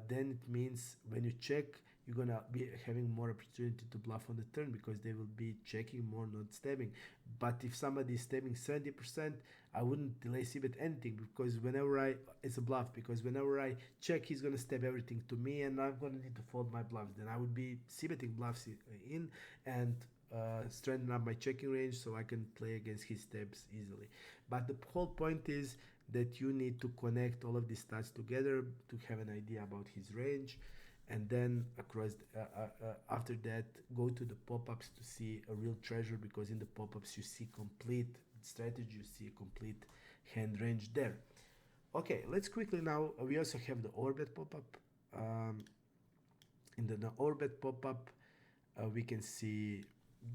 then it means when you check, you're gonna be having more opportunity to bluff on the turn, because they will be checking more, not stabbing. But if somebody is stabbing 70%, I wouldn't delay c-bet anything, because it's a bluff, because whenever I check, he's gonna stab everything to me, and I'm gonna need to fold my bluffs. Then I would be c-betting bluffs in and strengthen up my checking range, so I can play against his stabs easily. But the whole point is that you need to connect all of these stats together to have an idea about his range. And then after that, go to the pop-ups to see a real treasure, because in the pop-ups you see complete strategy, you see a complete hand range there. Okay, let's quickly now, we also have the Overbet pop-up. In the Overbet pop-up, we can see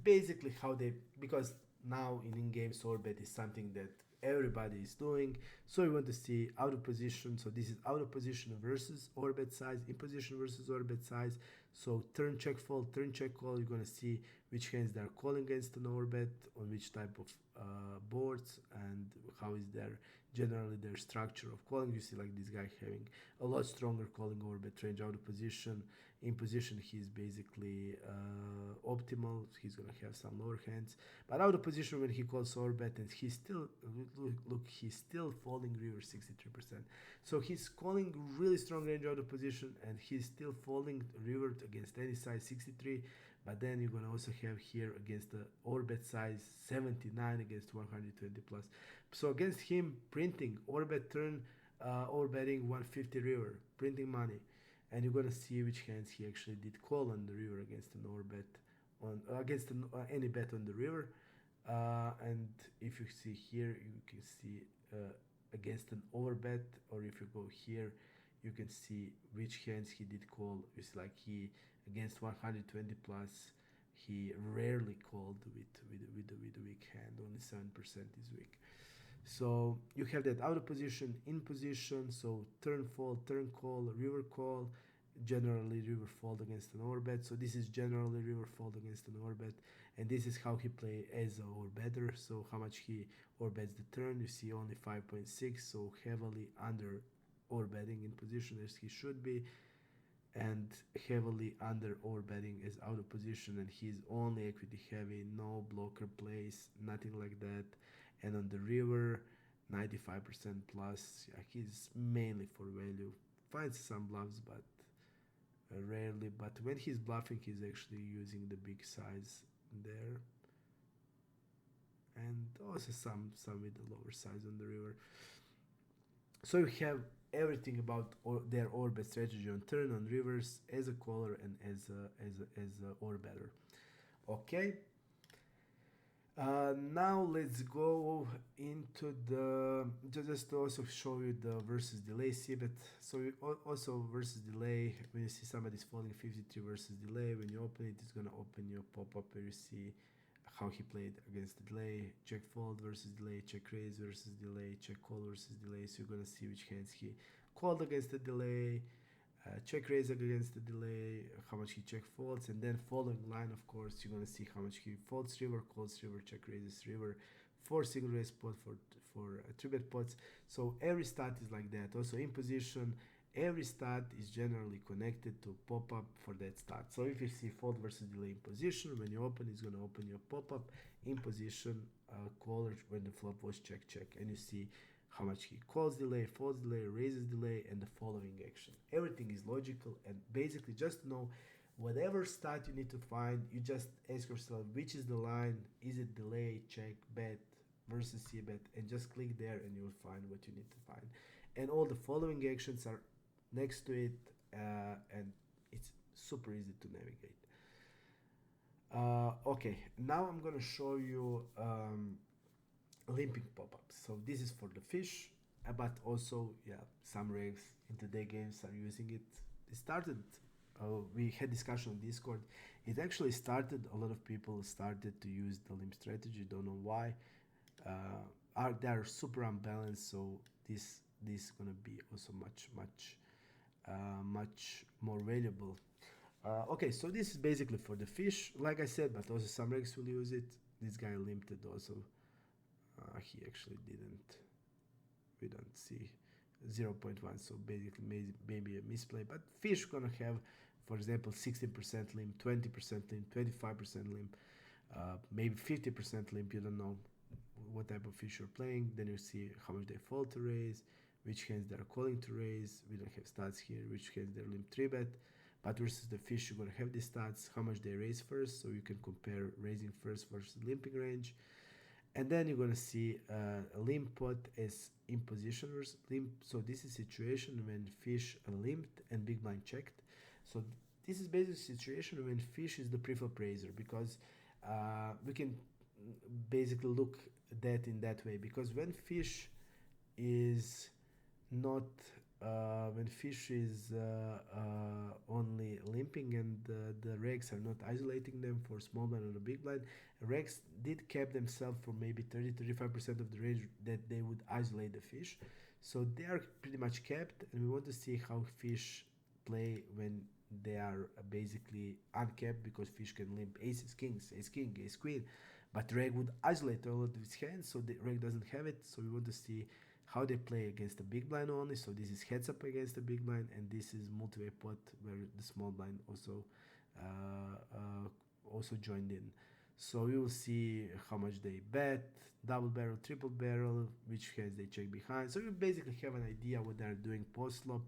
basically how because now in-game Overbet is something that everybody is doing. So we want to see out of position. So this is out of position versus Overbet size, in position versus Overbet size. So turn check fold, turn check call. You're gonna see which hands they're calling against an Overbet, on which type of boards, and how is generally their structure of calling. You see like this guy having a lot stronger calling Overbet range out of position. In position, he's basically optimal. He's gonna have some lower hands, but out of position when he calls Overbet, and he's still he's still folding river 63%. So he's calling really strong range out of position, and he's still folding river against any size 63. But then you're gonna also have here against the Overbet size 79 against 120 plus. So against him, printing Overbet turn, overbetting 150 river, printing money. And you're gonna see which hands he actually did call on the river against an Overbet on against any bet on the river. And if you see here, you can see against an overbet, or if you go here, you can see which hands he did call. It's like he against 120 plus, he rarely called with a weak hand. Only 7% is weak. So you have that out of position, in position. So turn fold, turn call, river call. Generally river fold against an overbet. So this is generally river fold against an overbet, and this is how he play as a overbetter. So how much he overbets the turn. You see only 5.6, so heavily under overbetting in position as he should be, and heavily under overbetting as out of position, and he's only equity heavy, no blocker plays, nothing like that. And on the river, 95% plus. Yeah, he's mainly for value. Finds some bluffs, but rarely. But when he's bluffing, he's actually using the big size there, and also some with the lower size on the river. So you have everything about their overbet strategy on turn, on rivers, as a caller, and as a overbetter. Okay. Now let's go into the just to also show you the versus delay cbet. So also versus delay, when you see somebody's folding 53 versus delay, when you open it, it's gonna open your pop-up where you see how he played against the delay. Check fold versus delay, check raise versus delay, check call versus delay. So you're gonna see which hands he called against the delay, check raise against the delay, how much he check folds, and then following line, of course, you're gonna see how much he folds river, calls river, check raises river, for single raise pot, for three bet pots. So every stat is like that. Also in position, every stat is generally connected to pop up for that stat. So if you see fold versus delay in position, when you open, it's gonna open your pop up in position, caller when the flop was check, and you see how much he calls delay, folds delay, raises delay, and the following action. Everything is logical, and basically just know whatever stat you need to find, you just ask yourself which is the line, is it delay, check, bet versus c-bet, and just click there and you'll find what you need to find. And all the following actions are next to it, and it's super easy to navigate. Okay, now I'm gonna show you limping pop-ups. So this is for the fish, but also some regs in today games are using it. It started, we had discussion on Discord. It actually started, a lot of people started to use the limp strategy, don't know why. They are super unbalanced, so this is gonna be also much more valuable. Okay, so this is basically for the fish, like I said, but also some regs will use it. This guy limped it also. He actually didn't. We don't see 0.1, so basically maybe a misplay. But fish gonna have, for example, 16% limp, 20% limp, 25% limp, maybe 50% limp. You don't know what type of fish you're playing. Then you see how much they fold to raise, which hands they're calling to raise. We don't have stats here. Which hands they're limp 3-bet. But versus the fish, you're gonna have these stats, how much they raise first, so you can compare raising first versus limping range. And then you're gonna see a limp pot as in position versus limp. So this is situation when fish limped and big blind checked. So this is basically situation when fish is the preflop raiser, because we can basically look that in that way. Because when fish is not when fish is only limping and the regs are not isolating them for small blind or the big blind, regs did cap themselves for maybe 30-35% of the range that they would isolate the fish. So they are pretty much capped, and we want to see how fish play when they are basically uncapped, because fish can limp aces, kings, ace king, ace queen, but reg would isolate all of his hands, so the reg doesn't have it. So we want to see how they play against the big blind only. So this is heads up against the big blind, and this is multi-way pot where the small blind also joined in. So you will see how much they bet, double barrel, triple barrel, which hands they check behind. So you basically have an idea what they're doing post flop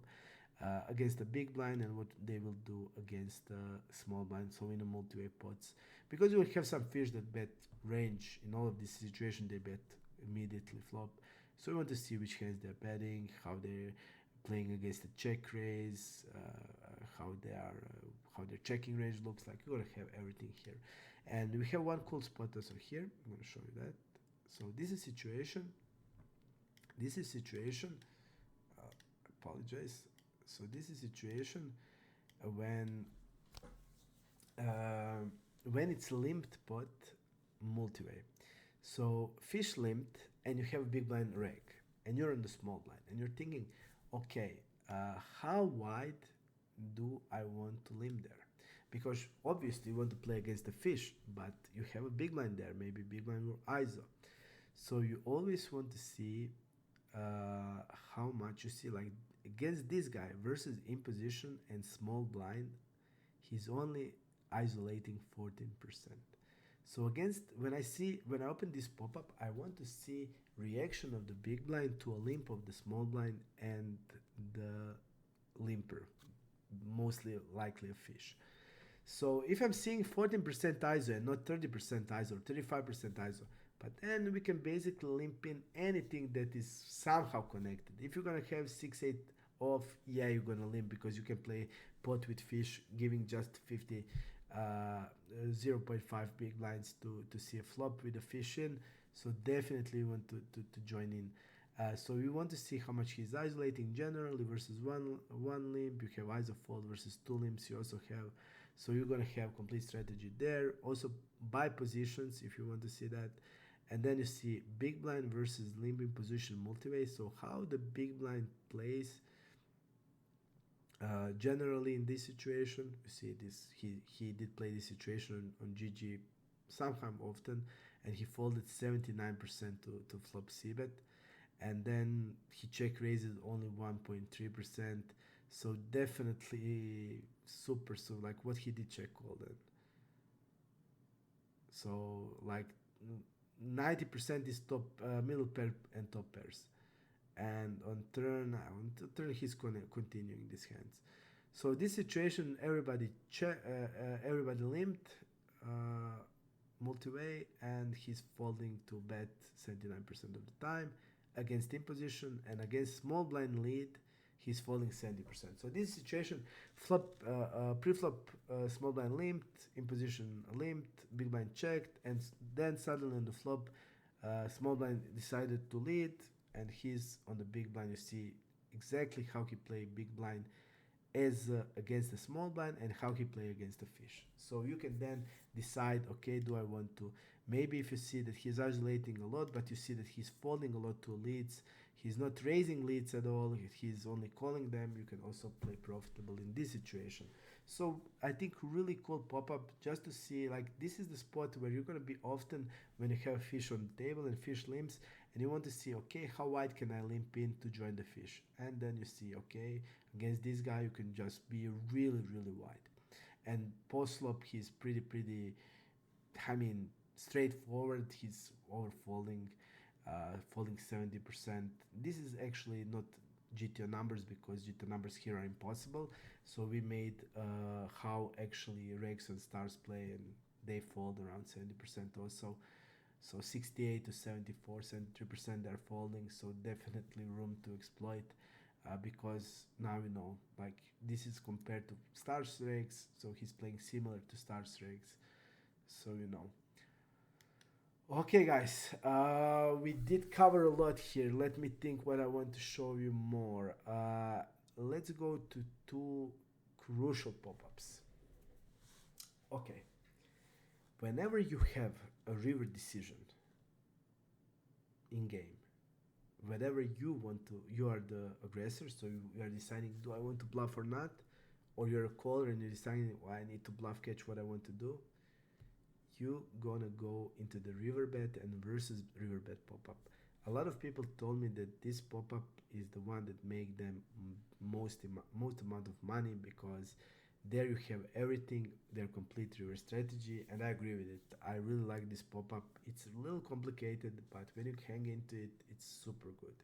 against the big blind and what they will do against small blind. So in the multi-way pots, because you will have some fish that bet range in all of this situation, they bet immediately flop. So we want to see which hands they're betting, how they playing against a check raise, how they are, how their checking range looks like. You're gonna have everything here, and we have one cool spot also here. I'm gonna show you that. So this is situation. This is situation. Apologize. So this is situation when it's limped pot multiway. So fish limped and you have a big blind reg and you're on the small blind and you're thinking, okay, how wide do I want to limp there? Because obviously you want to play against the fish, but you have a big blind there, maybe big blind or ISO. So you always want to see how much you see, like against this guy versus in position and small blind, he's only isolating 14%. So against, when I open this pop-up, I want to see reaction of the big blind to a limp of the small blind and the limper, mostly likely a fish. So if I'm seeing 14% ISO and not 30% ISO or 35% ISO, but then we can basically limp in anything that is somehow connected. If you're gonna have 6-8 off, yeah, you're gonna limp because you can play pot with fish, giving just 0.5 big blinds to see a flop with a fish in. So definitely you want to join in. So we want to see how much he's isolating generally versus one limp. You have ISO fold versus 2 limps. You also have, so you're gonna have complete strategy there. Also buy positions if you want to see that. And then you see big blind versus limping position multiway. So how the big blind plays generally in this situation. You see this, he did play this situation on GG sometime often, and he folded 79% to flop c-bet, and then he check raises only 1.3%. So definitely super, so like what he did check call then. So like 90% is top middle pair and top pairs, and on turn he's continuing these hands. So this situation, everybody limped multi-way, and he's folding to bet 79% of the time against in position, and against small blind lead he's folding 70%. So this situation, flop pre-flop small blind limped, in position limped, big blind checked, and then suddenly on the flop small blind decided to lead, and he's on the big blind. You see exactly how he played big blind as against the small blind and how he play against the fish. So you can then decide, okay, do I want to, maybe if you see that he's isolating a lot, but you see that he's folding a lot to leads, he's not raising leads at all, he's only calling them, you can also play profitable in this situation. So I think really cool pop-up just to see, like, this is the spot where you're going to be often when you have fish on the table and fish limps, and you want to see, okay, how wide can I limp in to join the fish? And then you see, okay, against this guy you can just be really wide. And post flop he's pretty I mean straightforward. He's over folding, folding 70%. This is actually not GTO numbers because GTO numbers here are impossible. So we made how actually regs and stars play, and they fold around 70% also. So 68 to 74, 73% they're folding. So definitely room to exploit. Because now you know, like, this is compared to stars regs, so he's playing similar to stars regs, so you know. Okay guys, we did cover a lot here. Let me think what I want to show you more. Let's go to two crucial pop-ups. Okay, whenever you have a river decision in game, whenever you want to, you are the aggressor, so you are deciding, do I want to bluff or not? Or you're a caller and you're deciding, well, I need to bluff catch what I want to do. You gonna go into the river bet and versus river bet pop-up. A lot of people told me that this pop-up is the one that make them most amount of money, because there you have everything, their complete river strategy, and I agree with it. I really like this pop-up. It's a little complicated, but when you hang into it, it's super good.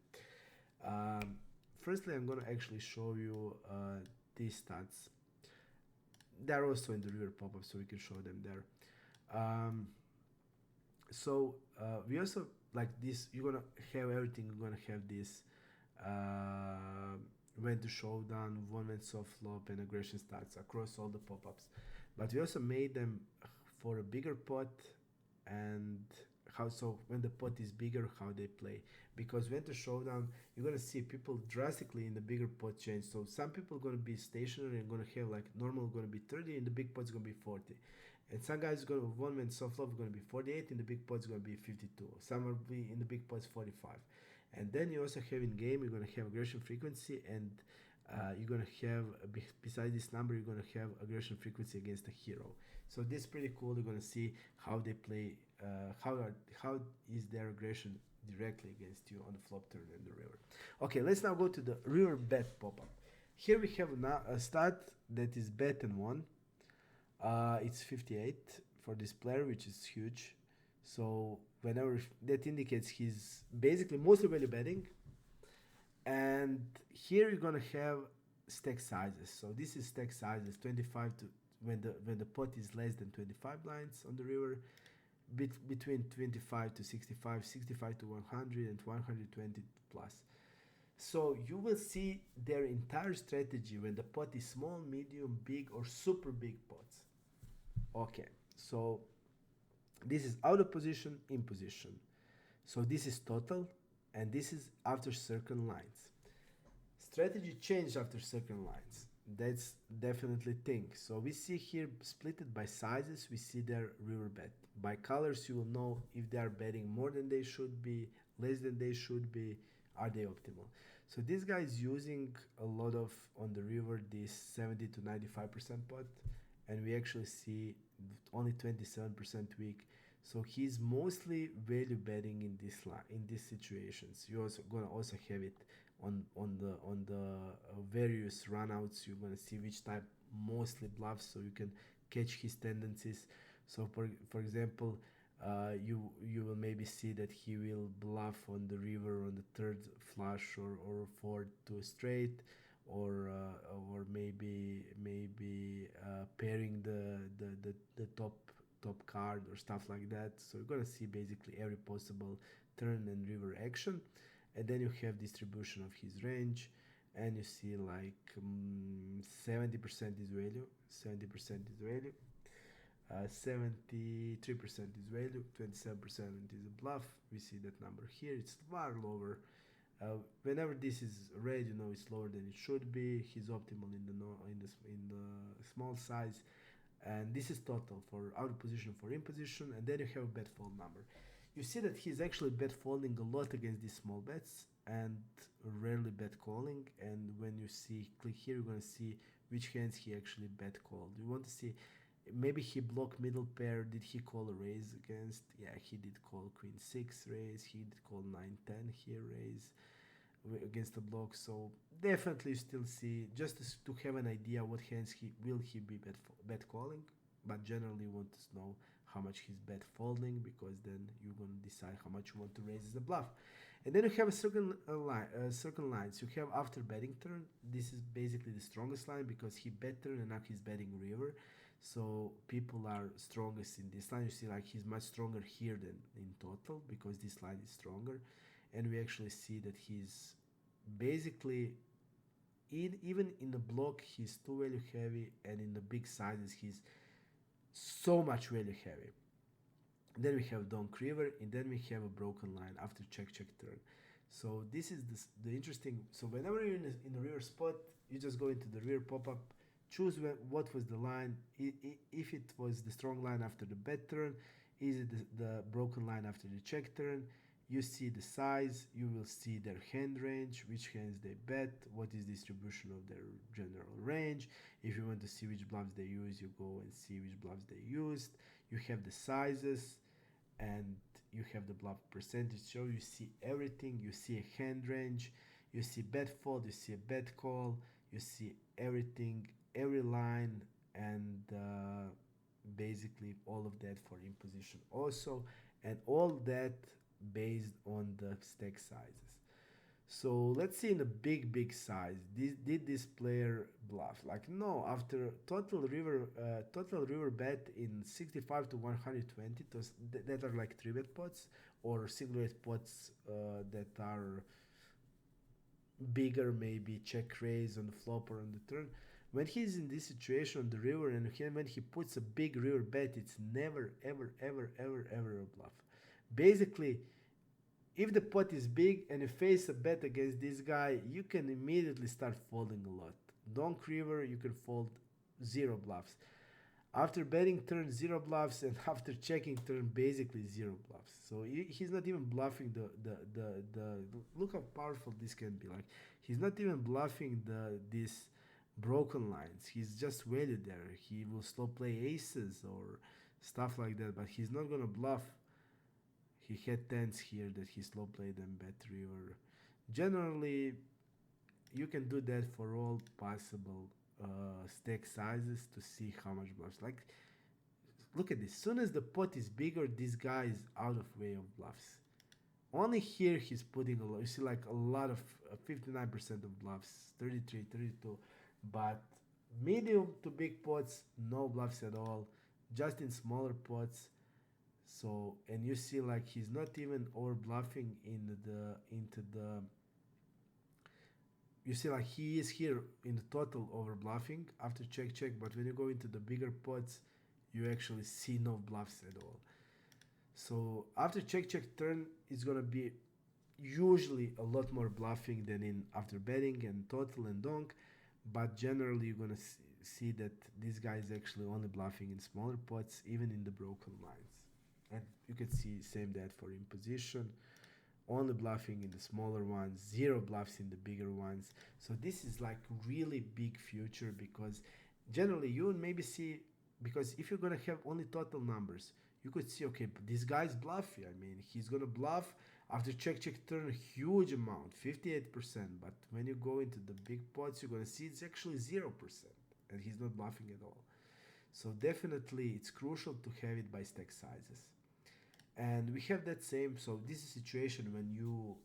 Firstly, I'm gonna actually show you these stats. They're also in the river pop-up, so we can show them there. We also, like this, you're gonna have everything. You're gonna have this when to showdown, one-man soft flop, and aggression starts across all the pop-ups. But we also made them for a bigger pot, and how so when the pot is bigger, how they play. Because when to showdown, you're gonna see people drastically in the bigger pot change. So some people gonna be stationary and gonna have like normal gonna be 30, and the big pot's gonna be 40. And some guys gonna one-man soft flop gonna be 48, and the big pot's gonna be 52. Some will be in the big pot's 45. And then you also have in game, you're gonna have aggression frequency, and you're gonna have besides this number, you're gonna have aggression frequency against a hero. So this is pretty cool. You're gonna see how they play, how is their aggression directly against you on the flop turn and the river. Okay, let's now go to the river bet pop-up. Here we have now a stat that is bet and won. It's 58 for this player, which is huge. So whenever that indicates he's basically mostly value betting. And here you're gonna have stack sizes. So this is stack sizes 25 to when the pot is less than 25 blinds on the river, between 25 to 65, 65 to 100, and 120 plus. So you will see their entire strategy when the pot is small, medium, big, or super big pots. Okay, so this is out of position, in position. So this is total, and this is after certain lines. Strategy changed after certain lines. That's definitely thing. So we see here splitted by sizes, we see their river bet. By colors, you will know if they are betting more than they should be, less than they should be, are they optimal. So this guy is using a lot of, on the river, this 70 to 95% pot, and we actually see only 27% weak. So he's mostly value betting in this line, in these situations. You're also gonna also have it on the various runouts. You're gonna see which type mostly bluffs, so you can catch his tendencies. So for example, you will maybe see that he will bluff on the river on the third flush or fourth to a straight, or maybe pairing the top card or stuff like that. So you're gonna see basically every possible turn and river action, and then you have distribution of his range, and you see like 70% is value, 70% is value, 73% is value, 27% is a bluff. We see that number here. It's far lower. Whenever this is red, you know it's lower than it should be. He's optimal in the small size, and this is total for out of position, for in position, and then you have a bet fold number. You see that he's actually bet folding a lot against these small bets and rarely bet calling. And when you see click here, you're gonna see which hands he actually bet called. You want to see maybe he blocked middle pair. Did he call a raise against? Yeah, he did call queen 6 raise. He did call 9-10 here raise against the block. So definitely you still see, just to have an idea what hands he be bet calling, but generally you want to know how much he's bet folding, because then you're going to decide how much you want to raise as a bluff. And then you have a certain lines. You have after betting turn. This is basically the strongest line because he bet turn and now he's betting river. So people are strongest in this line. You see like he's much stronger here than in total because this line is stronger. And we actually see that he's basically, even in the block, he's too value heavy, and in the big sizes, he's so much value heavy. And then we have Donk River, and then we have a broken line after check turn. So this is the interesting. So whenever you're in the river spot, you just go into the river pop-up, choose what was the line. If it was the strong line after the bet turn, is it the broken line after the check turn? You see the size, you will see their hand range, which hands they bet, what is distribution of their general range. If you want to see which bluffs they use, you go and see which bluffs they used. You have the sizes, and you have the bluff percentage, so you see everything. You see a hand range, you see bet fold, you see a bet call, you see everything, every line, and basically all of that for in position also, and all that based on the stack sizes. So let's see in the big size, did this player bluff? Like no, after total river bet in 65 to 120, that are like 3-bet pots or single-bet pots that are bigger maybe check raise on the flop or on the turn. When he's in this situation on the river and when he puts a big river bet, it's never ever ever ever ever a bluff. Basically, if the pot is big and you face a bet against this guy, you can immediately start folding a lot. Donk river, you can fold zero bluffs. After betting turn, zero bluffs, and after checking turn, basically zero bluffs. So he's not even bluffing the look how powerful this can be. Like, he's not even bluffing this broken lines. He's just value there. He will slow play aces or stuff like that, but he's not gonna bluff. He had tens here that he slow played and bet river. Generally, you can do that for all possible stack sizes to see how much bluffs. Like, look at this. Soon as the pot is bigger, this guy is out of way of bluffs. Only here he's putting a lot. You see, like a lot of 59% of bluffs, 33, 32. But medium to big pots, no bluffs at all. Just in smaller pots. So, and you see, like, he's not even over bluffing into the. You see, like, he is here in the total over bluffing after check check, but when you go into the bigger pots, you actually see no bluffs at all. So after check check turn, it's gonna be usually a lot more bluffing than in after betting and total and donk, but generally you're gonna see that this guy is actually only bluffing in smaller pots, even in the broken lines. And you can see same that for in position, only bluffing in the smaller ones, zero bluffs in the bigger ones. So this is like really big future, because generally you would maybe see, because if you're gonna have only total numbers, you could see, okay, but this guy's bluffy. I mean, he's gonna bluff after check check turn, huge amount, 58%. But when you go into the big pots, you're gonna see it's actually 0%, and he's not bluffing at all. So definitely it's crucial to have it by stack sizes. And we have that same, so this is a situation when you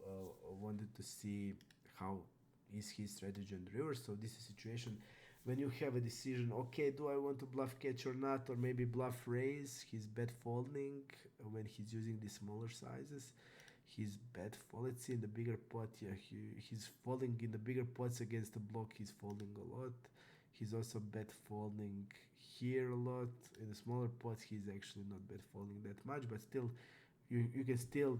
wanted to see how is his strategy on the river. So this is a situation when you have a decision, okay, do I want to bluff catch or not, or maybe bluff raise. He's bet folding when he's using the smaller sizes. He's bet fold. Let's see in the bigger pot. Yeah, he's folding in the bigger pots against the block. He's folding a lot. He's also bet folding here a lot. In the smaller pots, he's actually not bet folding that much, but still, you can still,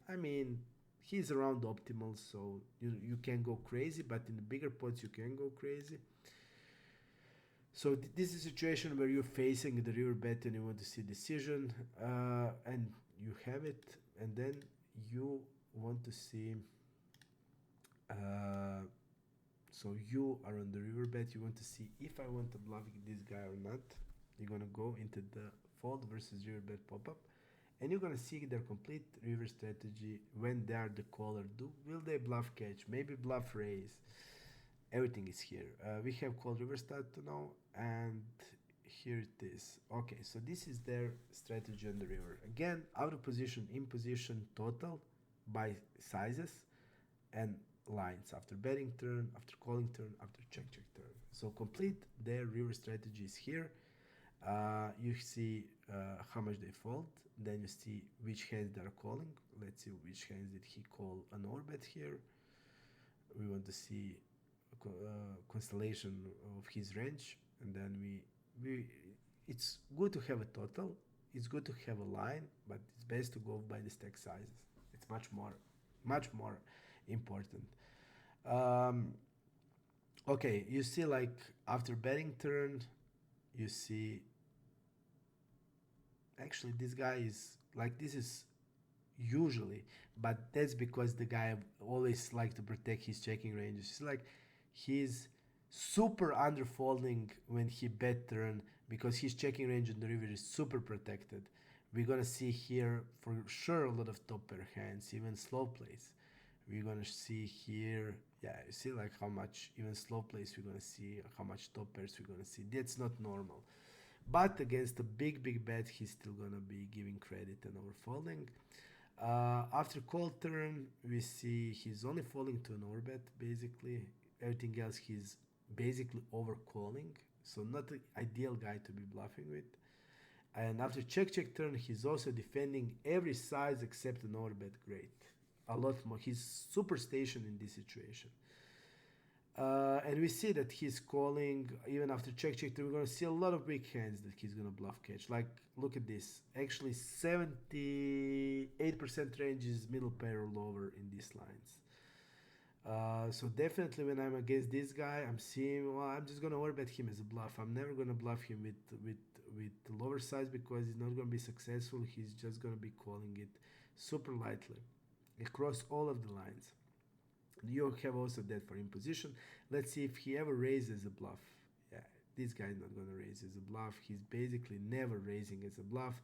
I mean, he's around optimal, so you can go crazy, but in the bigger pots, you can go crazy. So this is a situation where you're facing the river bet and you want to see decision, and you have it, and then you want to see. So you are on the river bet. You want to see if I want to bluff this guy or not. You're gonna go into the fold versus river bet pop up, and you're gonna see their complete river strategy when they are the caller. Will they bluff catch? Maybe bluff raise. Everything is here. We have called river start to know, and here it is. Okay, so this is their strategy on the river. Again, out of position, in position, total by sizes, and lines after betting turn, after calling turn, after check check turn. So complete their river strategy is here. You see how much they fold. Then you see which hands they are calling. Let's see which hands did he call an overbet here. We want to see constellation of his range, and then we it's good to have a total. It's good to have a line, but it's best to go by the stack sizes. It's much more important. Okay, you see, like after betting turn, you see actually this guy is like, this is usually, but that's because the guy always like to protect his checking ranges. It's like he's super underfolding when he bet turn, because his checking range on the river is super protected. We're gonna see here for sure a lot of top pair hands, even slow plays. We're gonna see here, yeah, you see like how much even slow plays we're gonna see, how much top pairs we're gonna see. That's not normal. But against a big bet, he's still gonna be giving credit and overfolding. After call turn, we see he's only falling to an overbet basically. Everything else he's basically overcalling, so not the ideal guy to be bluffing with. And after check check turn, he's also defending every size except an overbet. Great. a lot more. He's super stationed in this situation. And we see that he's calling even after check. We're gonna see a lot of big hands that he's gonna bluff catch. Like, look at this. Actually, 78% range is middle pair or lower in these lines. So definitely when I'm against this guy, I'm seeing, well, I'm just gonna overbet him as a bluff. I'm never gonna bluff him with the lower size because he's not gonna be successful. He's just gonna be calling it super lightly across all of the lines. You have also that for imposition. Let's see if he ever raises a bluff. Yeah, this guy's not gonna raise as a bluff. He's basically never raising as a bluff.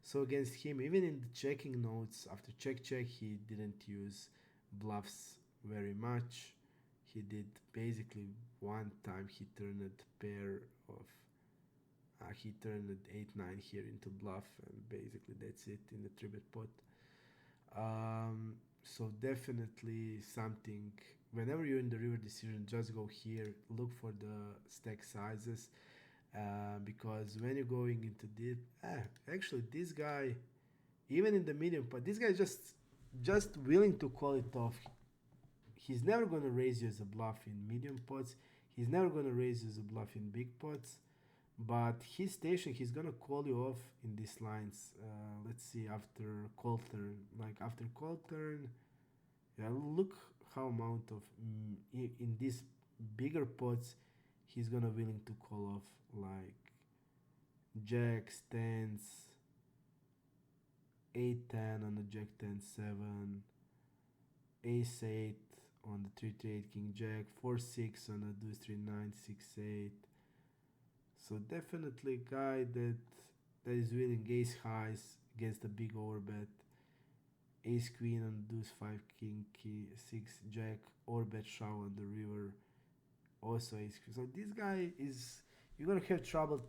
So against him, even in the checking notes, after check, he didn't use bluffs very much. He did basically one time he turned a pair of he turned 8-9 here into bluff, and basically that's it in the 3-bet pot. So definitely something, whenever you're in the river decision, just go here, look for the stack sizes, because when you're going into this, actually this guy, even in the medium pot, this guy is just willing to call it off. He's never going to raise you as a bluff in medium pots. He's never going to raise you as a bluff in big pots. But his station, he's going to call you off in these lines. Let's see, after call turn. Like after call turn, yeah, look how amount of, in these bigger pots, he's going to willing to call off like jacks, tens, 8-10 on the jack 10-7, ace 8 on the 3-8 king jack, 4-6 on the deuce 3-9, 6-8. So definitely guy that is willing ace highs against a big overbet, ace queen on the deuce 5 king key 6 jack, overbet shove on the river, also ace queen. So this guy is, you're gonna have trouble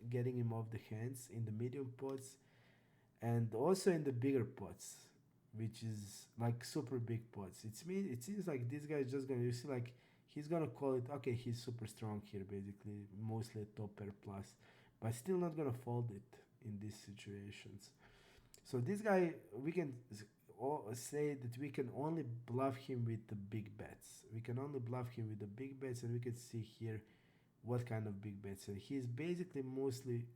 getting him off the hands in the medium pots and also in the bigger pots, which is like super big pots. It seems like this guy is just gonna, you see, like he's gonna call it, okay, he's super strong here, basically mostly a top pair plus, but still not gonna fold it in these situations. So this guy, we can say that we can only bluff him with the big bets. We can only bluff him with the big bets, and we can see here what kind of big bets. And he's basically mostly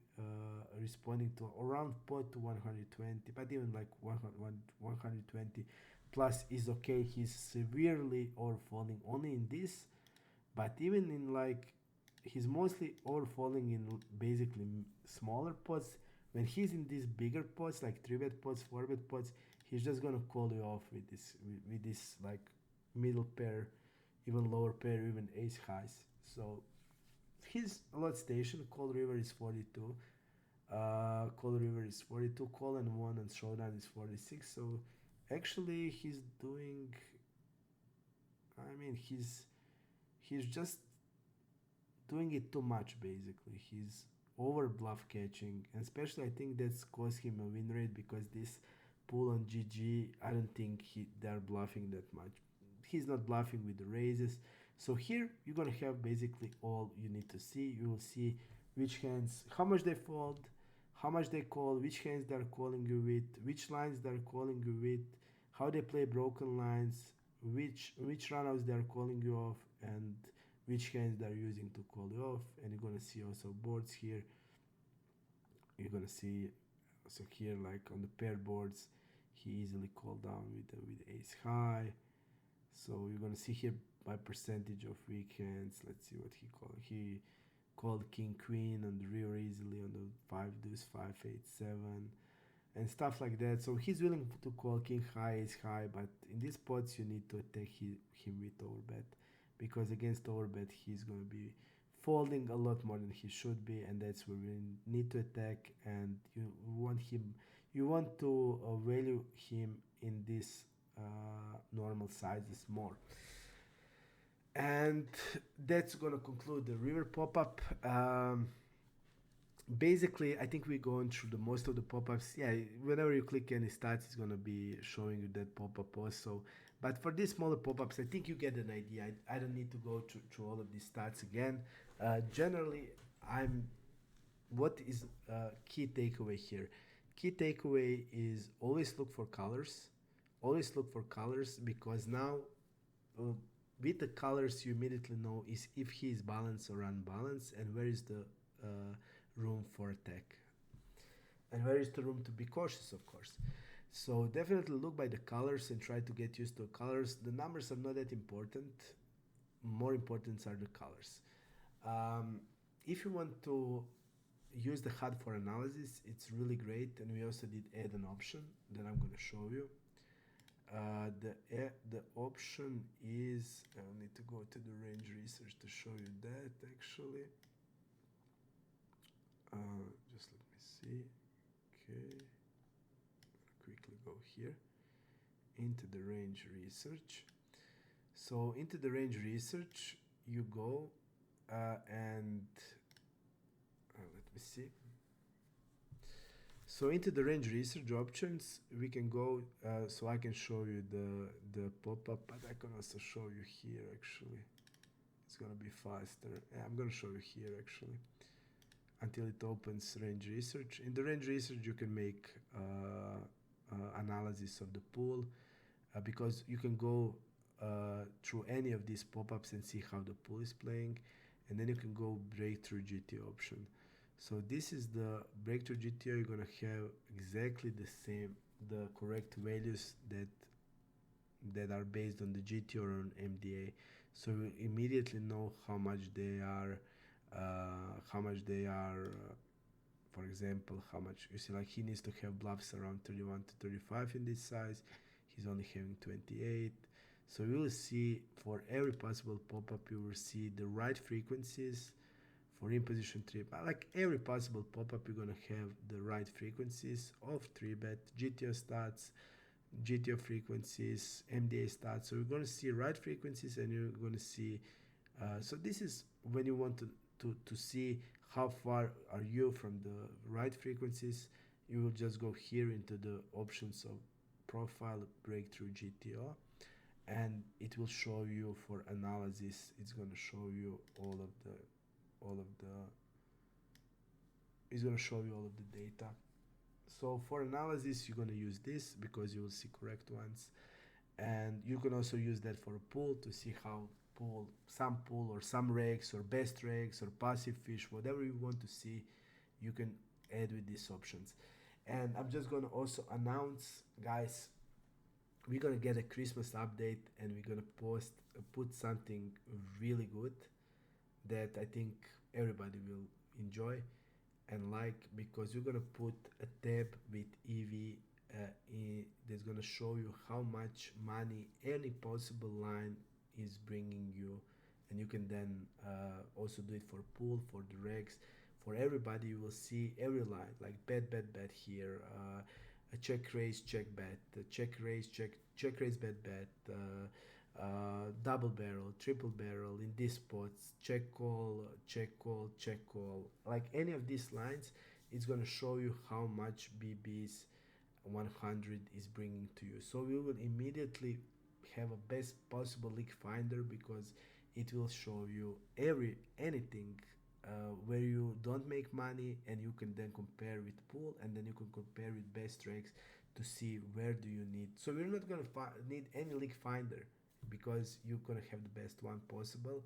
responding to around pot to 120, but even like 120 plus is okay. He's severely overfolding only in this, but even in like, he's mostly overfolding in basically smaller pots. When he's in these bigger pots like 3-bet pots, 4-bet pots, he's just gonna call you off with this like middle pair, even lower pair, even ace highs. So he's a lot stationed. Call river is 42. Call river is 42. Call and 1 and showdown is 46. So actually he's doing, I mean, he's just doing it too much. Basically he's over bluff catching, and especially I think that's cost him a win rate, because this pool on GG, I don't think they're bluffing that much. He's not bluffing with the raises. So here you're gonna have basically all you need to see. You will see which hands, how much they fold, how much they call, which hands they're calling you with, which lines they're calling you with, how they play broken lines, which runouts they're calling you off, and which hands they're using to call you off. And you're gonna see also boards here. You're gonna see also here, like on the pair boards, he easily called down with ace high. So you're gonna see here by percentage of weak hands. Let's see what he called. He called king queen on the river easily on the 5 deuce 5 8 7 and stuff like that. So he's willing to call king high, ace high, but in these pots you need to attack him with overbet, because against overbet he's gonna be folding a lot more than he should be, and that's where we need to attack. And you want to value him in this normal sizes more. And that's gonna conclude the river pop-up. Basically I think we're going through the most of the pop-ups. Yeah, whenever you click any stats, it's gonna be showing you that pop-up also. But for these smaller pop-ups, I think you get an idea. I don't need to go through all of these stats again. Generally, what is key takeaway here? Key takeaway is always look for colors, always look for colors, because now uh, with the colors you immediately know is if he is balanced or unbalanced, and where is the room for attack, and where is the room to be cautious, of course. So definitely look by the colors and try to get used to colors. The numbers are not that important. More important are the colors. Um, if you want to use the HUD for analysis, it's really great, and we also did add an option that I'm going to show you. The option is, I'll need to go to the range research to show you that actually. Just let me see. Okay, quickly go here into the range research. So into the range research you go and let me see. So into the range research options we can go, so I can show you the pop-up, but I can also show you here actually. It's gonna be faster. I'm gonna show you here actually until it opens range research. In the range research you can make analysis of the pool, because you can go through any of these pop-ups and see how the pool is playing, and then you can go Breakthrough GTO option. So this is the Breakthrough GTO. You're gonna have exactly the same, the correct values that are based on the GTO or on MDA. So you immediately know how much they are, for example, how much, you see, like he needs to have bluffs around 31 to 35 in this size. He's only having 28. So you will see for every possible pop-up, you will see the right frequencies for in position 3. Like every possible pop-up, you're gonna have the right frequencies of 3-bet, GTO stats, GTO frequencies, MDA stats. So you're gonna see right frequencies, and you're gonna see. So this is when you want to see how far are you from the right frequencies. You will just go here into the options of profile Breakthrough GTO, and it will show you for analysis. It's going to show you it's going to show you all of the data. So for analysis you're going to use this because you will see correct ones, and you can also use that for a pool to see how some pool or some regs or best regs or passive fish, whatever you want to see, you can add with these options. And I'm just going to also announce, guys, we're gonna get a Christmas update, and we're gonna put something really good that I think everybody will enjoy and like, because we're gonna put a tab with EV that's gonna show you how much money any possible line is bringing you, and you can then also do it for pool, for the regs, for everybody. You will see every line, like bet here, a check raise, check bet, check raise, check raise, bet, double barrel, triple barrel in these spots, check call, check call, check call. Like any of these lines, it's gonna show you how much BB's 100 is bringing to you. So we will immediately have a best possible leak finder, because it will show you anything where you don't make money, and you can then compare with pool, and then you can compare with best tracks to see where do you need. So you're not going to need any leak finder, because you're going to have the best one possible,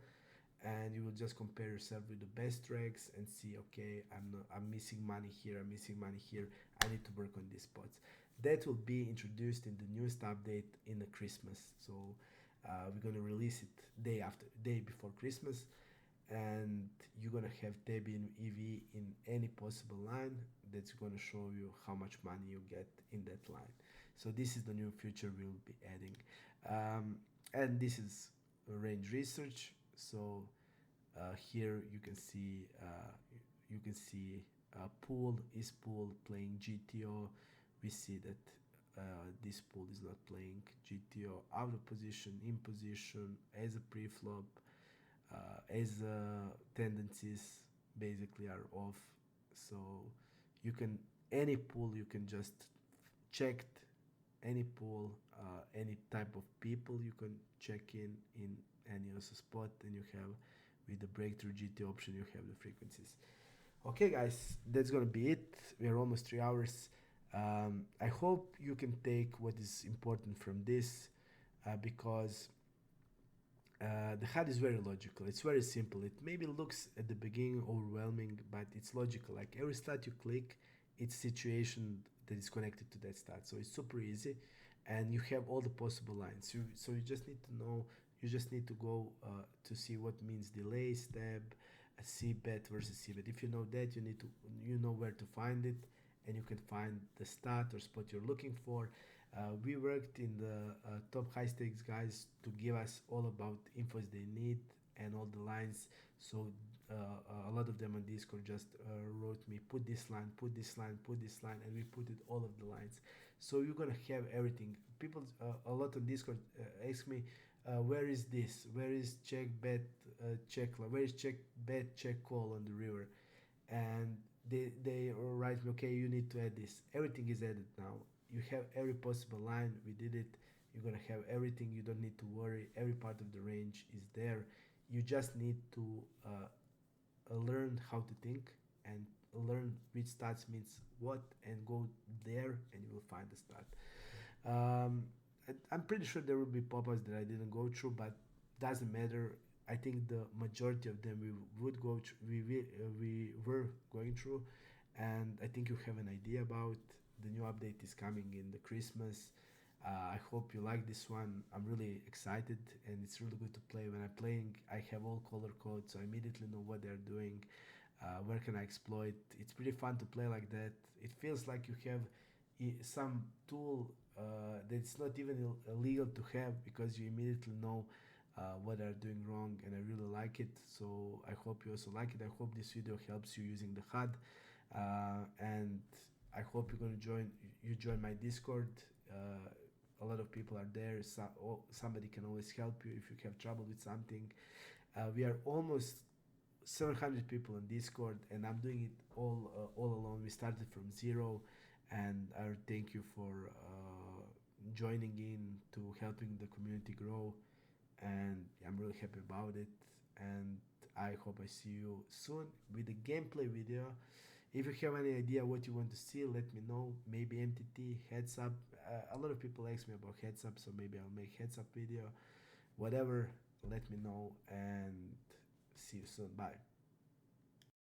and you will just compare yourself with the best tracks and see, okay, I'm missing money here, I need to work on these spots. That will be introduced in the newest update in the Christmas. So we're going to release it day before Christmas, and you're gonna have tab in EV in any possible line that's gonna show you how much money you get in that line. So this is the new feature we'll be adding, and this is range research. So here you can see pool playing GTO. We see that this pool is not playing GTO, out of position, in position, as a preflop. As tendencies basically are off. So you can, any pool you can just check, any pool, any type of people you can check in any also spot, and you have with the Breakthrough GT option you have the frequencies. Okay guys, that's gonna be it. We are almost 3 hours. I hope you can take what is important from this, because the HUD is very logical. It's very simple. It maybe looks at the beginning overwhelming, but it's logical. Like every stat you click, it's situation that is connected to that stat. So it's super easy, and you have all the possible lines. So you just need to know. You just need to go to see what means delay, step, a C bet versus C bet. If you know that, you know where to find it, and you can find the stat or spot you're looking for. We worked in the top high stakes guys to give us all about infos they need and all the lines. So a lot of them on Discord just wrote me, put this line, put this line, put this line, and we put it all of the lines. So you're gonna have everything. People a lot on Discord ask me, where is this? Where is check bet check? Where is check bet check call on the river? And they write me, okay, you need to add this. Everything is added now. You have every possible line. We did it. You're gonna have everything. You don't need to worry. Every part of the range is there. You just need to learn how to think and learn which stats means what, and go there and you will find the stat. I'm pretty sure there will be pop-ups that I didn't go through, but doesn't matter. I think the majority of them we would go through, we were going through, and I think you have an idea about. The new update is coming in the Christmas. I hope you like this one. I'm really excited, and it's really good to play. When I'm playing, I have all color codes, so I immediately know what they're doing. Where can I exploit? It's pretty fun to play like that. It feels like you have some tool that's not even illegal to have, because you immediately know what they're doing wrong, and I really like it. So I hope you also like it. I hope this video helps you using the HUD, and I hope you're gonna join my Discord. A lot of people are there. Somebody can always help you if you have trouble with something. We are almost 700 people on Discord, and I'm doing it all alone. We started from zero, and I thank you for joining in to helping the community grow. And I'm really happy about it. And I hope I see you soon with a gameplay video. If you have any idea what you want to see, let me know. Maybe MTT, heads up. A lot of people ask me about heads up, so maybe I'll make heads up video. Whatever, let me know, and see you soon. Bye.